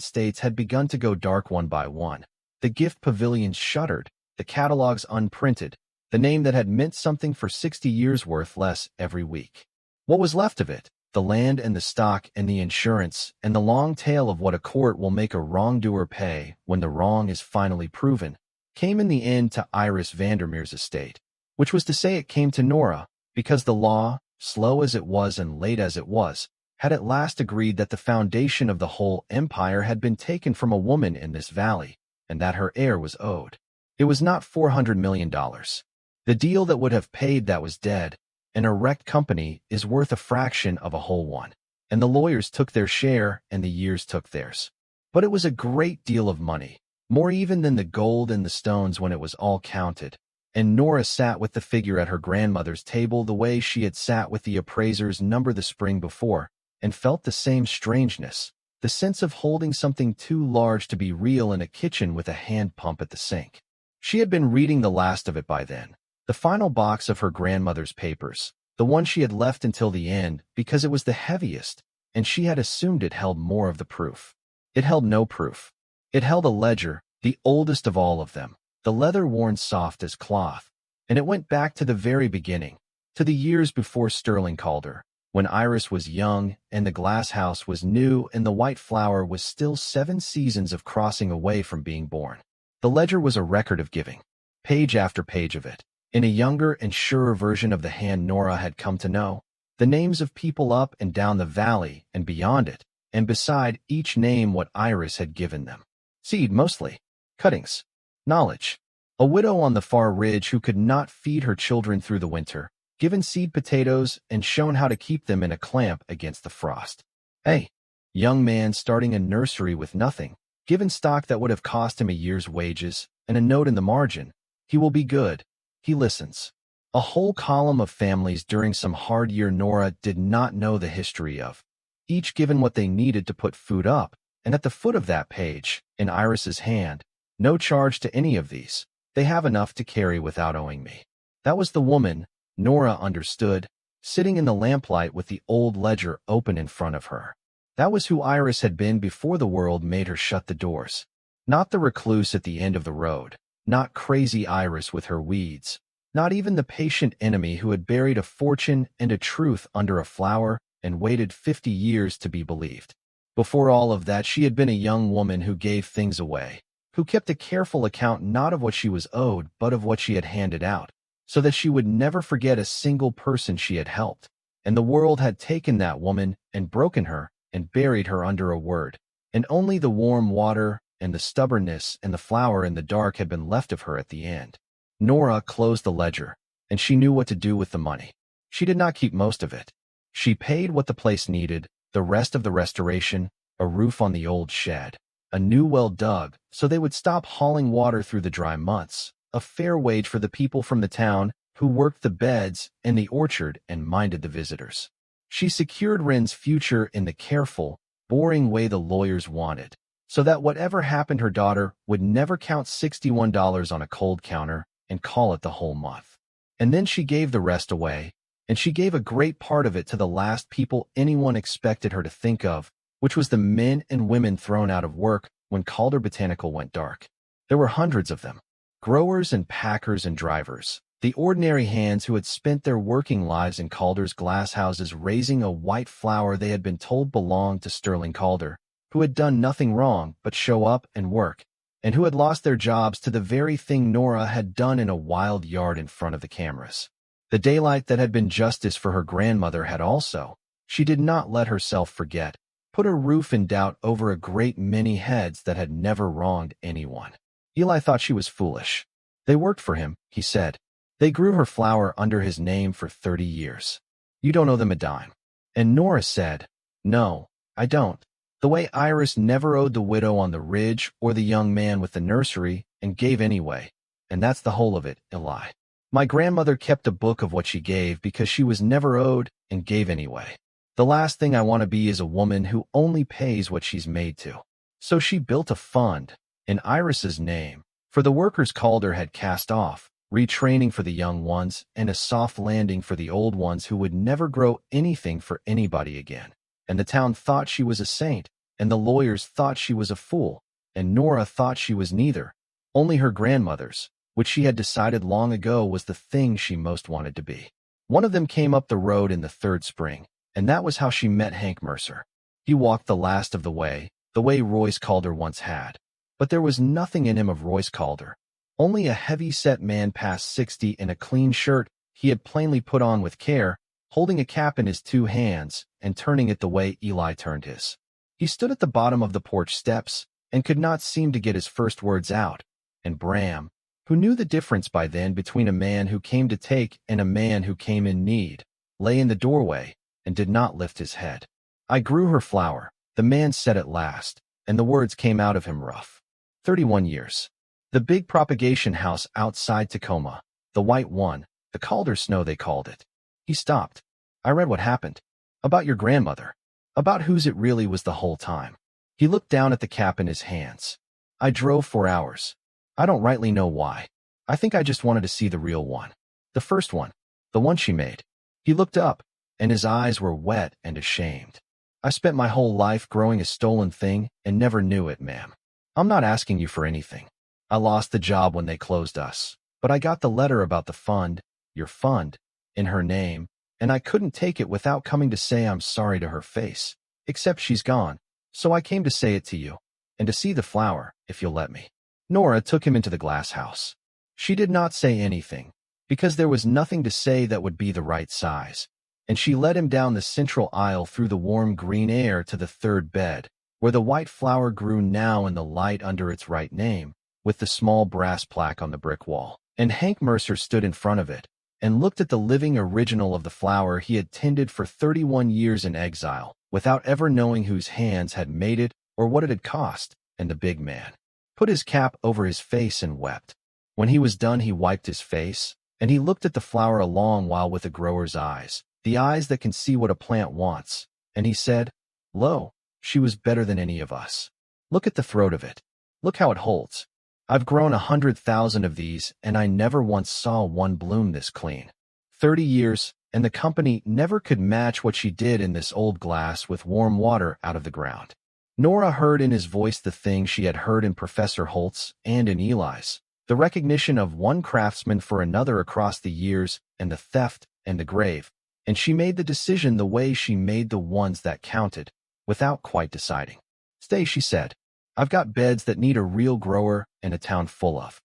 states had begun to go dark one by one. The gift pavilions shuttered, the catalogs unprinted, the name that had meant something for 60 years worth less every week. What was left of it? The land and the stock and the insurance and the long tail of what a court will make a wrongdoer pay when the wrong is finally proven, came in the end to Iris Vandermeer's estate, which was to say it came to Nora, because the law, slow as it was and late as it was, had at last agreed that the foundation of the whole empire had been taken from a woman in this valley, and that her heir was owed. It was not $400 million. The deal that would have paid that was dead. An erect company is worth a fraction of a whole one, and the lawyers took their share and the years took theirs. But it was a great deal of money, more even than the gold and the stones when it was all counted, and Nora sat with the figure at her grandmother's table the way she had sat with the appraiser's number the spring before, and felt the same strangeness, the sense of holding something too large to be real in a kitchen with a hand pump at the sink. She had been reading the last of it by then. The final box of her grandmother's papers, the one she had left until the end because it was the heaviest, and she had assumed it held more of the proof. It held no proof. It held a ledger, the oldest of all of them, the leather worn soft as cloth, and it went back to the very beginning, to the years before Sterling Calder, when Iris was young and the glass house was new and the white flower was still 7 seasons of crossing away from being born. The ledger was a record of giving, page after page of it. In a younger and surer version of the hand Nora had come to know, the names of people up and down the valley and beyond it, and beside each name what Iris had given them. Seed mostly, cuttings, knowledge. A widow on the far ridge who could not feed her children through the winter, given seed potatoes and shown how to keep them in a clamp against the frost. A young man starting a nursery with nothing, given stock that would have cost him a year's wages, and a note in the margin, he will be good. He listens. A whole column of families during some hard year Nora did not know the history of, each given what they needed to put food up, and at the foot of that page, in Iris's hand, no charge to any of these. They have enough to carry without owing me. That was the woman, Nora understood, sitting in the lamplight with the old ledger open in front of her. That was who Iris had been before the world made her shut the doors. Not the recluse at the end of the road. Not crazy Iris with her weeds, not even the patient enemy who had buried a fortune and a truth under a flower and waited 50 years to be believed. Before all of that, she had been a young woman who gave things away, who kept a careful account not of what she was owed but of what she had handed out, so that she would never forget a single person she had helped. And the world had taken that woman and broken her and buried her under a word, and only the warm water and the stubbornness and the flower in the dark had been left of her at the end. Nora closed the ledger, and she knew what to do with the money. She did not keep most of it. She paid what the place needed, the rest of the restoration, a roof on the old shed, a new well dug so they would stop hauling water through the dry months, a fair wage for the people from the town who worked the beds and the orchard and minded the visitors. She secured Wren's future in the careful, boring way the lawyers wanted, so that whatever happened her daughter would never count $61 on a cold counter and call it the whole month. And then she gave the rest away, and she gave a great part of it to the last people anyone expected her to think of, which was the men and women thrown out of work when Calder Botanical went dark. There were hundreds of them, growers and packers and drivers, The ordinary hands who had spent their working lives in Calder's glasshouses raising a white flower they had been told belonged to Sterling Calder, who had done nothing wrong but show up and work, and who had lost their jobs to the very thing Nora had done in a wild yard in front of the cameras. The daylight that had been justice for her grandmother had also, she did not let herself forget, put a roof in doubt over a great many heads that had never wronged anyone. Eli thought she was foolish. They worked for him, he said. They grew her flower under his name for 30 years. You don't owe them a dime. And Nora said, no, I don't. The way Iris never owed the widow on the ridge or the young man with the nursery and gave anyway. And that's the whole of it, Eli. My grandmother kept a book of what she gave because she was never owed and gave anyway. The last thing I want to be is a woman who only pays what she's made to. So she built a fund, in Iris's name, for the workers Calder had cast off, retraining for the young ones, and a soft landing for the old ones who would never grow anything for anybody again. And the town thought she was a saint, and the lawyers thought she was a fool, and Nora thought she was neither. Only her grandmother's, which she had decided long ago was the thing she most wanted to be. One of them came up the road in the third spring, and that was how she met Hank Mercer. He walked the last of the way Royce Calder once had. But there was nothing in him of Royce Calder. Only a heavy-set man past 60 in a clean shirt he had plainly put on with care, holding a cap in his two hands and turning it the way Eli turned his. He stood at the bottom of the porch steps and could not seem to get his first words out, and Bram, who knew the difference by then between a man who came to take and a man who came in need, lay in the doorway and did not lift his head. I grew her flower, the man said at last, and the words came out of him rough. 31 years. The big propagation house outside Tacoma, the white one, the Calder Snow they called it. He stopped. I read what happened. About your grandmother. About whose it really was the whole time. He looked down at the cap in his hands. I drove 4 hours. I don't rightly know why. I think I just wanted to see the real one. The first one. The one she made. He looked up, and his eyes were wet and ashamed. I spent my whole life growing a stolen thing and never knew it, ma'am. I'm not asking you for anything. I lost the job when they closed us, but I got the letter about the fund, your fund, in her name, and I couldn't take it without coming to say I'm sorry to her face, except she's gone, so I came to say it to you, and to see the flower, if you'll let me. Nora took him into the glass house. She did not say anything, because there was nothing to say that would be the right size, and she led him down the central aisle through the warm green air to the third bed, where the white flower grew now in the light under its right name, with the small brass plaque on the brick wall. And Hank Mercer stood in front of it and looked at the living original of the flower he had tended for 31 years in exile, without ever knowing whose hands had made it or what it had cost, and the big man put his cap over his face and wept. When he was done, he wiped his face, and he looked at the flower a long while with a grower's eyes, the eyes that can see what a plant wants, and he said, "Lo, she was better than any of us. Look at the throat of it. Look how it holds. I've grown 100,000 of these, and I never once saw one bloom this clean. 30 years, and the company never could match what she did in this old glass with warm water out of the ground." Nora heard in his voice the thing she had heard in Professor Holt's and in Eli's, the recognition of one craftsman for another across the years, and the theft and the grave, and she made the decision the way she made the ones that counted, without quite deciding. "Stay," she said. "I've got beds that need a real grower and a town full of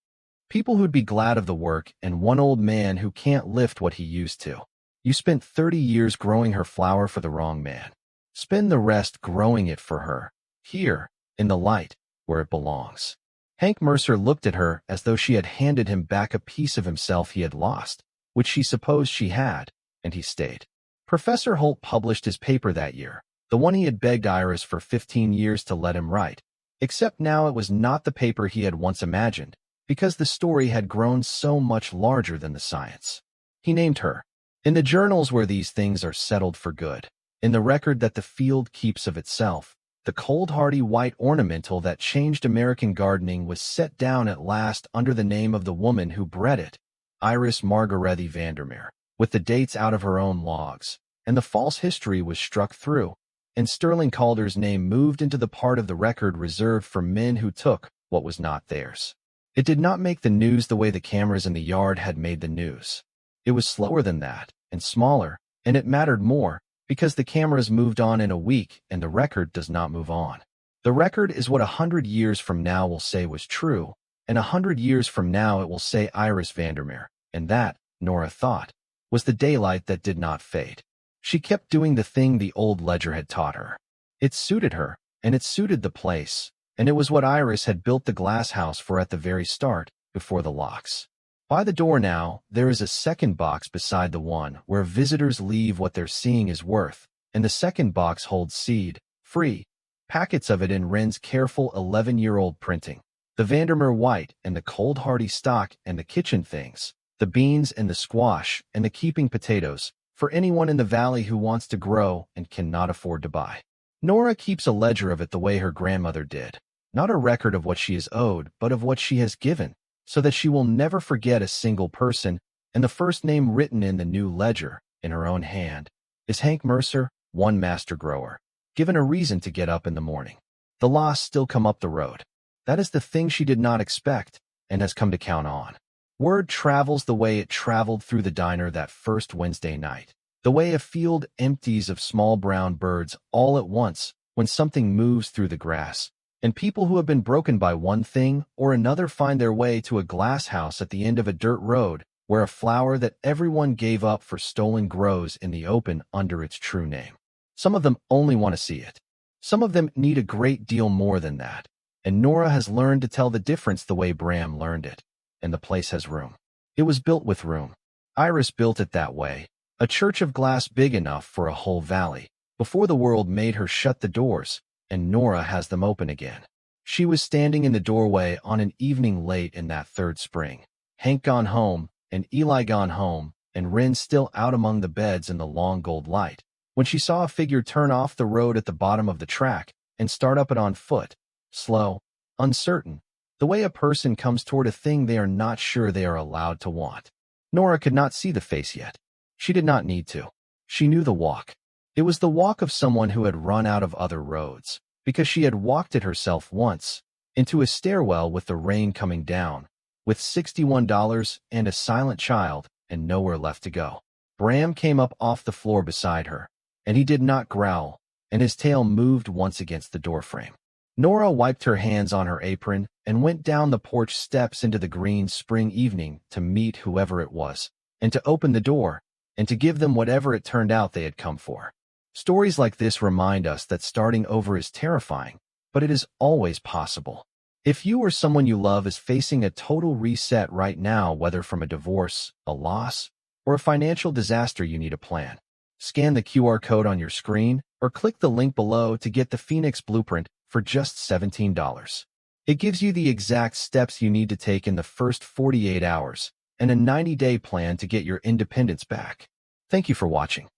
people who'd be glad of the work, and one old man who can't lift what he used to. You spent 30 years growing her flower for the wrong man. Spend the rest growing it for her, here, in the light, where it belongs." Hank Mercer looked at her as though she had handed him back a piece of himself he had lost, which she supposed she had, and he stayed. Professor Holt published his paper that year, the one he had begged Iris for 15 years to let him write, except now it was not the paper he had once imagined, because the story had grown so much larger than the science. He named her. In the journals where these things are settled for good, in the record that the field keeps of itself, the cold hardy white ornamental that changed American gardening was set down at last under the name of the woman who bred it, Iris Margarethe Vandermeer, with the dates out of her own logs, and the false history was struck through, and Sterling Calder's name moved into the part of the record reserved for men who took what was not theirs. It did not make the news the way the cameras in the yard had made the news. It was slower than that, and smaller, and it mattered more, because the cameras moved on in a week and the record does not move on. The record is what 100 years from now will say was true, and 100 years from now it will say Iris Vandermeer, and that, Nora thought, was the daylight that did not fade. She kept doing the thing the old ledger had taught her. It suited her, and it suited the place, and it was what Iris had built the glass house for at the very start, before the locks. By the door now, there is a second box beside the one where visitors leave what they're seeing is worth, and the second box holds seed, free, packets of it in Wren's careful 11-year-old printing. The Vandermeer white and the cold hardy stock and the kitchen things, the beans and the squash and the keeping potatoes, for anyone in the valley who wants to grow and cannot afford to buy. Nora keeps a ledger of it the way her grandmother did, not a record of what she is owed, but of what she has given, so that she will never forget a single person, and the first name written in the new ledger, in her own hand, is Hank Mercer, one master grower, given a reason to get up in the morning. The loss still come up the road. That is the thing she did not expect, and has come to count on. Word travels the way it traveled through the diner that first Wednesday night, the way a field empties of small brown birds all at once when something moves through the grass, and people who have been broken by one thing or another find their way to a glass house at the end of a dirt road where a flower that everyone gave up for stolen grows in the open under its true name. Some of them only want to see it. Some of them need a great deal more than that, and Nora has learned to tell the difference the way Bram learned it, and the place has room. It was built with room. Iris built it that way, a church of glass big enough for a whole valley, before the world made her shut the doors, and Nora has them open again. She was standing in the doorway on an evening late in that third spring, Hank gone home, and Eli gone home, and Wren still out among the beds in the long gold light, when she saw a figure turn off the road at the bottom of the track and start up it on foot, slow, uncertain, the way a person comes toward a thing they are not sure they are allowed to want. Nora could not see the face yet. She did not need to. She knew the walk. It was the walk of someone who had run out of other roads, because she had walked it herself once, into a stairwell with the rain coming down, with $61 and a silent child and nowhere left to go. Bram came up off the floor beside her, and he did not growl, and his tail moved once against the doorframe. Nora wiped her hands on her apron and went down the porch steps into the green spring evening to meet whoever it was, and to open the door, and to give them whatever it turned out they had come for. Stories like this remind us that starting over is terrifying, but it is always possible. If you or someone you love is facing a total reset right now, whether from a divorce, a loss, or a financial disaster, you need a plan. Scan the QR code on your screen or click the link below to get the Phoenix Blueprint for just $17. It gives you the exact steps you need to take in the first 48 hours and a 90-day plan to get your independence back. Thank you for watching.